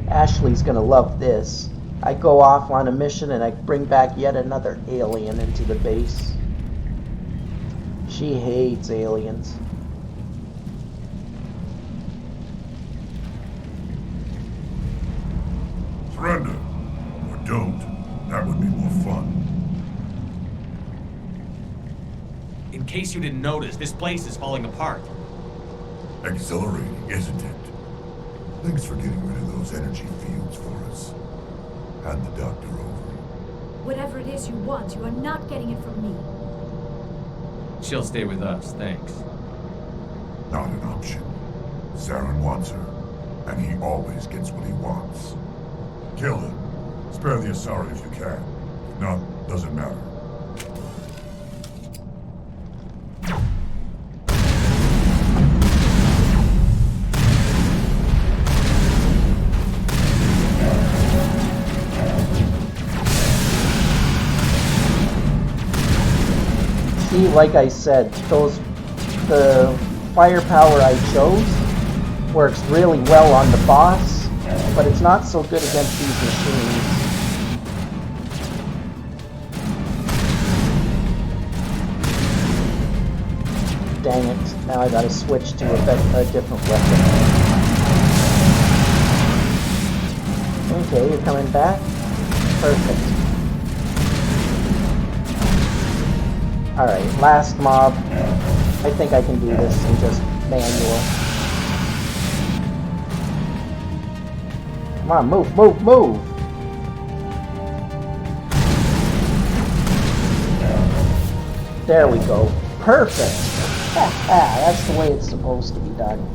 Ashley's gonna love this. I go off on a mission and I bring back yet another alien into the base. She hates aliens. Surrender. Or don't. That would be more fun. In case you didn't notice, this place is falling apart. Exhilarating, isn't it? Thanks for getting rid of those energy fields for us. Hand the doctor over. Whatever it is you want, you are not getting it from me. She'll stay with us, thanks. Not an option. Saren wants her, and he always gets what he wants. Kill him. Spare the Asari if you can. If not, doesn't matter. See, like I said, the firepower I chose works really well on the boss, but it's not so good against these machines. Dang it, now I gotta switch to a different weapon. Okay, you're coming back? Perfect. Alright, last mob. I think I can do this in just manual. Come on, move, move, move! There we go. Perfect! That's the way it's supposed to be done.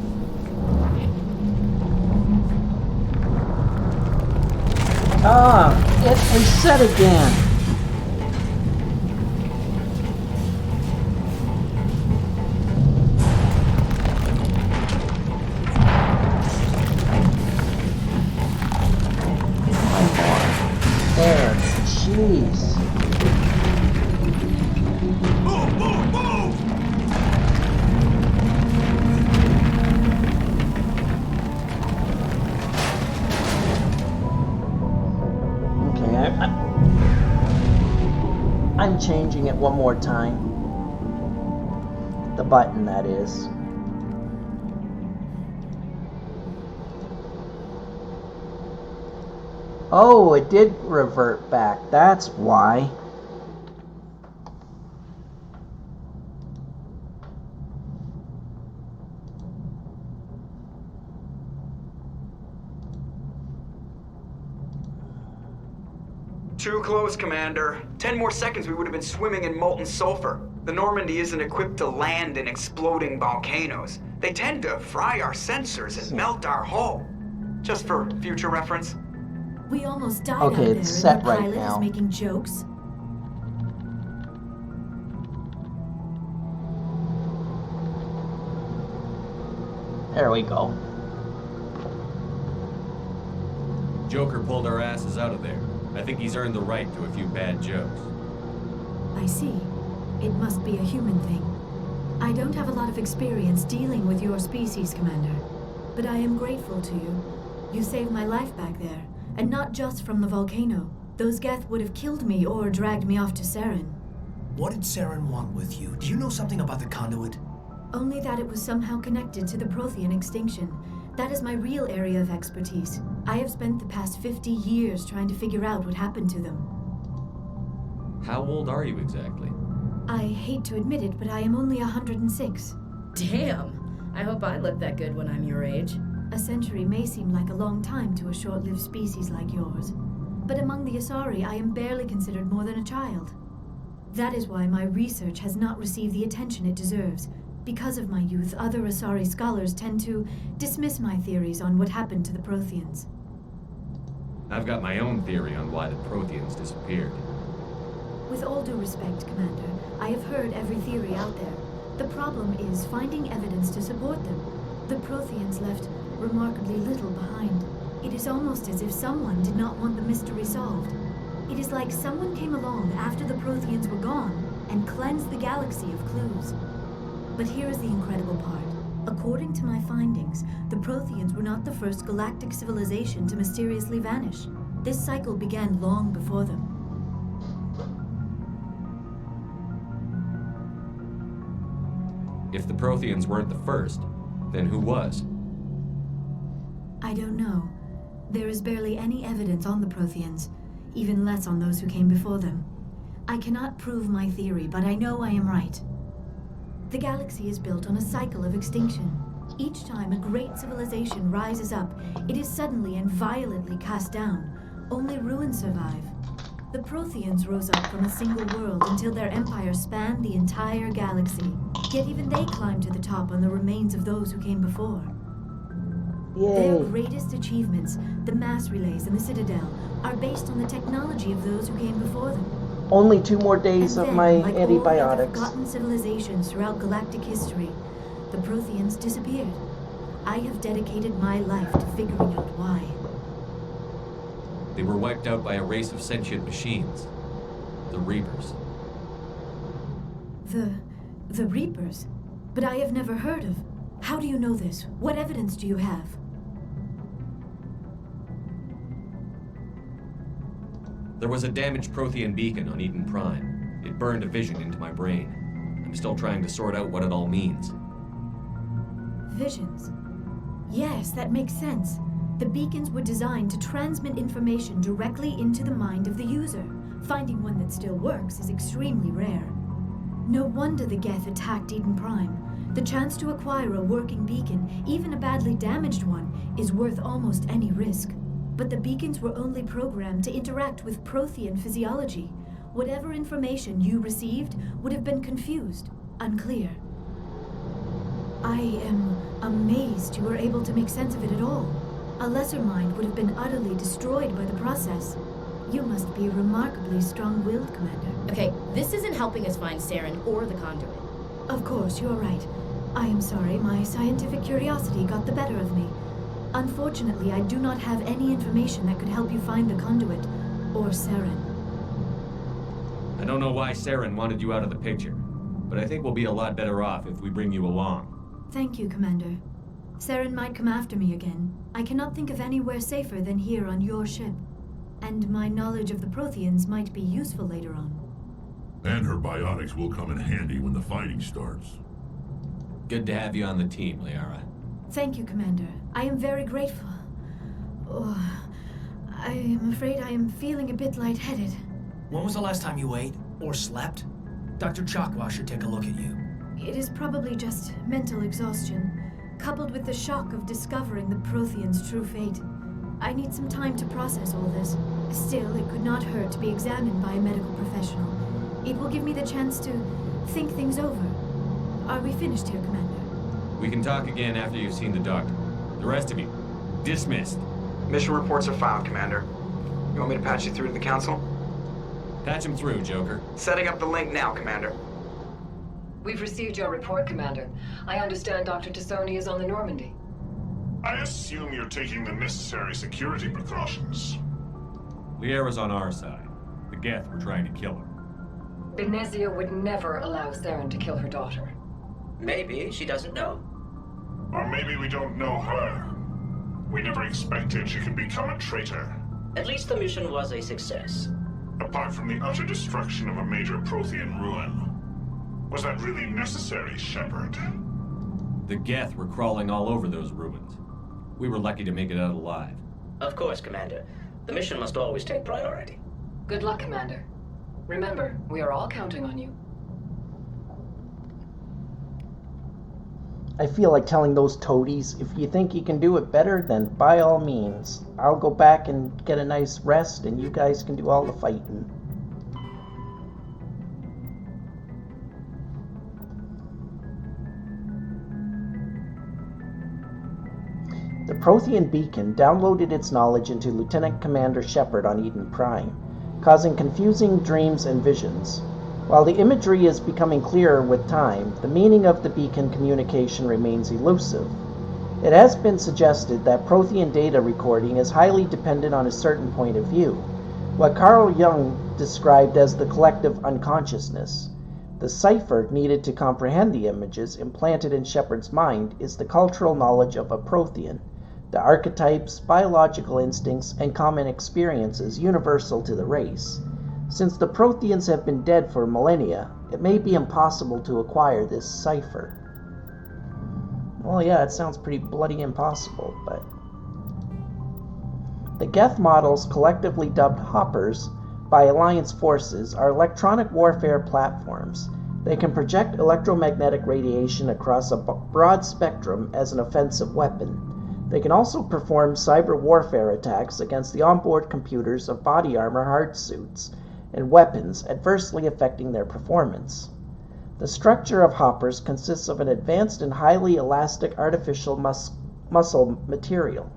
Ah, it reset again. There, jeez. Move, move, move! Okay, I'm changing it one more time. The button, that is. Oh, it did revert back. That's why. Too close, Commander. 10 more seconds we would have been swimming in molten sulfur. The Normandy isn't equipped to land in exploding volcanoes. They tend to fry our sensors and melt our hull. Just for future reference. We almost died Okay, out there, it's and set the right pilot now. is making jokes. There we go. Joker pulled our asses out of there. I think he's earned the right to a few bad jokes. I see. It must be a human thing. I don't have a lot of experience dealing with your species, Commander. But I am grateful to you. You saved my life back there, and not just from the volcano. Those Geth would have killed me or dragged me off to Saren. What did Saren want with you? Do you know something about the conduit? Only that it was somehow connected to the Prothean extinction. That is my real area of expertise. I have spent the past 50 years trying to figure out what happened to them. How old are you exactly? I hate to admit it, but I am only 106. Damn! I hope I look that good when I'm your age. A century may seem like a long time to a short-lived species like yours. But among the Asari, I am barely considered more than a child. That is why my research has not received the attention it deserves. Because of my youth, other Asari scholars tend to dismiss my theories on what happened to the Protheans. I've got my own theory on why the Protheans disappeared. With all due respect, Commander, I have heard every theory out there. The problem is finding evidence to support them. The Protheans left remarkably little behind. It is almost as if someone did not want the mystery solved. It is like someone came along after the Protheans were gone and cleansed the galaxy of clues. But here is the incredible part. According to my findings, the Protheans were not the first galactic civilization to mysteriously vanish. This cycle began long before them. If the Protheans weren't the first, then who was? I don't know. There is barely any evidence on the Protheans, even less on those who came before them. I cannot prove my theory, but I know I am right. The galaxy is built on a cycle of extinction. Each time a great civilization rises up, it is suddenly and violently cast down. Only ruins survive. The Protheans rose up from a single world until their empire spanned the entire galaxy. Yet even they climbed to the top on the remains of those who came before. Their greatest achievements, the mass relays and the Citadel, are based on the technology of those who came before them. Only 2 more days of my like all the antibiotics. forgotten civilizations throughout galactic history, the Protheans disappeared. I have dedicated my life to figuring out why. They were wiped out by a race of sentient machines. The Reapers. The Reapers? But I have never heard of. How do you know this? What evidence do you have? There was a damaged Prothean beacon on Eden Prime. It burned a vision into my brain. I'm still trying to sort out what it all means. Visions. Yes, that makes sense. The beacons were designed to transmit information directly into the mind of the user. Finding one that still works is extremely rare. No wonder the Geth attacked Eden Prime. The chance to acquire a working beacon, even a badly damaged one, is worth almost any risk. but the beacons were only programmed to interact with Prothean physiology. Whatever information you received would have been confused, unclear. I am amazed you were able to make sense of it at all. A lesser mind would have been utterly destroyed by the process. You must be remarkably strong-willed, Commander. Okay, this isn't helping us find Saren or the conduit. Of course, you're right. I am sorry, my scientific curiosity got the better of me. Unfortunately, I do not have any information that could help you find the conduit, or Saren. I don't know why Saren wanted you out of the picture, but I think we'll be a lot better off if we bring you along. Thank you, Commander. Saren might come after me again. I cannot think of anywhere safer than here on your ship. And my knowledge of the Protheans might be useful later on. And her biotics will come in handy when the fighting starts. Good to have you on the team, Liara. Thank you, Commander. I am very grateful. Oh, I am afraid I am feeling a bit lightheaded. When was the last time you ate or slept? Dr. Chakwa should take a look at you. It is probably just mental exhaustion, coupled with the shock of discovering the Protheans' true fate. I need some time to process all this. Still, it could not hurt to be examined by a medical professional. It will give me the chance to think things over. Are we finished here, Commander? We can talk again after you've seen the doctor. The rest of you, dismissed. Mission reports are filed, Commander. You want me to patch you through to the Council? Patch him through, Joker. Setting up the link now, Commander. We've received your report, Commander. I understand Dr. Tassoni is on the Normandy. I assume you're taking the necessary security precautions. Liara's on our side. The Geth were trying to kill her. Benezia would never allow Saren to kill her daughter. Maybe she doesn't know. Or maybe we don't know her. We never expected she could become a traitor. At least the mission was a success. Apart from the utter destruction of a major Prothean ruin. Was that really necessary, Shepard? The Geth were crawling all over those ruins. We were lucky to make it out alive. Of course, Commander. The mission must always take priority. Good luck, Commander. Remember, we are all counting on you. I feel like telling those toadies, if you think you can do it better, then by all means. I'll go back and get a nice rest, and you guys can do all the fighting. The Prothean beacon downloaded its knowledge into Lieutenant Commander Shepard on Eden Prime, causing confusing dreams and visions. While the imagery is becoming clearer with time, the meaning of the beacon communication remains elusive. It has been suggested that Prothean data recording is highly dependent on a certain point of view, what Carl Jung described as the collective unconsciousness. The cipher needed to comprehend the images implanted in Shepard's mind is the cultural knowledge of a Prothean, the archetypes, biological instincts, and common experiences universal to the race. Since the Protheans have been dead for millennia, it may be impossible to acquire this cipher. Well, yeah, it sounds pretty bloody impossible, but... The Geth models, collectively dubbed Hoppers by Alliance forces, are electronic warfare platforms. They can project electromagnetic radiation across a broad spectrum as an offensive weapon. They can also perform cyber warfare attacks against the onboard computers of body armor hard suits and weapons, adversely affecting their performance. The structure of Hoppers consists of an advanced and highly elastic artificial muscle material.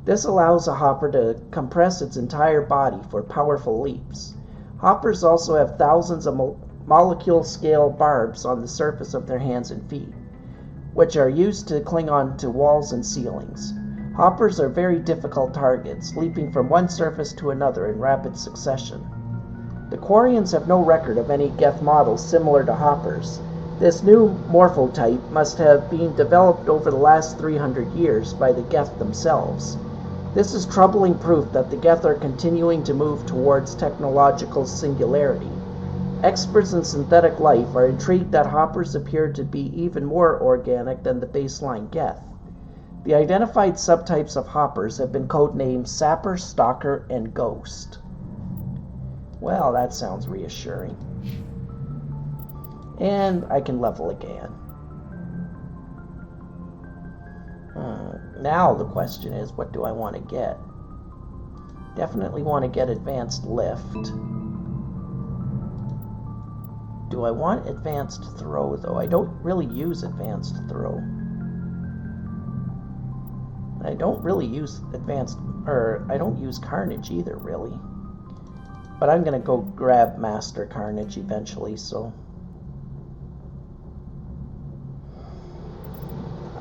This allows a Hopper to compress its entire body for powerful leaps. Hoppers also have thousands of molecule-scale barbs on the surface of their hands and feet, which are used to cling on to walls and ceilings. Hoppers are very difficult targets, leaping from one surface to another in rapid succession. The Quarians have no record of any Geth models similar to Hoppers. This new morphotype must have been developed over the last 300 years by the Geth themselves. This is troubling proof that the Geth are continuing to move towards technological singularity. Experts in synthetic life are intrigued that Hoppers appear to be even more organic than the baseline Geth. The identified subtypes of Hoppers have been codenamed Sapper, Stalker, and Ghost. Well, that sounds reassuring. And I can level again. Now the question is, what do I want to get? Definitely want to get advanced lift. Do I want advanced throw, though? I don't really use advanced throw. I don't really use I don't use Carnage either, really. But I'm going to go grab Master Carnage eventually, so...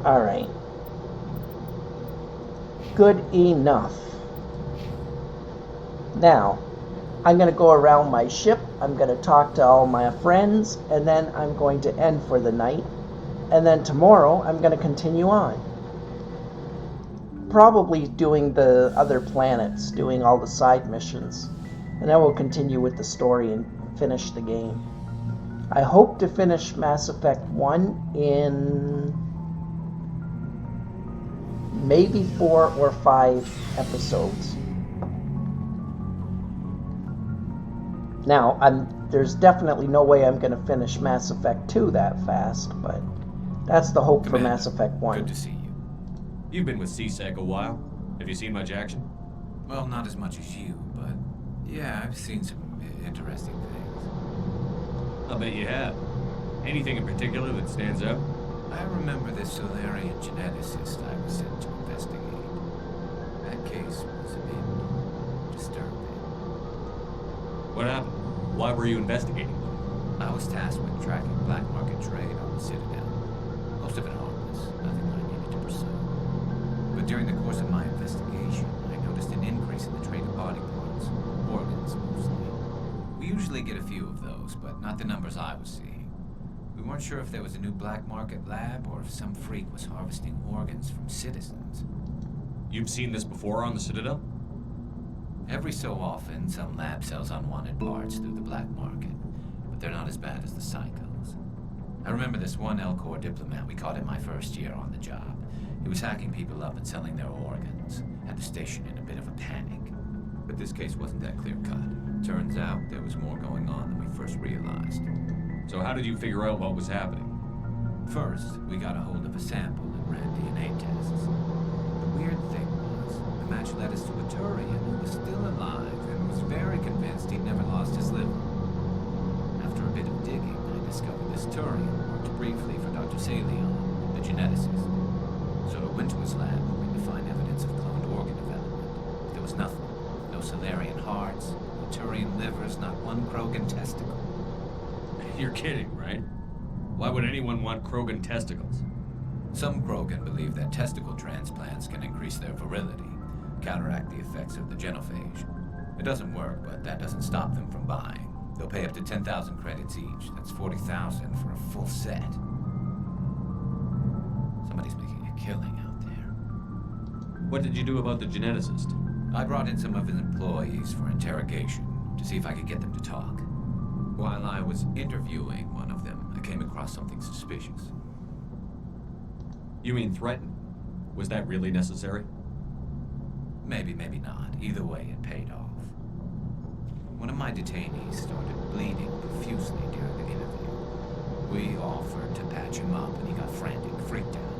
Alright. Good enough. Now, I'm going to go around my ship, I'm going to talk to all my friends, and then I'm going to end for the night. And then tomorrow, I'm going to continue on. Probably doing the other planets, doing all the side missions. And then we'll continue with the story and finish the game. I hope to finish Mass Effect 1 in maybe 4 or 5 episodes. Now, there's definitely no way I'm going to finish Mass Effect 2 that fast, but that's the hope for Mass Effect 1. Good to see you. You've been with CSEC a while. Have you seen much action? Well, not as much as you, but yeah, I've seen some interesting things. I'll bet you have. Anything in particular that stands out? I remember this Solarian geneticist I was sent to investigate. That case was a bit disturbing. What happened? Why were you investigating? I was tasked with tracking black market trade on the Citadel. Most of it harmless, nothing I needed to pursue. But during the course of my investigation, I noticed an increase in the trade of body parts, organs mostly. We usually get a few of those, but not the numbers I was seeing. We weren't sure if there was a new black market lab or if some freak was harvesting organs from citizens. You've seen this before on the Citadel? Every so often, some lab sells unwanted parts through the black market, but they're not as bad as the psychos. I remember this one L-Corps diplomat we caught in my first year on the job. He was hacking people up and selling their organs, had the station in a bit of a panic. But this case wasn't that clear-cut. Turns out there was more going on than we first realized. So how did you figure out what was happening? First, we got a hold of a sample and ran DNA tests. The weird thing was, the match led us to a Turian who was still alive and was very convinced he'd never lost his liver. After a bit of digging, I discovered this Turian worked briefly for Dr. Salion, the geneticist. So I went to his lab hoping to find evidence of cloned organ development. But there was nothing. No Solarian hearts, no Turian livers, not one Krogan testicle. You're kidding, right? Why would anyone want Krogan testicles? Some Krogan believe that testicle transplants can increase their virility, counteract the effects of the genophage. It doesn't work, but that doesn't stop them from buying. They'll pay up to 10,000 credits each. That's 40,000 for a full set. Somebody's making a killing out there. What did you do about the geneticist? I brought in some of his employees for interrogation to see if I could get them to talk. While I was interviewing one of them, I came across something suspicious. You mean threaten? Was that really necessary? Maybe, maybe not. Either way, it paid off. One of my detainees started bleeding profusely during the interview. We offered to patch him up, and he got frantic, freaked out.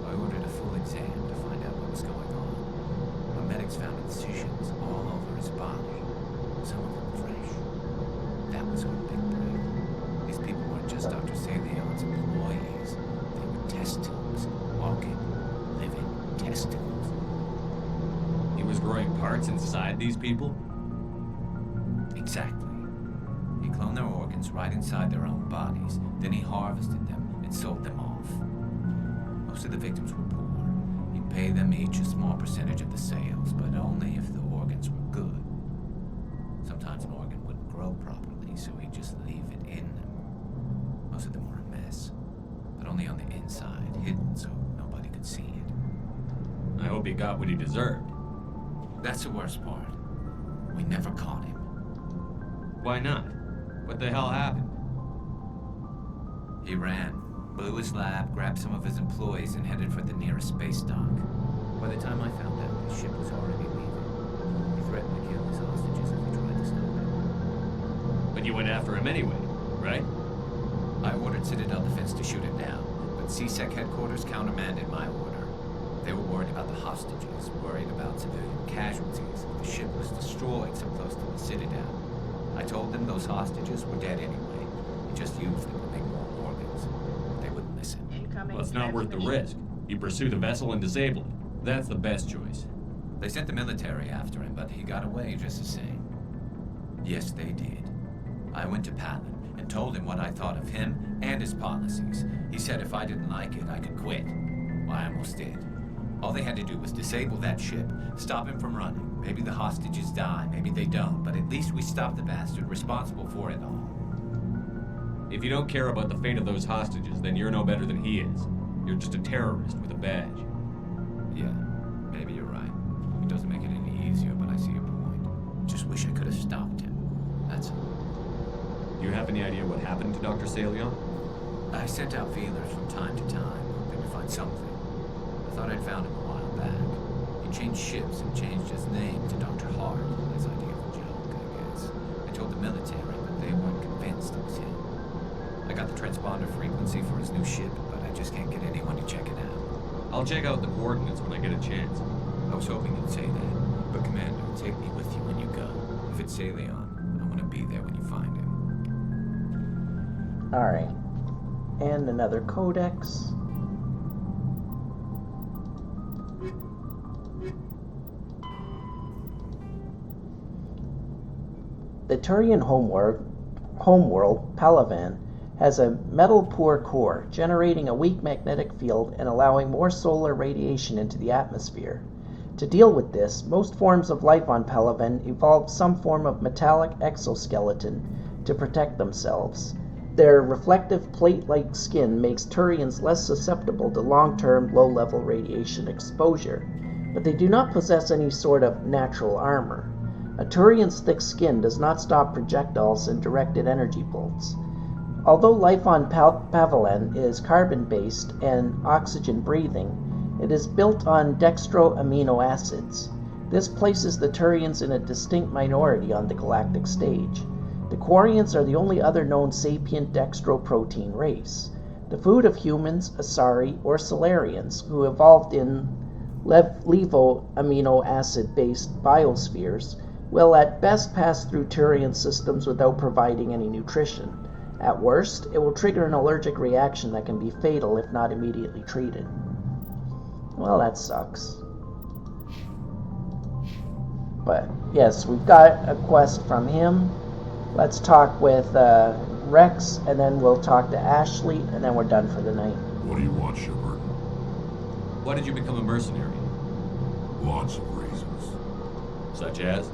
I ordered a full exam to find out what was going on. Our medics found incisions all over his body, some of them fresh. That was our big break. These people weren't just Dr. Salion's employees. They were test tubes, walking, living test tubes. He was growing parts inside these people? Exactly. He cloned their organs right inside their own bodies. Then he harvested them and sold them off. Most of the victims were poor. He'd pay them each a small percentage of the sales, but only if the organs were good. Sometimes an organ wouldn't grow properly, so he'd just leave it in them. Most of them were a mess, but only on the inside, hidden so nobody could see it. I hope he got what he deserved. That's the worst part. We never caught him. Why not? What the hell happened? He ran, blew his lab, grabbed some of his employees, and headed for the nearest space dock. By the time I found out, the ship was already leaving. He threatened to kill his hostages if we tried to stop him. But you went after him anyway, right? I ordered Citadel Defense to shoot him down, but CSEC headquarters countermanded my order. They were worried about the hostages, worried about civilian casualties. The ship was destroyed so close to the Citadel. I told them those hostages were dead anyway. We just used them to make more organs. They wouldn't listen. Incoming. Well, it's not worth the risk. You pursue the vessel and disable it. That's the best choice. They sent the military after him, but he got away just the same. Yes, they did. I went to Palin and told him what I thought of him and his policies. He said if I didn't like it, I could quit. Well, I almost did. All they had to do was disable that ship, stop him from running. Maybe the hostages die, maybe they don't, but at least we stopped the bastard responsible for it all. If you don't care about the fate of those hostages, then you're no better than he is. You're just a terrorist with a badge. Yeah, maybe you're right. It doesn't make it any easier, but I see your point. Just wish I could have stopped him. That's all. Do you have any idea what happened to Dr. Salion? I sent out feelers from time to time, hoping to find something. I thought I'd found him a while back. He changed ships and changed his name to Dr. Hart. His idea of a joke, I guess. I told the military, but they weren't convinced it was him. I got the transponder frequency for his new ship, but I just can't get anyone to check it out. I'll check out the coordinates when I get a chance. I was hoping you'd say that, but Commander, take me with you when you go. If it's Salion, I want to be there when you find him. Alright. And another codex. The Turian homeworld, Palavan, has a metal-poor core, generating a weak magnetic field and allowing more solar radiation into the atmosphere. To deal with this, most forms of life on Palavan evolved some form of metallic exoskeleton to protect themselves. Their reflective plate-like skin makes Turians less susceptible to long-term, low-level radiation exposure, but they do not possess any sort of natural armor. A Turian's thick skin does not stop projectiles and directed energy bolts. Although life on Palavan is carbon-based and oxygen-breathing, it is built on dextroamino acids. This places the Turians in a distinct minority on the galactic stage. The Quarians are the only other known sapient dextroprotein race. The food of humans, Asari, or Solarians, who evolved in levoamino acid-based biospheres, will at best pass through Turian systems without providing any nutrition. At worst, it will trigger an allergic reaction that can be fatal if not immediately treated. Well, that sucks. But, yes, we've got a quest from him. Let's talk with Rex, and then we'll talk to Ashley, and then we're done for the night. What do you want, Shepard? Why did you become a mercenary? Lots of reasons. Such as?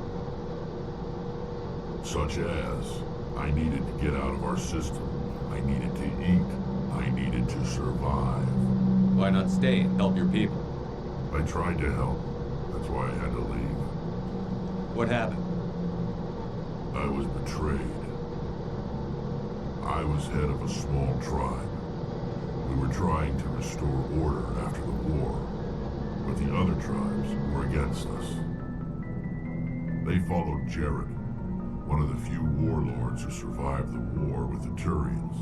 Such as, I needed to get out of our system. I needed to eat. I needed to survive. Why not stay and help your people? I tried to help. That's why I had to leave. What happened? I was betrayed. I was head of a small tribe. We were trying to restore order after the war, but the other tribes were against us. They followed Jared, one of the few warlords who survived the war with the Turians.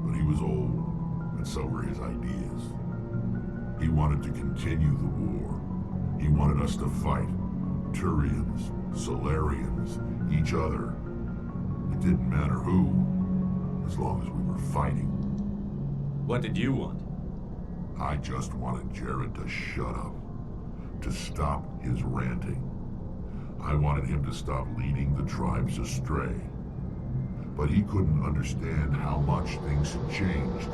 But he was old, and so were his ideas. He wanted to continue the war. He wanted us to fight. Turians, Solarians, each other. It didn't matter who, as long as we were fighting. What did you want? I just wanted Jared to shut up, to stop his ranting. I wanted him to stop leading the tribes astray. But he couldn't understand how much things had changed.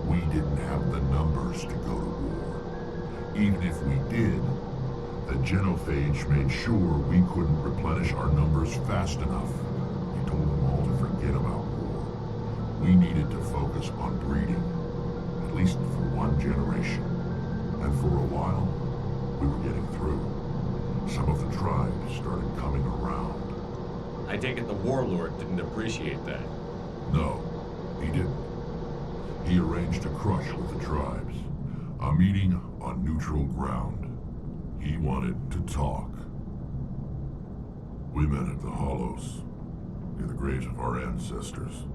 We didn't have the numbers to go to war. Even if we did, the genophage made sure we couldn't replenish our numbers fast enough. He told them all to forget about war. We needed to focus on breeding, at least for one generation. And for a while, we were getting through. Some of the tribes started coming around. I take it the warlord didn't appreciate that. No, he didn't. He arranged a crush with the tribes. A meeting on neutral ground. He wanted to talk. We met at the Hollows, near the graves of our ancestors.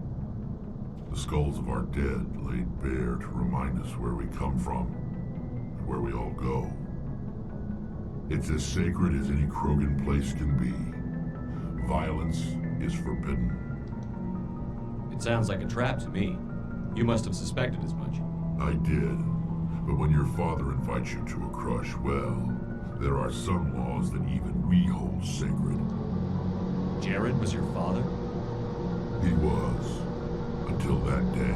The skulls of our dead laid bare to remind us where we come from and where we all go. It's as sacred as any Krogan place can be. Violence is forbidden. It sounds like a trap to me. You must have suspected as much. I did. But when your father invites you to a crush, well, there are some laws that even we hold sacred. Jared was your father? He was. Until that day.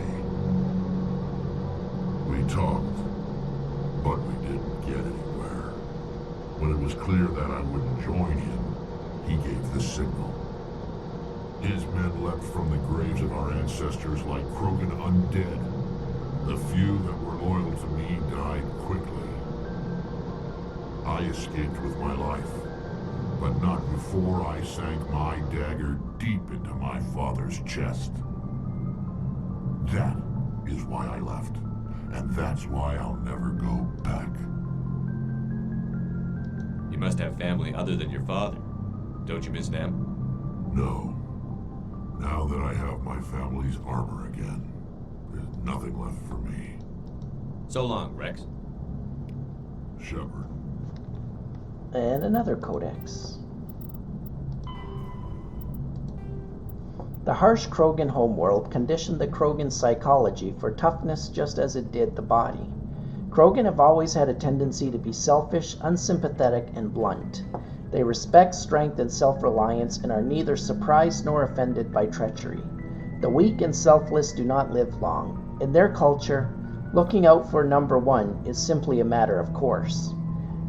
We talked, but we didn't get anywhere. When it was clear that I wouldn't join him, he gave the signal. His men leapt from the graves of our ancestors like Krogan undead. The few that were loyal to me died quickly. I escaped with my life, but not before I sank my dagger deep into my father's chest. That is why I left, and that's why I'll never go back. You must have family other than your father. Don't you miss them? No. Now that I have my family's armor again, there's nothing left for me. So long, Rex. Shepard. And another codex. The harsh Krogan homeworld conditioned the Krogan psychology for toughness just as it did the body. Krogan have always had a tendency to be selfish, unsympathetic, and blunt. They respect strength and self-reliance and are neither surprised nor offended by treachery. The weak and selfless do not live long. In their culture, looking out for number one is simply a matter of course.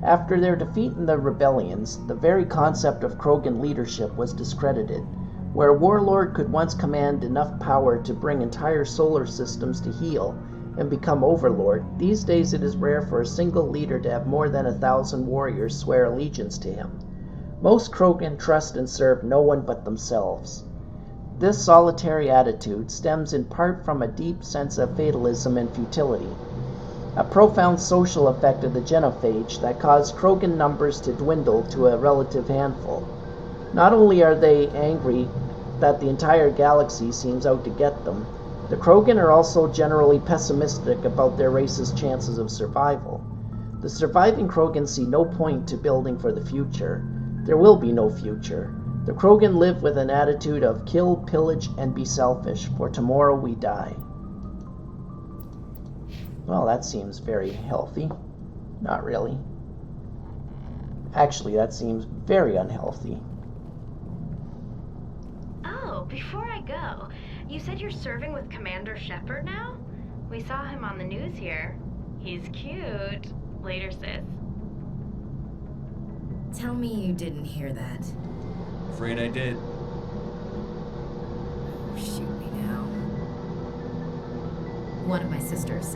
After their defeat in the rebellions, the very concept of Krogan leadership was discredited. Where a warlord could once command enough power to bring entire solar systems to heel and become overlord, these days it is rare for a single leader to have more than 1,000 warriors swear allegiance to him. Most Krogan trust and serve no one but themselves. This solitary attitude stems in part from a deep sense of fatalism and futility, a profound social effect of the genophage that caused Krogan numbers to dwindle to a relative handful. Not only are they angry that the entire galaxy seems out to get them, the Krogan are also generally pessimistic about their race's chances of survival. The surviving Krogan see no point to building for the future. There will be no future. The Krogan live with an attitude of kill, pillage, and be selfish, for tomorrow we die. Well, that seems very healthy. Not really. Actually, that seems very unhealthy. Oh, before I go, you said you're serving with Commander Shepard now? We saw him on the news here. He's cute. Later, sis. Tell me you didn't hear that. Afraid I did. Shoot me now. One of my sisters.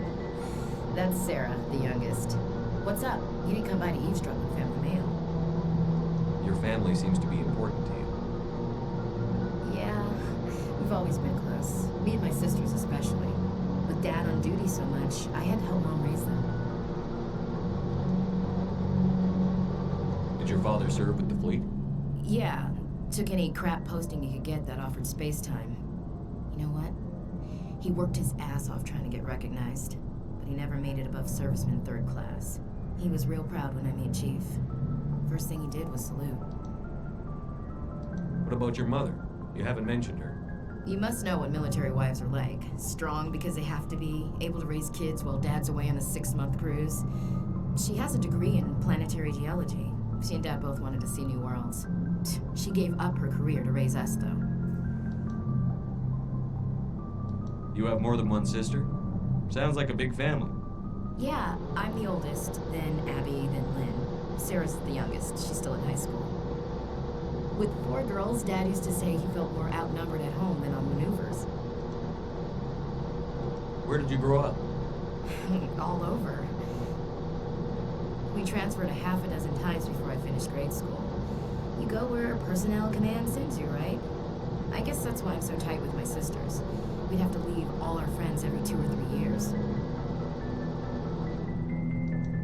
That's Sarah, the youngest. What's up? You didn't come by to eavesdrop on family mail. Your family seems to be important to you. Yeah, we've always been close. Me and my sisters especially. With Dad on duty so much, I had to help Mom raise them. Did your father serve with the fleet? Yeah, took any crap posting he could get that offered space time. You know what? He worked his ass off trying to get recognized, but he never made it above serviceman 3rd class. He was real proud when I made chief. First thing he did was salute. What about your mother? You haven't mentioned her. You must know what military wives are like. Strong because they have to be, able to raise kids while Dad's away on a 6-month cruise. She has a degree in planetary geology. She and Dad both wanted to see new worlds. She gave up her career to raise us, though. You have more than one sister? Sounds like a big family. Yeah, I'm the oldest, then Abby, then Lynn. Sarah's the youngest. She's still in high school. With 4 girls, Dad used to say he felt more outnumbered at home than on maneuvers. Where did you grow up? All over. We transferred a half a dozen times before I finished grade school. You go where personnel command sends you, right? I guess that's why I'm so tight with my sisters. We'd have to leave all our friends every 2 or 3 years.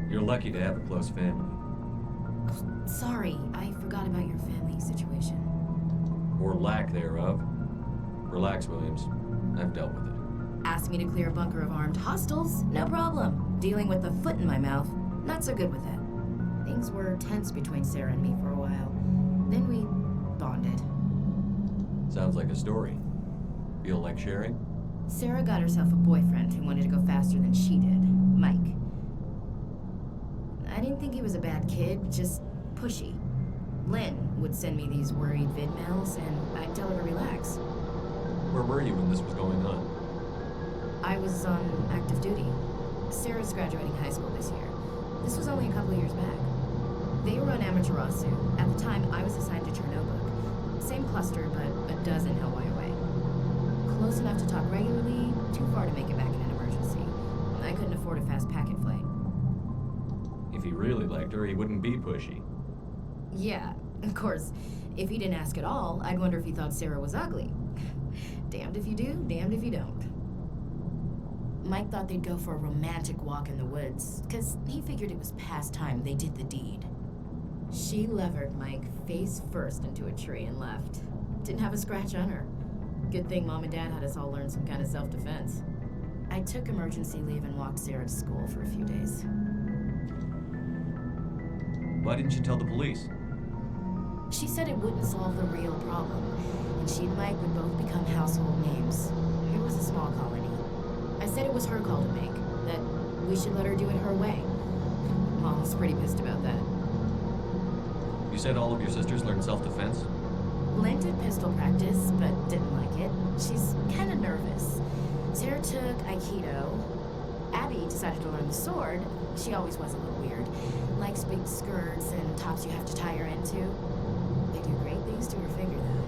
You're lucky to have a close family. Oh, sorry, I forgot about your family situation. Or lack thereof. Relax, Williams. I've dealt with it. Ask me to clear a bunker of armed hostiles? No problem. Dealing with a foot in my mouth? not so good with it. Things were tense between Sarah and me for a while. Then we bonded. Sounds like a story. Feel like sharing? Sarah got herself a boyfriend who wanted to go faster than she did, Mike. I didn't think he was a bad kid, just pushy. Lynn would send me these worried vidmails, and I'd tell her to relax. Where were you when this was going on? I was on active duty. Sarah's graduating high school this year. This was only a couple of years back. They were on Amaterasu. At the time, I was assigned to Chernobyl. Same cluster, but a dozen Hawaii away. Close enough to talk regularly, too far to make it back in an emergency. I couldn't afford a fast packet flight. If he really liked her, he wouldn't be pushy. Yeah, of course. If he didn't ask at all, I'd wonder if he thought Sarah was ugly. Damned if you do, damned if you don't. Mike thought they'd go for a romantic walk in the woods, because he figured it was past time they did the deed. She levered Mike face first into a tree and left. Didn't have a scratch on her. Good thing Mom and Dad had us all learn some kind of self-defense. I took emergency leave and walked Sarah to school for a few days. Why didn't you tell the police? She said it wouldn't solve the real problem, and she and Mike would both become household names. It was a small colony. I said it was her call to make, that we should let her do it her way. Mom was pretty pissed about that. You said all of your sisters learned self-defense? Lynn did pistol practice, but didn't like it. She's kind of nervous. Sarah took Aikido. Abby decided to learn the sword. She always was a little weird. Likes big skirts and tops you have to tie her into. They do great things to her figure, though.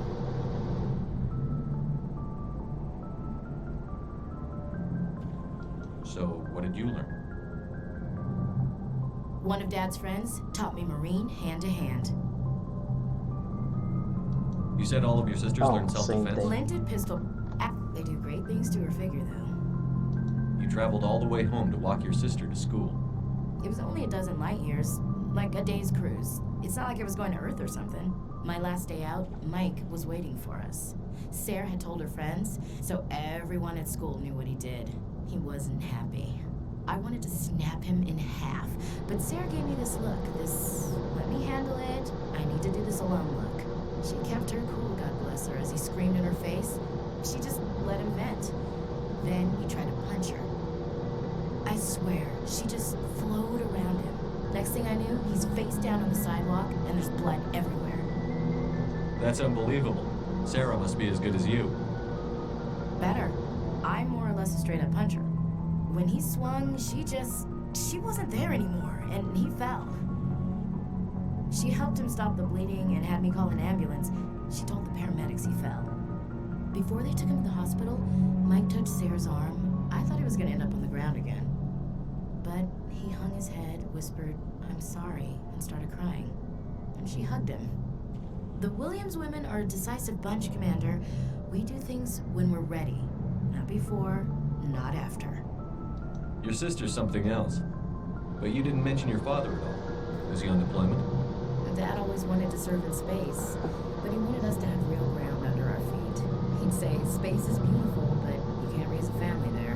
So, what did you learn? One of Dad's friends taught me Marine hand to hand. You said all of your sisters learned self-defense? Lynn did pistol. They do great things to her figure, though. You traveled all the way home to walk your sister to school. It was only a dozen light years, like a day's cruise. It's not like I was going to Earth or something. My last day out, Mike was waiting for us. Sarah had told her friends, so everyone at school knew what he did. He wasn't happy. I wanted to snap him in half, but Sarah gave me this look, this let me handle it, I need to do this alone look. She kept her cool, God bless her, as he screamed in her face. She just let him vent. Then he tried to punch her. I swear, she just flowed around him. Next thing I knew, he's face down on the sidewalk, and there's blood everywhere. That's unbelievable. Sarah must be as good as you. Better. I'm more or less a straight-up puncher. When he swung, she wasn't there anymore, and he fell. She helped him stop the bleeding and had me call an ambulance. She told the paramedics he fell. Before they took him to the hospital, Mike touched Sarah's arm. I thought he was going to end up on the ground again. But he hung his head, whispered, "I'm sorry," and started crying. And she hugged him. The Williams women are a decisive bunch, Commander. We do things when we're ready. Not before, not after. Your sister's something else. But you didn't mention your father at all. Was he on deployment? Dad always wanted to serve in space, but he wanted us to have real ground under our feet. He'd say, space is beautiful, but you can't raise a family there.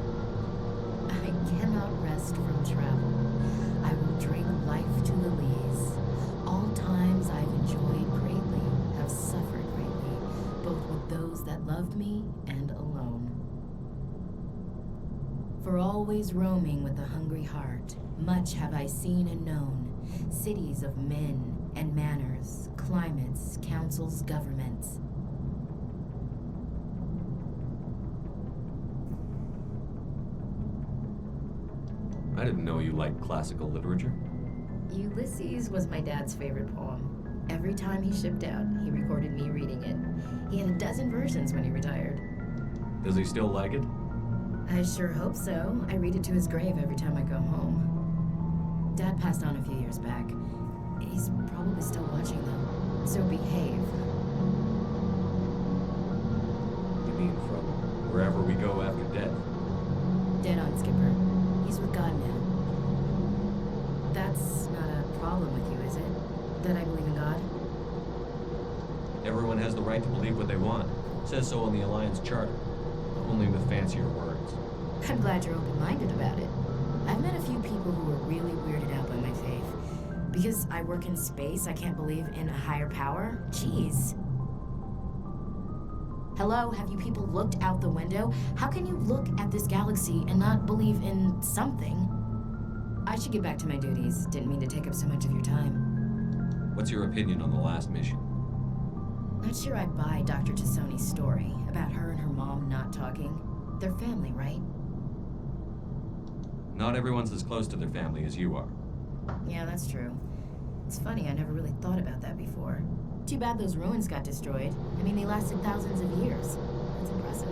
I cannot rest from travel. I will drink life to the lees. All times I've enjoyed greatly, have suffered greatly, both with those that loved me and alone. For always roaming with a hungry heart, much have I seen and known, cities of men and manners, climates, councils, governments. I didn't know you liked classical literature. Ulysses was my dad's favorite poem. Every time he shipped out, he recorded me reading it. He had a dozen versions when he retired. Does he still like it? I sure hope so. I read it to his grave every time I go home. Dad passed on a few years back. He's probably still watching, though. So behave. You mean from wherever we go after death? Dead on, Skipper. He's with God now. That's not a problem with you, is it? That I believe in God? Everyone has the right to believe what they want. It says so on the Alliance Charter. Only with fancier words. I'm glad you're open-minded about it. I've met a few people who were really weirded out by my Because I work in space, I can't believe in a higher power? Jeez. Hello, have you people looked out the window? How can you look at this galaxy and not believe in something? I should get back to my duties. Didn't mean to take up so much of your time. What's your opinion on the last mission? Not sure I buy Dr. Tassoni's story about her and her mom not talking. They're family, right? Not everyone's as close to their family as you are. Yeah, that's true. It's funny, I never really thought about that before. Too bad those ruins got destroyed. I mean, they lasted thousands of years. That's impressive.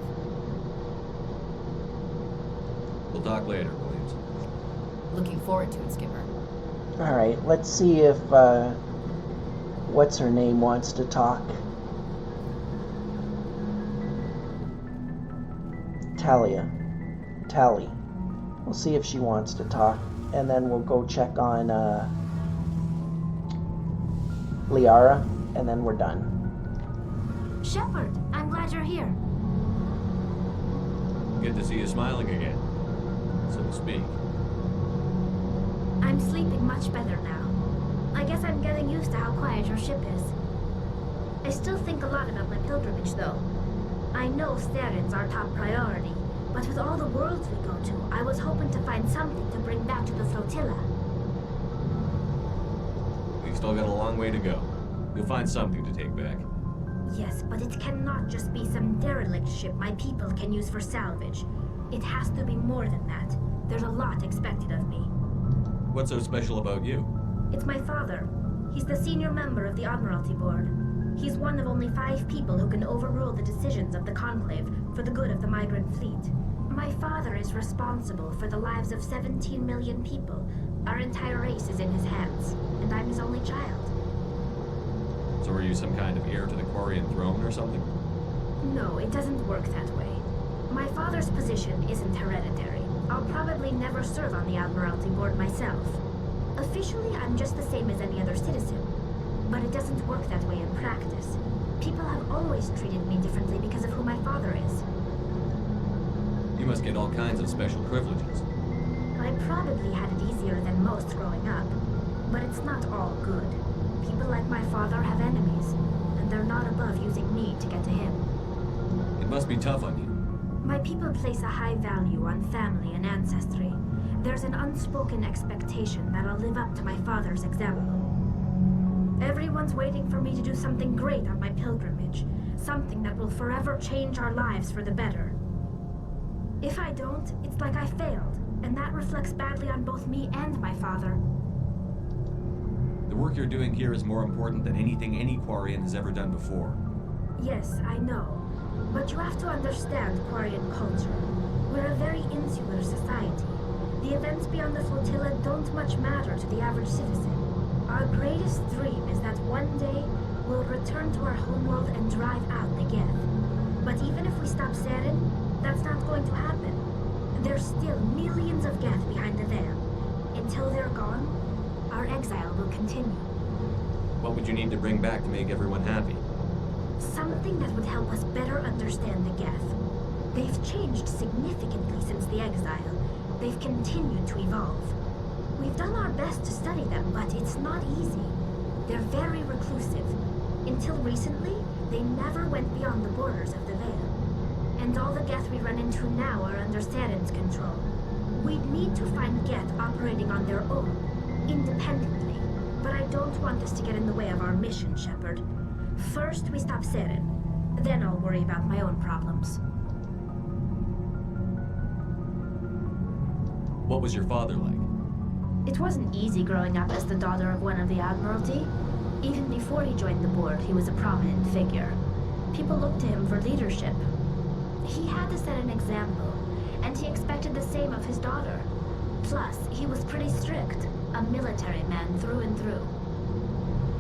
We'll talk later, Williams. Looking forward to it, Skipper. Alright, let's see if, what's her name wants to talk. Tally. We'll see if she wants to talk, and then we'll go check on, Liara, and then we're done. Shepard, I'm glad you're here. Good to see you smiling again, so to speak. I'm sleeping much better now. I guess I'm getting used to how quiet your ship is. I still think a lot about my pilgrimage, though. I know Saren's our top priority, but with all the worlds we go to, I was hoping to find something to bring back to the flotilla. We've still got a long way to go. You'll find something to take back. Yes, but it cannot just be some derelict ship my people can use for salvage. It has to be more than that. There's a lot expected of me. What's so special about you? It's my father. He's the senior member of the Admiralty Board. He's one of only 5 people who can overrule the decisions of the Conclave for the good of the migrant fleet. My father is responsible for the lives of 17 million people. Our entire race is in his hands, and I'm his only child. So are you some kind of heir to the Quarian throne or something? No, it doesn't work that way. My father's position isn't hereditary. I'll probably never serve on the Admiralty Board myself. Officially, I'm just the same as any other citizen. But it doesn't work that way in practice. People have always treated me differently because of who my father is. You must get all kinds of special privileges. I probably had it easier than most growing up, but it's not all good. People like my father have enemies, and they're not above using me to get to him. It must be tough on you. My people place a high value on family and ancestry. There's an unspoken expectation that I'll live up to my father's example. Everyone's waiting for me to do something great on my pilgrimage, something that will forever change our lives for the better. If I don't, it's like I failed, and that reflects badly on both me and my father. The work you're doing here is more important than anything any Quarian has ever done before. Yes, I know. But you have to understand Quarian culture. We're a very insular society. The events beyond the flotilla don't much matter to the average citizen. Our greatest dream is that one day we'll return to our homeworld and drive out the Geth. But even if we stop Saren, that's not going to happen. There's still millions of Geth behind the veil. Until they're gone, our exile will continue. What would you need to bring back to make everyone happy? Something that would help us better understand the Geth. They've changed significantly since the exile. They've continued to evolve. We've done our best to study them, but it's not easy. They're very reclusive. Until recently, they never went beyond the borders of the Veil. And all the Geth we run into now are under Saren's control. We'd need to find Geth operating on their own, independently. But I don't want this to get in the way of our mission, Shepard. First, we stop Saren. Then I'll worry about my own problems. What was your father like? It wasn't easy growing up as the daughter of one of the Admiralty. Even before he joined the board, he was a prominent figure. People looked to him for leadership. He had to set an example, and he expected the same of his daughter. Plus, he was pretty strict, a military man through and through.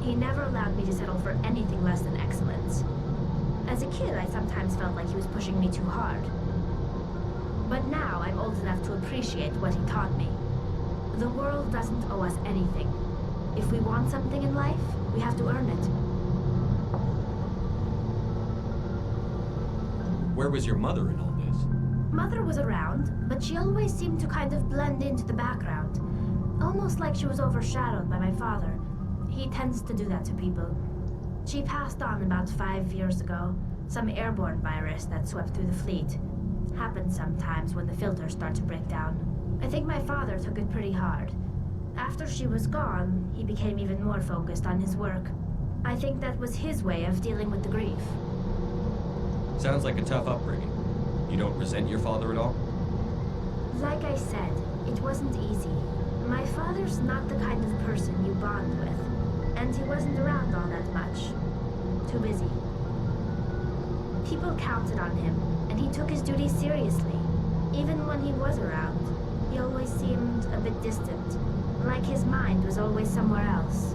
He never allowed me to settle for anything less than excellence. As a kid, I sometimes felt like he was pushing me too hard. But now I'm old enough to appreciate what he taught me. The world doesn't owe us anything. If we want something in life, we have to earn it. Where was your mother in all this? Mother was around, but she always seemed to kind of blend into the background. almost like she was overshadowed by my father. He tends to do that to people. She passed on about 5 years ago. Some airborne virus that swept through the fleet. Happens sometimes when the filters start to break down. I think my father took it pretty hard. After she was gone, he became even more focused on his work. I think that was his way of dealing with the grief. Sounds like a tough upbringing. You don't resent your father at all? Like I said, it wasn't easy. My father's not the kind of person you bond with, and he wasn't around all that much. Too busy. People counted on him, and he took his duties seriously. Even when he was around, he always seemed a bit distant, like his mind was always somewhere else.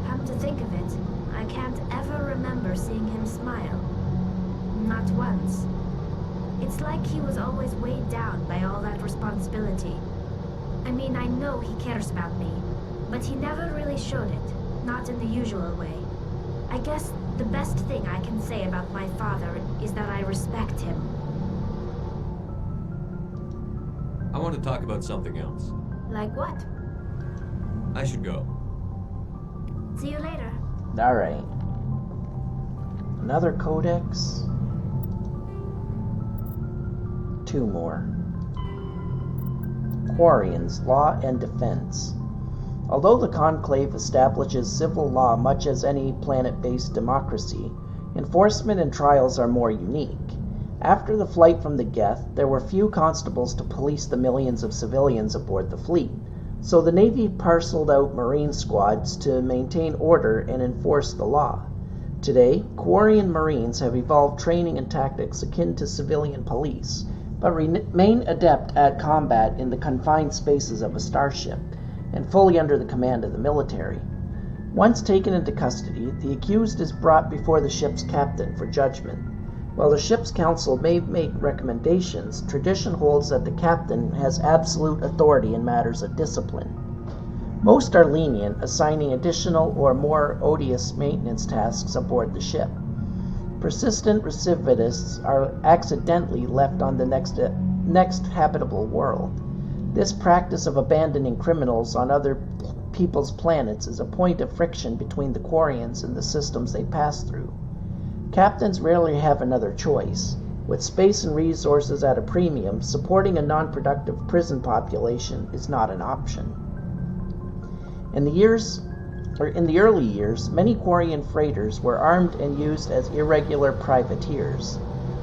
Come to think of it, I can't ever remember seeing him smile. Not once. It's like he was always weighed down by all that responsibility. I mean, I know he cares about me, but he never really showed it, not in the usual way. I guess the best thing I can say about my father is that I respect him. I want to talk about something else. Like what? I should go. See you later. Alright. Another codex. 2 more. Quarians, Law and Defense. Although the Conclave establishes civil law much as any planet-based democracy, enforcement and trials are more unique. After the flight from the Geth, there were few constables to police the millions of civilians aboard the fleet, so the Navy parceled out Marine squads to maintain order and enforce the law. Today, Quarian Marines have evolved training and tactics akin to civilian police, but remain adept at combat in the confined spaces of a starship, and fully under the command of the military. Once taken into custody, the accused is brought before the ship's captain for judgment. While the ship's council may make recommendations, tradition holds that the captain has absolute authority in matters of discipline. Most are lenient, assigning additional or more odious maintenance tasks aboard the ship. Persistent recidivists are accidentally left on the next habitable world. This practice of abandoning criminals on other people's planets is a point of friction between the Quarians and the systems they pass through. Captains rarely have another choice. With space and resources at a premium, supporting a non-productive prison population is not an option. In the early years, many Quarian freighters were armed and used as irregular privateers.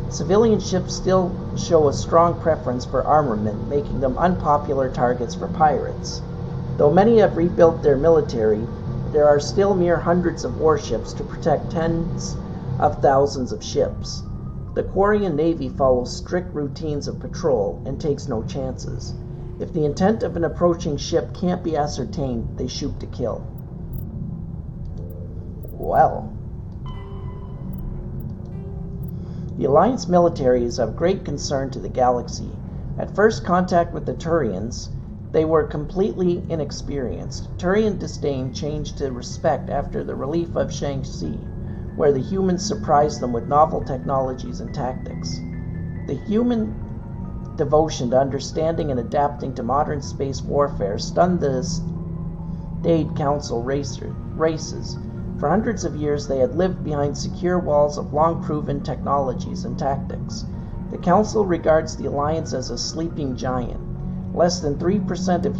Civilian ships still show a strong preference for armament, making them unpopular targets for pirates. Though many have rebuilt their military, there are still mere hundreds of warships to protect tens of thousands of ships. The Quarian Navy follows strict routines of patrol and takes no chances. If the intent of an approaching ship can't be ascertained, they shoot to kill. Well. The Alliance military is of great concern to the galaxy. At first contact with the Turians, they were completely inexperienced. Turian disdain changed to respect after the relief of Shang-Chi, where the humans surprised them with novel technologies and tactics. The human devotion to understanding and adapting to modern space warfare stunned the staid Council races. For hundreds of years they had lived behind secure walls of long-proven technologies and tactics. The Council regards the Alliance as a sleeping giant. Less than 3% of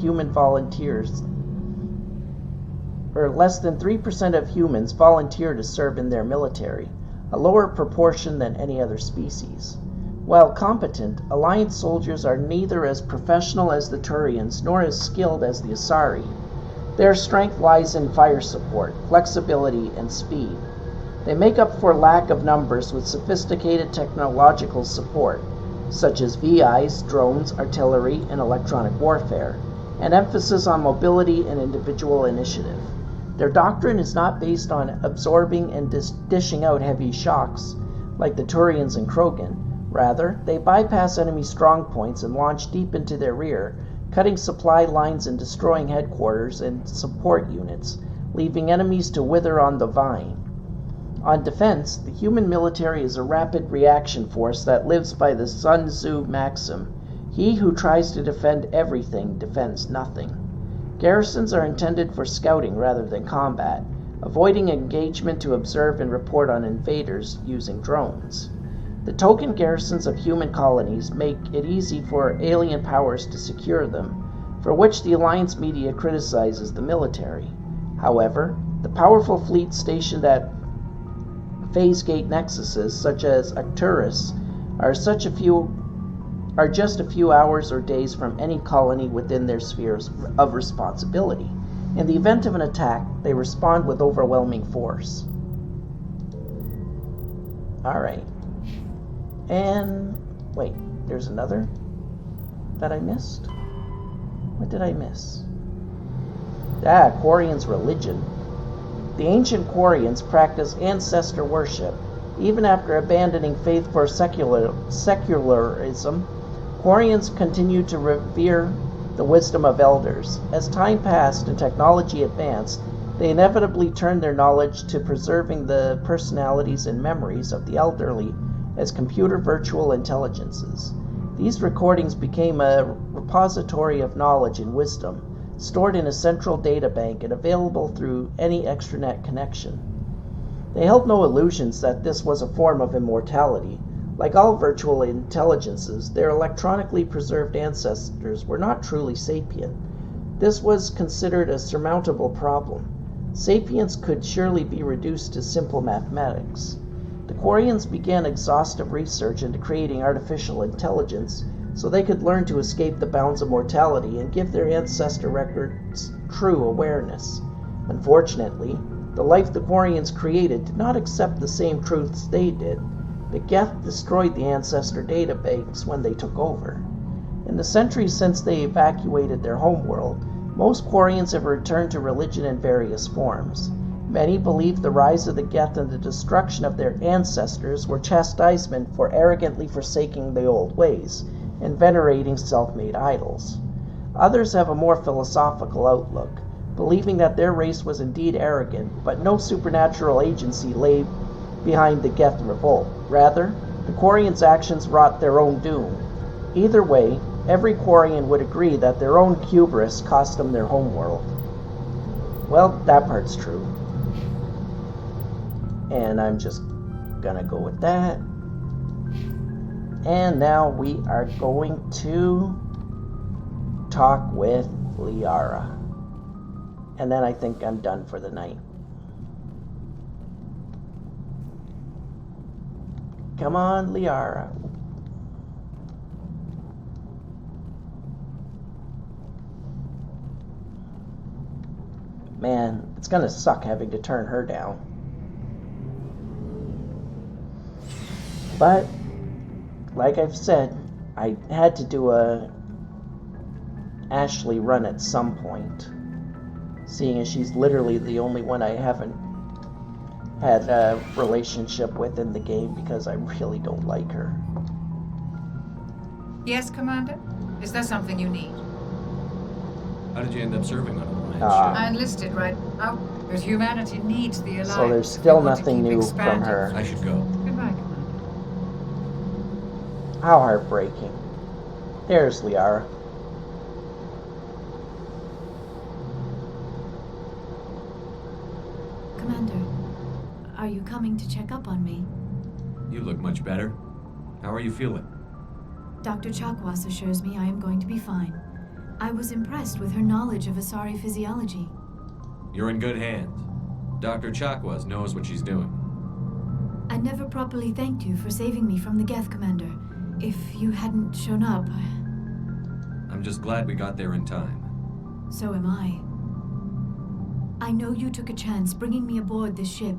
humans volunteer to serve in their military, a lower proportion than any other species. While competent, Alliance soldiers are neither as professional as the Turians nor as skilled as the Asari. Their strength lies in fire support, flexibility, and speed. They make up for lack of numbers with sophisticated technological support, such as VIs, drones, artillery, and electronic warfare, and emphasis on mobility and individual initiative. Their doctrine is not based on absorbing and dishing out heavy shocks, like the Turians and Krogan. Rather, they bypass enemy strongpoints and launch deep into their rear, cutting supply lines and destroying headquarters and support units, leaving enemies to wither on the vine. On defense, the human military is a rapid reaction force that lives by the Sun Tzu maxim, "He who tries to defend everything defends nothing." Garrisons are intended for scouting rather than combat, avoiding engagement to observe and report on invaders using drones. The token garrisons of human colonies make it easy for alien powers to secure them, for which the Alliance media criticizes the military. However, the powerful fleet stationed at phase gate nexuses, such as Arcturus, are just a few hours or days from any colony within their spheres of responsibility. In the event of an attack, they respond with overwhelming force. Alright. And wait, there's another that I missed? What did I miss? Quarian's religion. The ancient Quarians practiced ancestor worship. Even after abandoning faith for secularism, Quarians continued to revere the wisdom of elders. As time passed and technology advanced, they inevitably turned their knowledge to preserving the personalities and memories of the elderly as computer virtual intelligences. These recordings became a repository of knowledge and wisdom, stored in a central data bank and available through any extranet connection. They held no illusions that this was a form of immortality. Like all virtual intelligences, their electronically preserved ancestors were not truly sapient. This was considered a surmountable problem. Sapience could surely be reduced to simple mathematics. The Quarians began exhaustive research into creating artificial intelligence so they could learn to escape the bounds of mortality and give their ancestor records true awareness. Unfortunately, the life the Quarians created did not accept the same truths they did. The Geth destroyed the ancestor databanks when they took over. In the centuries since they evacuated their homeworld, most Quarians have returned to religion in various forms. Many believe the rise of the Geth and the destruction of their ancestors were chastisement for arrogantly forsaking the old ways and venerating self-made idols. Others have a more philosophical outlook, believing that their race was indeed arrogant, but no supernatural agency lay behind the Geth revolt. Rather, the Quarians' actions wrought their own doom. Either way, every Quarian would agree that their own hubris cost them their homeworld. Well, that part's true. And I'm just gonna go with that. And now we are going to talk with Liara. And then I think I'm done for the night. Come on, Liara. Man, it's gonna suck having to turn her down. But, like I've said, I had to do a Ashley run at some point, seeing as she's literally the only one I haven't had a relationship with in the game because I really don't like her. Yes, Commander? Is there something you need? How did you end up serving on an Alliance ship? I enlisted right now, but humanity needs the Alliance. So there's still nothing new from her. I should go. Goodbye, Commander. How heartbreaking. There's Liara. Commander, are you coming to check up on me? You look much better. How are you feeling? Dr. Chakwas assures me I am going to be fine. I was impressed with her knowledge of Asari physiology. You're in good hands. Dr. Chakwas knows what she's doing. I never properly thanked you for saving me from the Geth, Commander. If you hadn't shown up, I'm just glad we got there in time. So am I. I know you took a chance bringing me aboard this ship.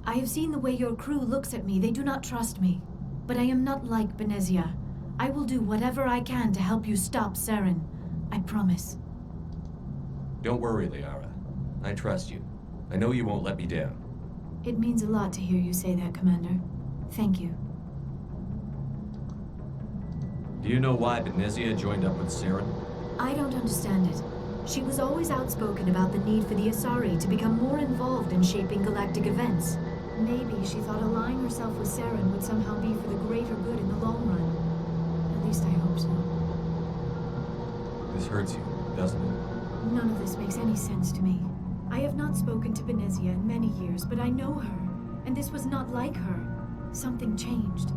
I have seen the way your crew looks at me. They do not trust me. But I am not like Benezia. I will do whatever I can to help you stop Saren. I promise. Don't worry, Liara. I trust you. I know you won't let me down. It means a lot to hear you say that, Commander. Thank you. Do you know why Benezia joined up with Saren? I don't understand it. She was always outspoken about the need for the Asari to become more involved in shaping galactic events. Maybe she thought allying herself with Saren would somehow be for the greater good in the long run. At least I hope so. This hurts you, doesn't it? None of this makes any sense to me. I have not spoken to Benezia in many years, but I know her, and this was not like her. Something changed.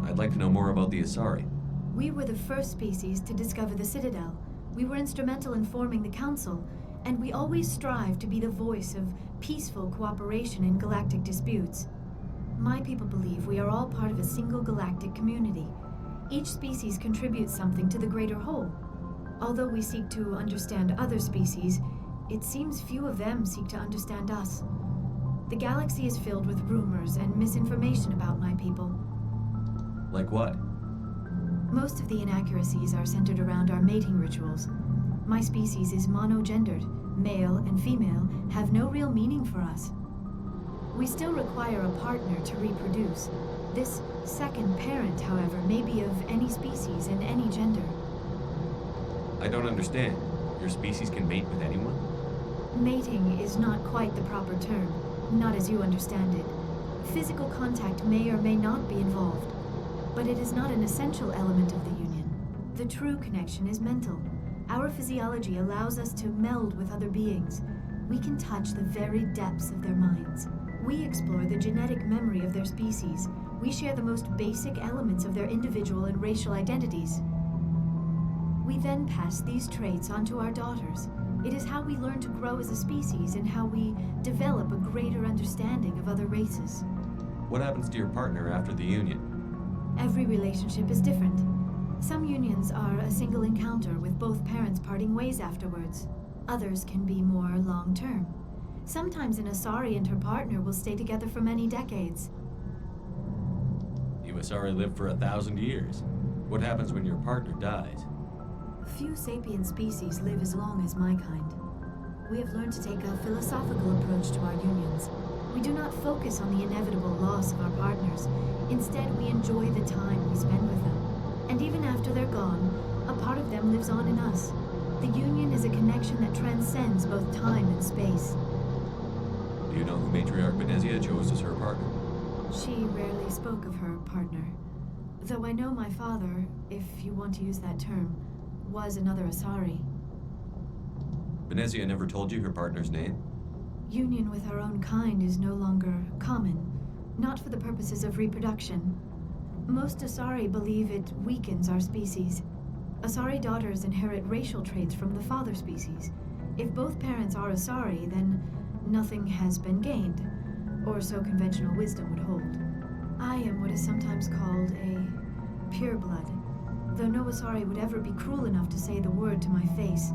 I'd like to know more about the Asari. We were the first species to discover the Citadel. We were instrumental in forming the Council, and we always strive to be the voice of peaceful cooperation in galactic disputes. My people believe we are all part of a single galactic community. Each species contributes something to the greater whole. Although we seek to understand other species, it seems few of them seek to understand us. The galaxy is filled with rumors and misinformation about my people. Like what? Most of the inaccuracies are centered around our mating rituals. My species is monogendered. Male and female have no real meaning for us. We still require a partner to reproduce. This second parent, however, may be of any species and any gender. I don't understand. Your species can mate with anyone? Mating is not quite the proper term, not as you understand it. Physical contact may or may not be involved, but it is not an essential element of the union. The true connection is mental. Our physiology allows us to meld with other beings. We can touch the very depths of their minds. We explore the genetic memory of their species. We share the most basic elements of their individual and racial identities. We then pass these traits onto our daughters. It is how we learn to grow as a species and how we develop a greater understanding of other races. What happens to your partner after the union? Every relationship is different. Some unions are a single encounter with both parents parting ways afterwards. Others can be more long-term. Sometimes an Asari and her partner will stay together for many decades. You Asari live for 1,000 years. What happens when your partner dies? Few sapient species live as long as my kind. We have learned to take a philosophical approach to our unions. We do not focus on the inevitable loss of our partners. Instead, we enjoy the time we spend with them. And even after they're gone, a part of them lives on in us. The union is a connection that transcends both time and space. Do you know who Matriarch Benezia chose as her partner? She rarely spoke of her partner. Though I know my father, if you want to use that term, was another Asari. Benezia never told you her partner's name? Union with our own kind is no longer common, not for the purposes of reproduction. Most Asari believe it weakens our species. Asari daughters inherit racial traits from the father species. If both parents are Asari, then nothing has been gained, or so conventional wisdom would hold. I am what is sometimes called a pureblood. Though no Asari would ever be cruel enough to say the word to my face,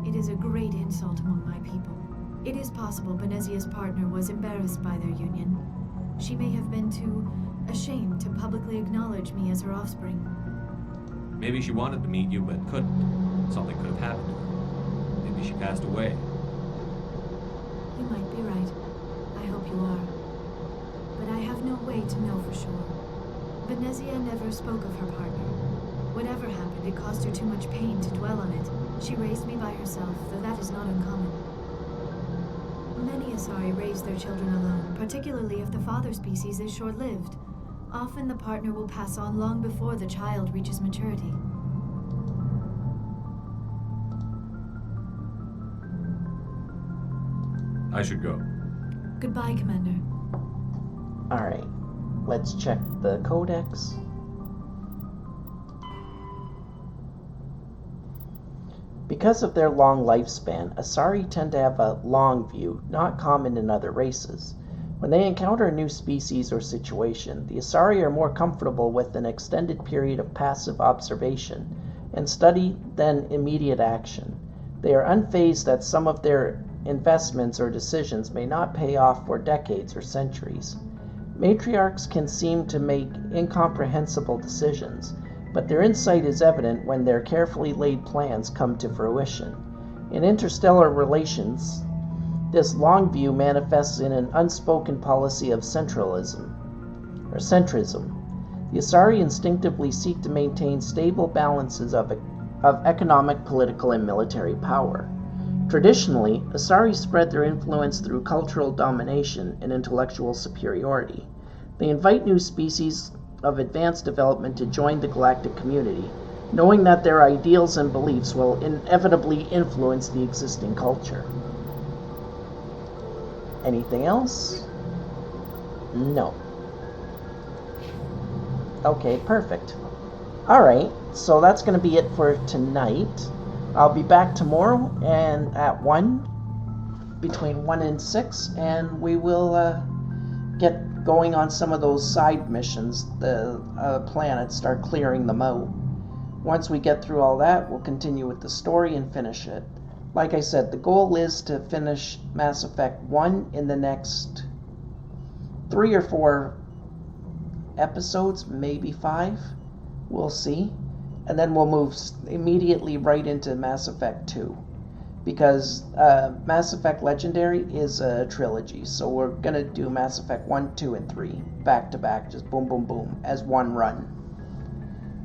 it is a great insult among my people. It is possible Benezia's partner was embarrassed by their union. She may have been too ashamed to publicly acknowledge me as her offspring. Maybe she wanted to meet you, but couldn't. Something could have happened to her. Maybe she passed away. You might be right. I hope you are. But I have no way to know for sure. Benezia never spoke of her partner. Whatever happened, it caused her too much pain to dwell on it. She raised me by herself, though that is not uncommon. Many Asari raise their children alone, particularly if the father species is short-lived. Often the partner will pass on long before the child reaches maturity. I should go. Goodbye, Commander. Alright, let's check the codex. Because of their long lifespan, Asari tend to have a long view, not common in other races. When they encounter a new species or situation, the Asari are more comfortable with an extended period of passive observation and study than immediate action. They are unfazed that some of their investments or decisions may not pay off for decades or centuries. Matriarchs can seem to make incomprehensible decisions, but their insight is evident when their carefully laid plans come to fruition. In interstellar relations, this long view manifests in an unspoken policy of centrism. The Asari instinctively seek to maintain stable balances of economic, political, and military power. Traditionally, Asari spread their influence through cultural domination and intellectual superiority. They invite new species of advanced development to join the galactic community, knowing that their ideals and beliefs will inevitably influence the existing culture. Anything else? No. Okay, perfect. Alright, so that's going to be it for tonight. I'll be back tomorrow and at 1, between 1 and 6, and we will get going on some of those side missions, the planets, start clearing them out. Once we get through all that, we'll continue with the story and finish it. Like I said, the goal is to finish Mass Effect 1 in the next 3 or 4 episodes, maybe 5. We'll see. And then we'll move immediately right into Mass Effect 2. Because Mass Effect Legendary is a trilogy. So we're going to do Mass Effect 1, 2, and 3 back to back. Just boom, boom, boom as one run.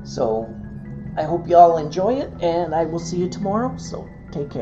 So I hope you all enjoy it. And I will see you tomorrow. So take care.